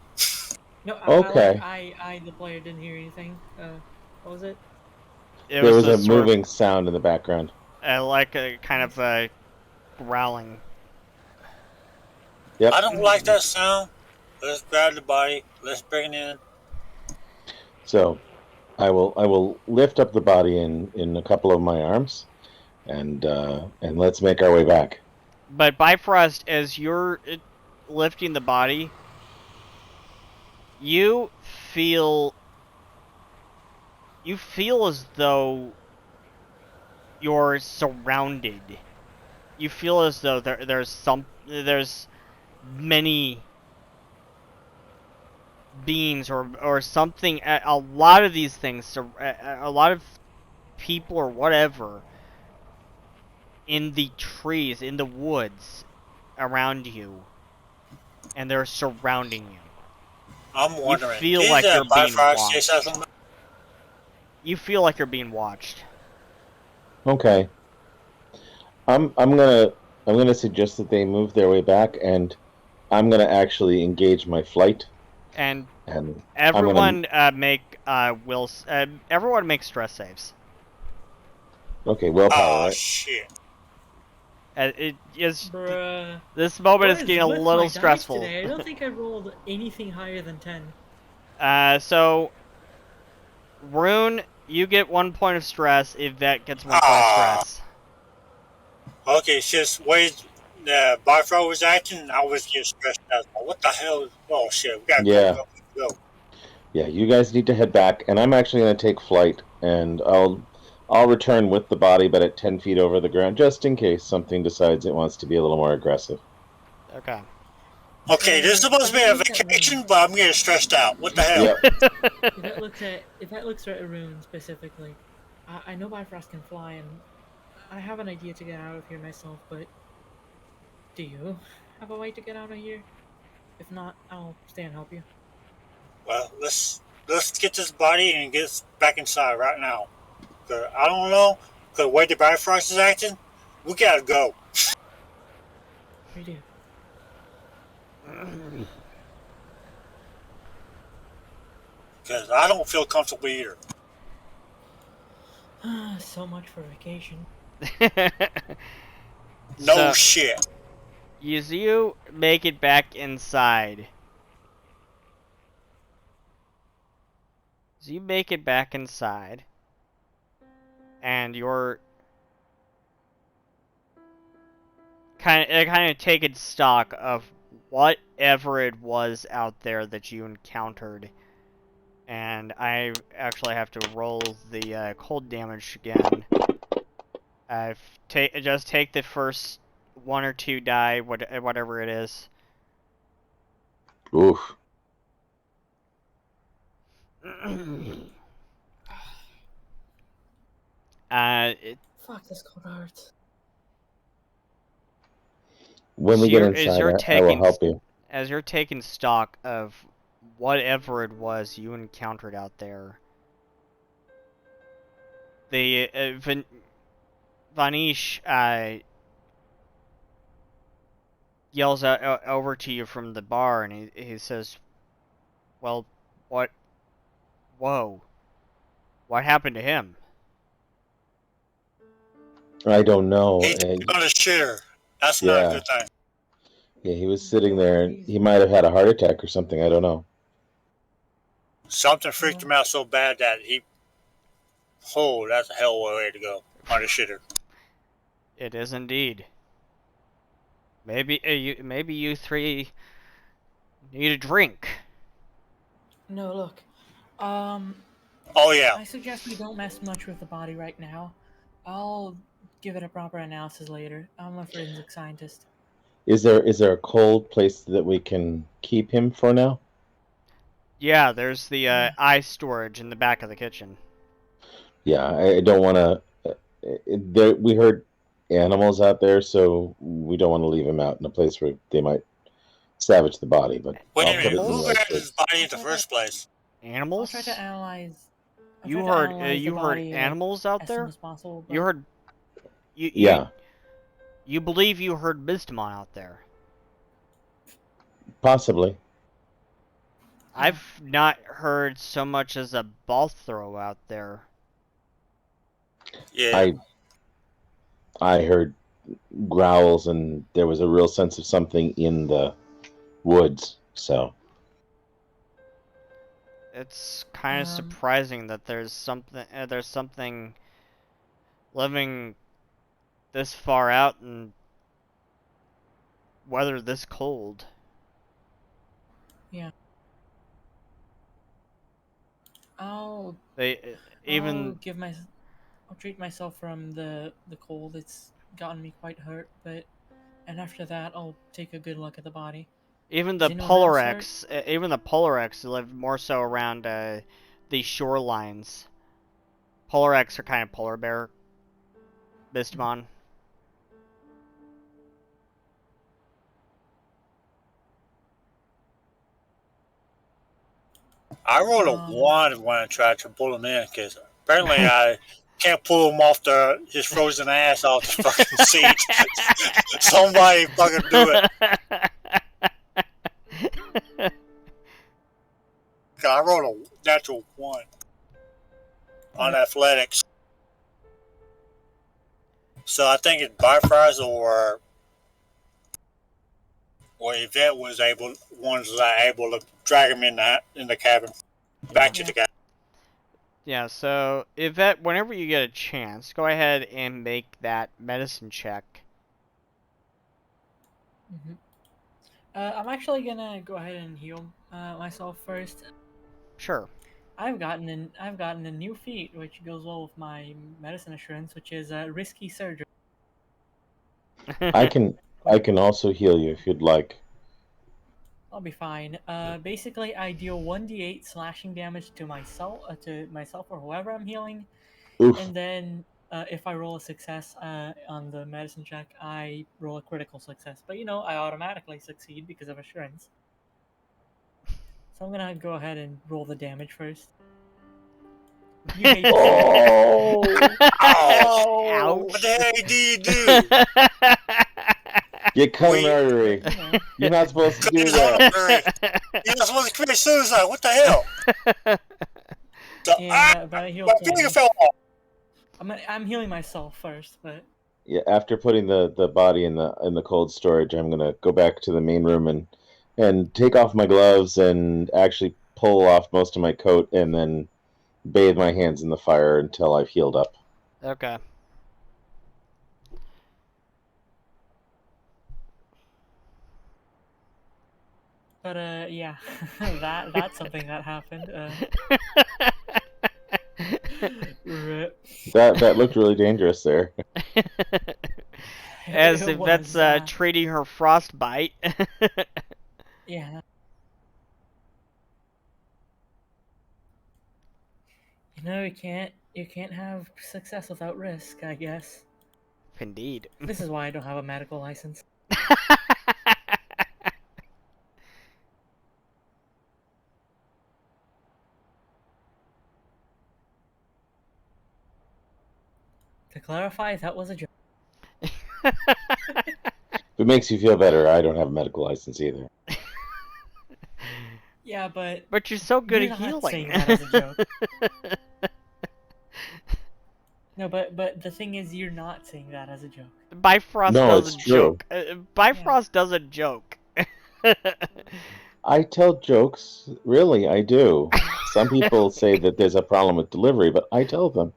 No, Okay. I, the player, didn't hear anything. What was it? It There was a a sort moving sound in the background. of like a kind of a growling. Yep. I don't like that sound. Let's grab the body. Let's bring it in. So I will lift up the body in a couple of my arms, and let's make our way back. But Bifrost, as you're lifting the body, you feel as though you're surrounded. You feel as though there's many beings or something. A lot of these things, a lot of people or whatever, in the trees, in the woods around you, and they're surrounding you. I'm You wondering, feel did like you're that being Bifrost say watched. something? You feel like you're being watched. Okay. I'm gonna suggest that they move their way back, and I'm gonna actually engage my flight, And and I'm gonna. everyone everyone make stress saves. Okay, willpower, Oh right? shit! It is Bruh. this moment What is is getting a with my little dice stressful. today? I don't think I rolled anything higher than 10. So Rune, you get 1 point of stress. Yvette gets 1 point of Ah, stress. okay. It's just way the Bifrost was acting. I was getting stressed out. What the hell? Oh shit! We gotta go. Yeah, yeah. You guys need to head back, and I'm actually gonna take flight, and I'll return with the body, but at 10 feet over the ground, just in case something decides it wants to be a little more aggressive. Okay. Okay, this is supposed to be a Look at vacation, but I'm getting stressed out. What the hell? Yep. if that looks at Arun specifically, I know Bifrost can fly, and I have an idea to get out of here myself. But do you have a way to get out of here? If not, I'll stay and help you. Well, let's get this body and get us back inside right now. 'Cause I don't know. Cause the way the Bifrost is acting, we gotta go. We do. Cause I don't feel comfortable either. So much for vacation. No So, shit. you make it back inside. So you make it back inside, and you're kind of taking stock of whatever it was out there that you encountered. And I actually have to roll the cold damage again. Just take the first 1 or 2 die, whatever it is. Oof. Fuck, this cold hurts. When we So get as inside, you're I will taking help you. as you're taking stock of whatever it was you encountered out there, the Vanish yells out, over to you from the bar, and he says, "Well, what? Whoa! What happened to him?" I don't know. He's on the shitter. That's not a Yeah, good thing. yeah. He was sitting there, and he might have had a heart attack or something. I don't know. Something freaked him out so bad that he. Oh, that's a hell of a way to go. On the shitter. It is indeed. Maybe you three need a drink. No, look. Oh yeah. I suggest we don't mess much with the body right now. I'll give it a proper analysis later. I'm a forensic scientist. Is there a cold place that we can keep him for now? Yeah, there's the ice storage in the back of the kitchen. Yeah, I don't want to. We heard animals out there, so we don't want to leave him out in a place where they might savage the body. But Wait I'll a put minute. it in Who the right grabbed place. his body in the first place? I'll try Animals? to analyze. You heard The body, animals out as soon there? as possible. You heard Yeah, you believe you heard Mystimon out there. possibly. I've not heard so much as a ball throw out there. Yeah. I heard growls, and there was a real sense of something in the woods. So It's kind of surprising that there's something living this far out and weather this cold. Yeah. I'll Even I'll treat myself from the cold. It's gotten me quite hurt, and after that I'll take a good look at the body. even Is the anyone else hurt? Polarics live more so around the shorelines. Polarics are kind of polar bear. Mystimon. I rolled a 1 when I tried to pull him in, because apparently I can't pull him off his frozen ass off the fucking seat. Somebody fucking do it. I rolled a natural 1 on athletics. So I think it's Bifrost or Yvette was able to drag him in the cabin, back to the cabin. Yeah, so Yvette, whenever you get a chance, go ahead and make that medicine check. I'm actually gonna go ahead and heal myself first. Sure. I've gotten a new feat which goes well with my medicine assurance, which is risky surgery. I can also heal you if you'd like. I'll be fine. Basically, I deal 1d8 slashing damage to myself or whoever I'm healing, Oof. and then if I roll a success on the medicine check, I roll a critical success. But I automatically succeed because of assurance. So I'm gonna go ahead and roll the damage first. You hate Ouch! What the hell do you do? You cut an artery. You're not supposed to do that. You're not supposed to commit suicide. What the hell? But I healed my finger fell off. I'm healing myself first, but Yeah, after putting the body in the cold storage, I'm gonna go back to the main room and take off my gloves and actually pull off most of my coat and then bathe my hands in the fire until I've healed up. Okay. But yeah, that's something that happened. Rip. That looked really dangerous there. As It Yvette's was, treating her frostbite. Yeah. You can't have success without risk, I guess. Indeed. This is why I don't have a medical license. To clarify, that was a joke. If it makes you feel better, I don't have a medical license either. Yeah, but you're so good you're at not healing. saying that as a joke. No, but the thing is, you're not saying that as a joke. Bifrost No, doesn't it's true. joke. Bifrost doesn't joke. I tell jokes. Really, I do. Some people say that there's a problem with delivery, but I tell them.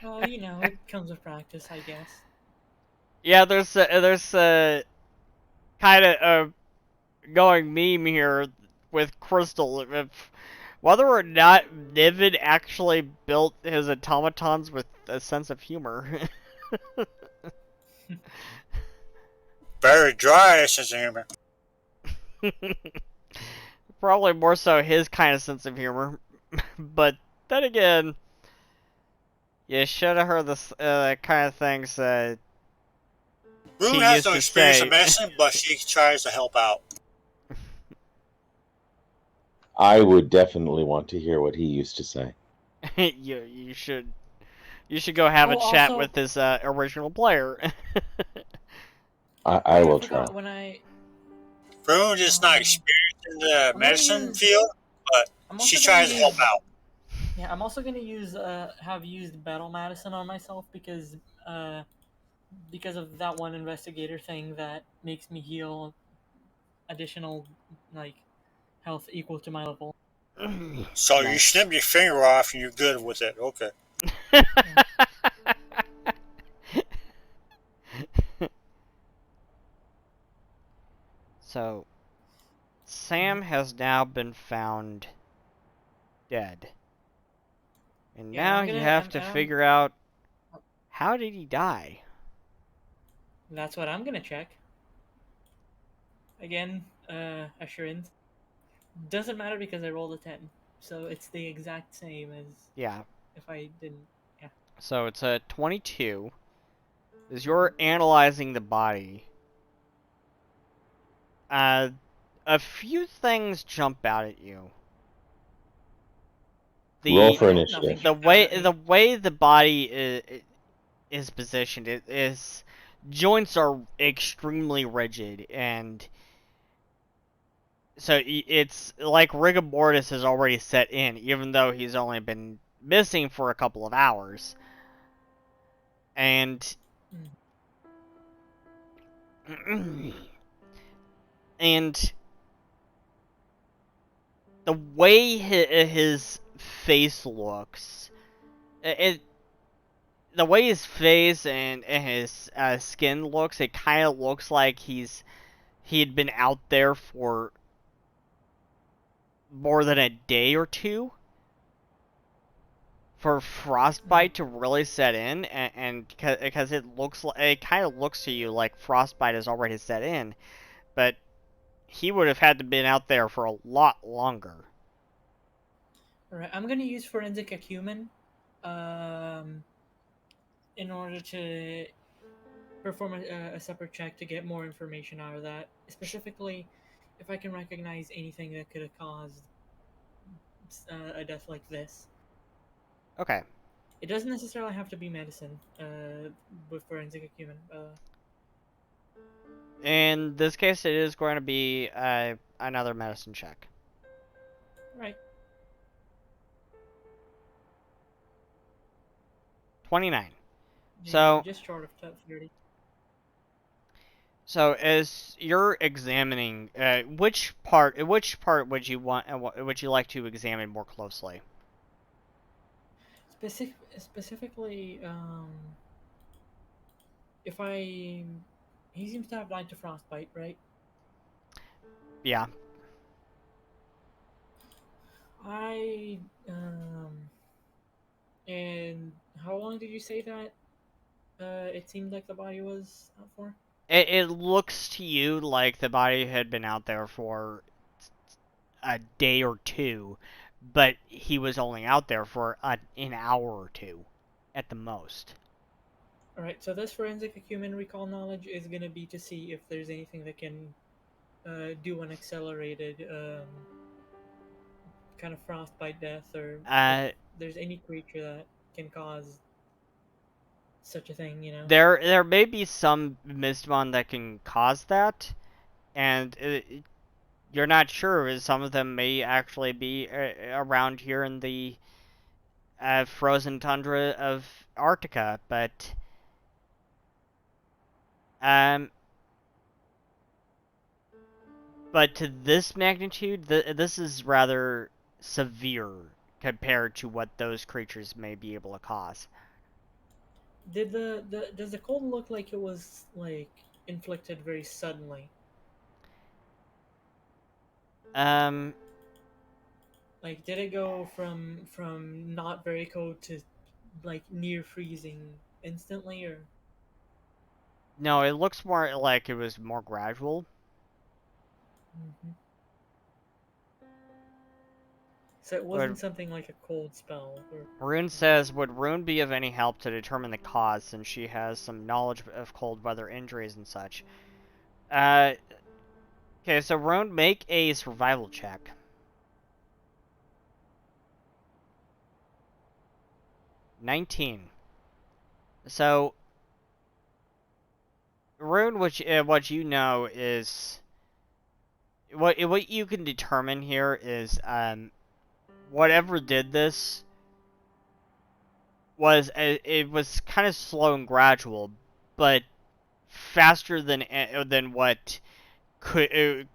Well, it comes with practice, I guess. Yeah, there's kind of a going meme here with Crystal. If whether or not Niven actually built his automatons with a sense of humor. Very dry sense of humor. Probably more so his kind of sense of humor. But then again, you should have heard this kind of things Rue he has used no to experience say. in medicine, but she tries to help out. I would definitely want to hear what he used to say. you should go have a chat Also, with his original player. I will forgot try. when I Bruin is not experienced in the I'm gonna medicine use. field, but I'm she also gonna tries to help use. out. Yeah, I'm also gonna use. Have used battle medicine on myself because of that one investigator thing that makes me heal additional like health equal to my level. So you Nice. snip your finger off and you're good with it. Okay. So, Sam has now been found dead. And Yeah, and now I'm you gonna. have to figure out, how did he die? That's what I'm gonna check. Again, assurance doesn't matter because I rolled a 10, so it's the exact same as Yeah, if I didn't. Yeah. so it's a 22. As you're analyzing the body, uh, a few things jump out at you. Roll The for Nothing initiative. the jumps out way at me. the way the body is positioned, it is joints are extremely rigid, and so it's like rigor mortis has already set in, even though he's only been missing for a couple of hours. And and the way his face looks, it the way his face and his skin looks, it kind of looks like he had been out there for more than a day or two for frostbite to really set in, and because it looks like, it kind of looks to you like frostbite has already set in, but he would have had to been out there for a lot longer. Alright, I'm gonna use forensic acumen, um, in order to perform a separate check to get more information out of that. Specifically, if I can recognize anything that could have caused a death like this. Okay. It doesn't necessarily have to be medicine with forensic acumen. In this case, it is going to be another medicine check. Right. 29. Yeah, So, just short of top 30. so as you're examining, which part would you want, would you like to examine more closely? Specifically, if I. He seems to have died to frostbite, right? Yeah. I. And how long did you say that it seemed like the body was out for? It looks to you like the body had been out there for a day or two, but he was only out there for an hour or two, at the most. Alright, so this forensic acumen recall knowledge is going to be to see if there's anything that can do an accelerated kind of frostbite death, or if Uh, there's any creature that can cause such a thing, you know? there may be some Mystimon that can cause that, and you're not sure, as some of them may actually be around here in the frozen tundra of Arctica, um, but to this magnitude, this is rather severe compared to what those creatures may be able to cause. Did does the cold look like it was like inflicted very suddenly? Um, Like, did it go from not very cold to like near freezing instantly, or? no, it looks more like it was more gradual. Mhm. So it Would wasn't something like a cold spell, or? Rune says, would Rune be of any help to determine the cause, since she has some knowledge of cold weather injuries and such? Uh, okay, so Rune, make a survival check. 19. So, Rune, what you know is what you can determine here is whatever did this was it was kind of slow and gradual, but faster than what could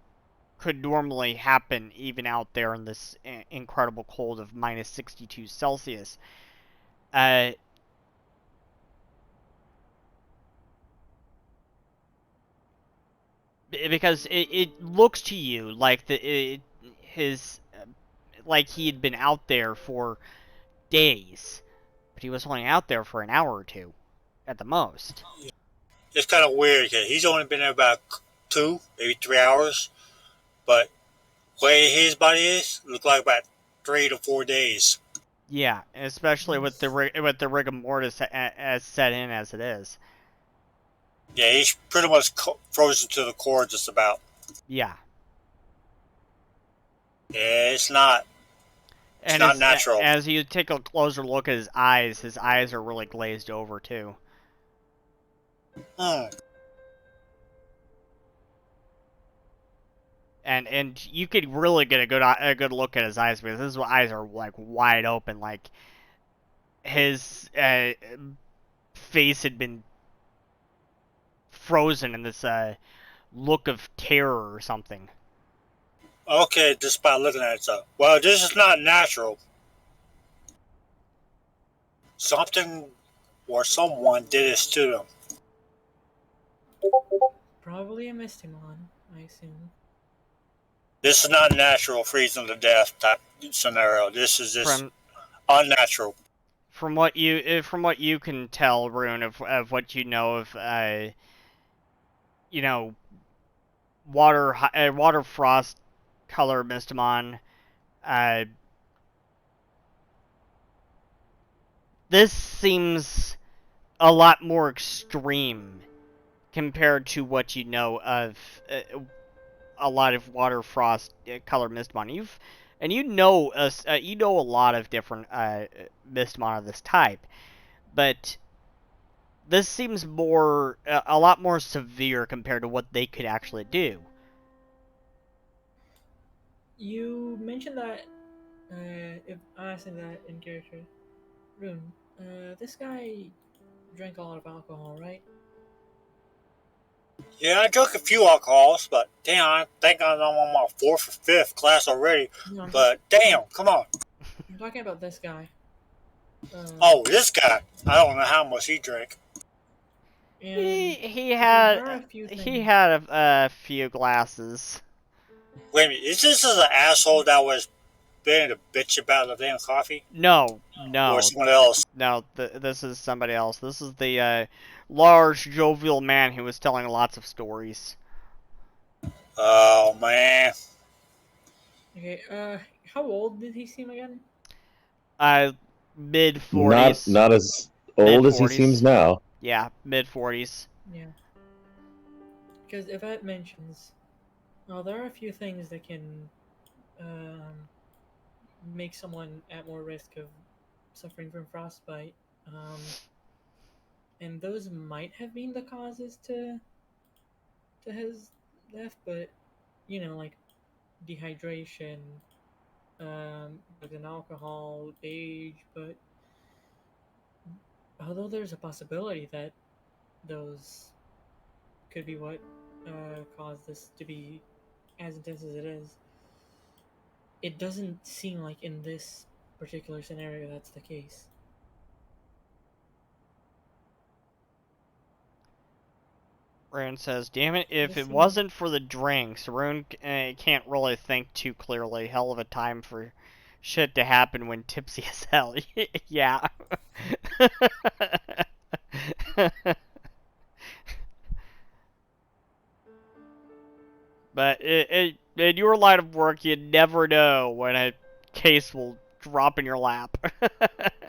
normally happen even out there in this incredible cold of minus 62 Celsius. Because it looks to you like like he had been out there for days, but he was only out there for an hour or two at the most. It's kind of weird. He's only been there about 2, maybe 3 hours, but the way his body is, look like about 3 to 4 days. Yeah, especially with the rigor mortis as set in as it is. Yeah, he's pretty much frozen to the core, just about. Yeah. Yeah, it's not And natural. as you take a closer look at his eyes are really glazed over too. Hmm. And you could really get a good look at his eyes, because his eyes are like wide open, like his face had been frozen in this look of terror or something. Okay, just by looking at it, so well, this is not natural. Something or someone did this to them. Probably a Mystimon, I assume. This is not natural, freezing to death type scenario. This is just unnatural. From what you can tell, Rune, of what you know of, water frost color Mystimon, this seems a lot more extreme compared to what you know of a lot of water frost color Mystimon. You know a lot of different Mystimon of this type, but this seems a lot more severe compared to what they could actually do. You mentioned that, if asking that in character, Rune, this guy drank a lot of alcohol, right? Yeah, I drunk a few alcohols, but damn, I think I'm on my 4th or 5th glass already. No, But damn, come on. I'm talking about this guy. Oh, this guy. I don't know how much he drank. He there are a had few he things. had a few glasses. Wait a minute, is this an asshole that was being a bitch about the damn coffee? No, Or someone else? no. This is somebody else. This is the large, jovial man who was telling lots of stories. Oh, man. Okay, how old did he seem again? Mid 40s. Not as old as he Mid-40s. seems now. Yeah, mid 40s. Yeah. Because if that mentions, well, there are a few things that can make someone at more risk of suffering from frostbite. And those might have been the causes to his death, but like dehydration, drugs and alcohol, age. But although there's a possibility that those could be what caused this to be as intense as it is, it doesn't seem like in this particular scenario that's the case. Rune says, "Damn it! If This it seems- wasn't for the drinks, Rune can't really think too clearly. Hell of a time for shit to happen when tipsy as hell." Yeah. But in your line of work, you never know when a case will drop in your lap.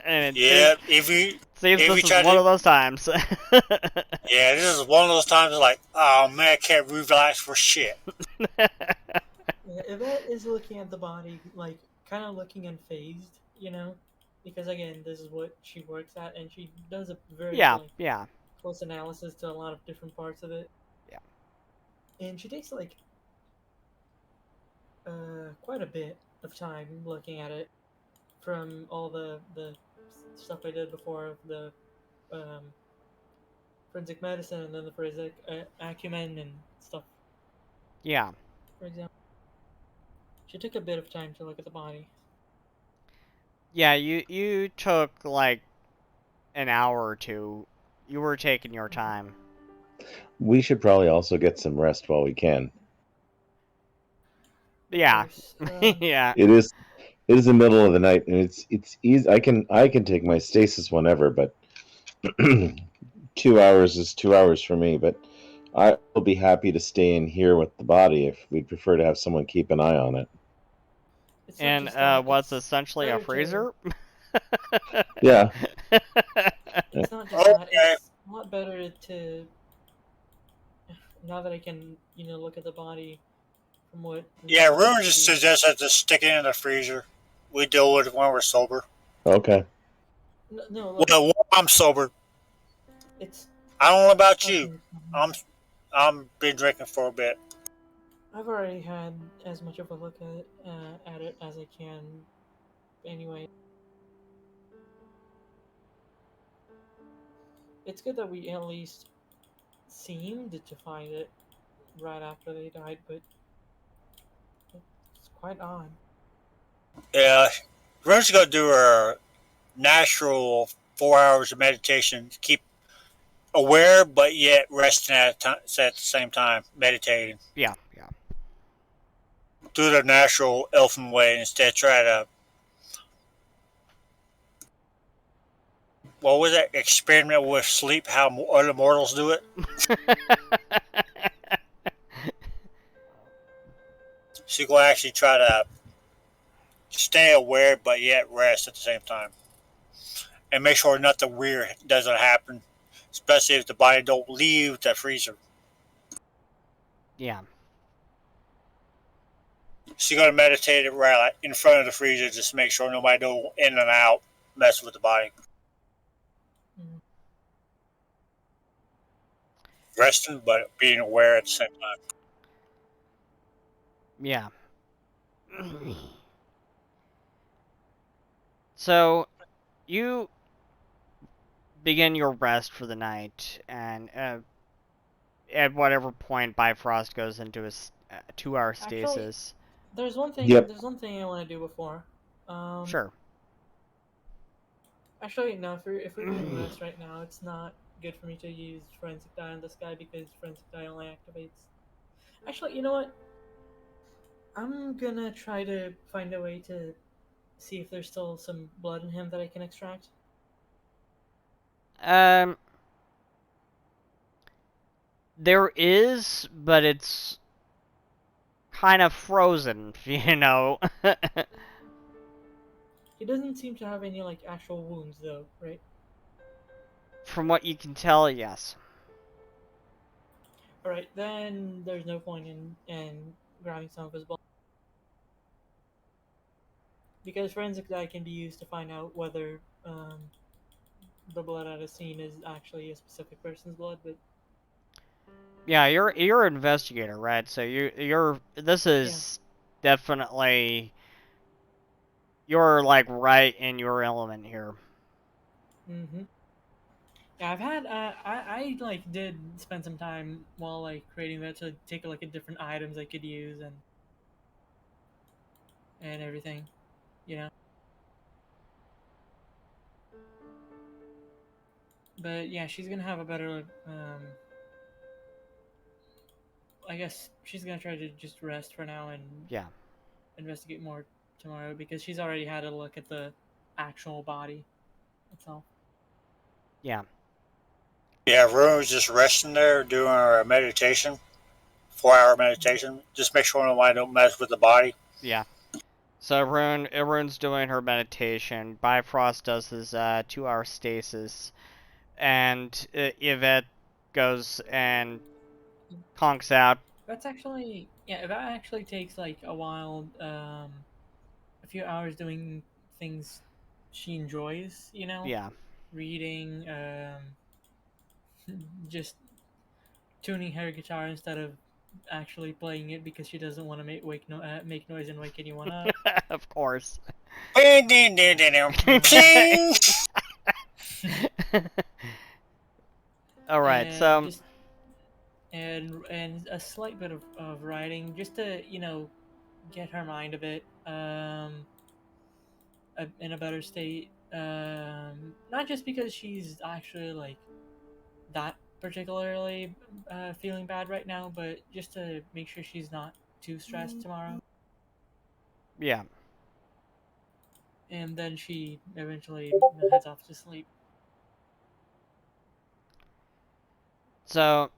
And Yeah, it seems if you this is try one to, of those times. yeah, this is one of those times like, oh man, I can't relax for shit. Yeah, Yvette is looking at the body, like, kind of looking unfazed, because again, this is what she works at, and she does a very Yeah, yeah. close analysis to a lot of different parts of it. Yeah. And she takes like quite a bit of time looking at it from all the stuff I did before of the um, forensic medicine and then the forensic acumen and stuff. Yeah. For example, she took a bit of time to look at the body. Yeah, you took like an hour or two. You were taking your time. We should probably also get some rest while we can. Yeah. Of course, Yeah. It is the middle of the night, and it's easy. I can take my stasis whenever, but 2 hours is 2 hours for me. But I will be happy to stay in here with the body if we'd prefer to have someone keep an eye on it. it's not And just that. what's It's essentially a better to- freezer? Yeah. It's not just that. Okay. It's a lot better to now that I can look at the body from what. Yeah, what Rune I just see. suggested to stick it in the freezer. We deal with it when we're sober. Okay. No, look, Well, when I'm sober. it's. I don't know about you. Okay, I'm been drinking for a bit. I've already had as much of a look at it as I can. Anyway, it's good that we at least seemed to find it right after they died, but it's quite odd. Yeah, Rune's gonna do her natural 4 hours of meditation. Keep aware, but yet resting at the same time, meditating. Yeah, yeah. Do the natural elfin way instead. Try to what was that? Experiment with sleep. How other mortals do it. She will actually try to stay aware, but yet rest at the same time, and make sure nothing weird doesn't happen, especially if the body don't leave the freezer. Yeah. She's gonna meditate it right in front of the freezer, just to make sure nobody go in and out, mess with the body. Mm. Resting, but being aware at the same time. Yeah. So, you begin your rest for the night, and at whatever point Bifrost goes into his 2-hour Actually, stasis. there's one thing. Yep. There's one thing I want to do before. Sure. Actually, no. If we're doing rest right now, it's not good for me to use forensic dye on this guy because forensic dye only activates. Actually, you know what? I'm gonna try to find a way to see if there's still some blood in him that I can extract. There is, but it's kind of frozen, you know. He doesn't seem to have any like actual wounds though, right? From what you can tell, yes. All right, then there's no point in grabbing some of his blood because forensic dye can be used to find out whether the blood at a scene is actually a specific person's blood. But Yeah, you're an investigator, right? So you're this is definitely you're like right in your element here. mm-hmm. Yeah, I've had I like did spend some time while like creating that to take a look at different items I could use and everything, you know. But yeah, she's gonna have a better. I guess she's gonna try to just rest for now and Yeah. investigate more tomorrow because she's already had a look at the actual body itself. Yeah. Yeah, Rune's just resting there doing her meditation, 4 hour meditation. Just make sure nobody don't mess with the body. Yeah. So Rune's doing her meditation. Bifrost does his 2-hour stasis, and Yvette goes and conks out. That's actually that actually takes like a while, a few hours doing things she enjoys, you know, Yeah. reading, just tuning her guitar instead of actually playing it because she doesn't want to make noise and wake anyone up. Of course. Pling! All right, And so just and a slight bit of writing just to get her mind a bit in a better state. Not just because she's actually like that particularly feeling bad right now, but just to make sure she's not too stressed tomorrow. yeah. And then she eventually heads off to sleep. So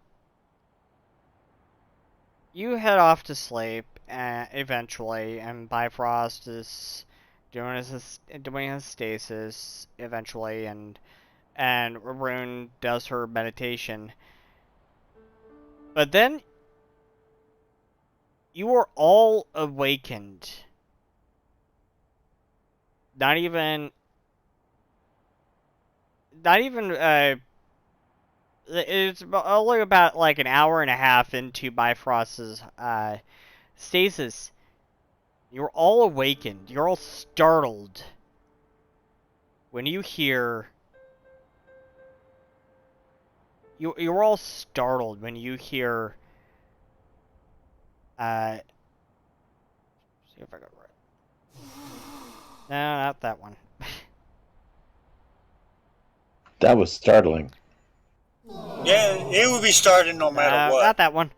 you head off to sleep eventually, and Bifrost is doing his stasis eventually, and Rune does her meditation. But then you are all awakened. Not even it's only about like an hour and a half into Bifrost's stasis. You're all awakened. You're all startled when you hear. You're all startled when you hear. See if I got it right. No, not that one. That was startling. Yeah, it would be starting no matter what. Not that one.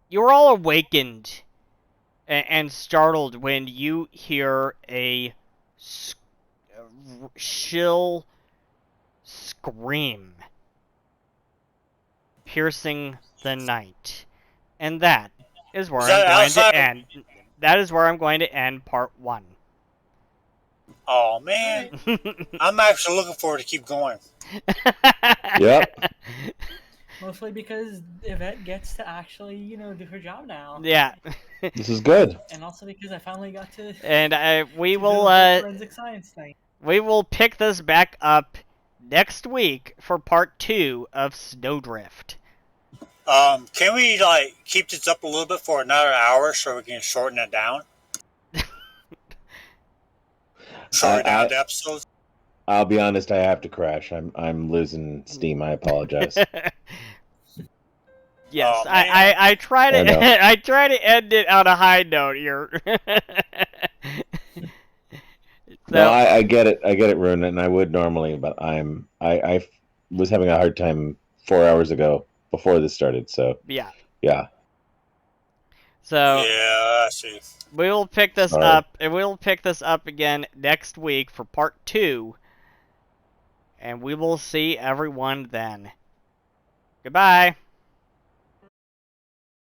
You're all awakened and startled when you hear a shrill scream piercing the night. And that is where Is that I'm going outside? to end. That is where I'm going to end part 1. Oh man, I'm actually looking forward to keep going. Yep. Mostly because Yvette gets to actually, do her job now. Yeah. This is good. And also because I finally got to And we to will do the forensic science thing. we will pick this back up next week for part 2 of Snowdrift. Can we like keep this up a little bit for another hour so we can shorten it down? Shorten down the episodes. I'll be honest, I have to crash. I'm losing steam. I apologize. Yes, Oh, man. I try to I know. I try to end it on a high note here. No, I get it. I get it, Rune, and I would normally, but I was having a hard time 4 hours ago before this started. So yeah. So Yeah, I see. we will pick this Sorry. up, and we will pick this up again next week for part 2, and we will see everyone then. Goodbye.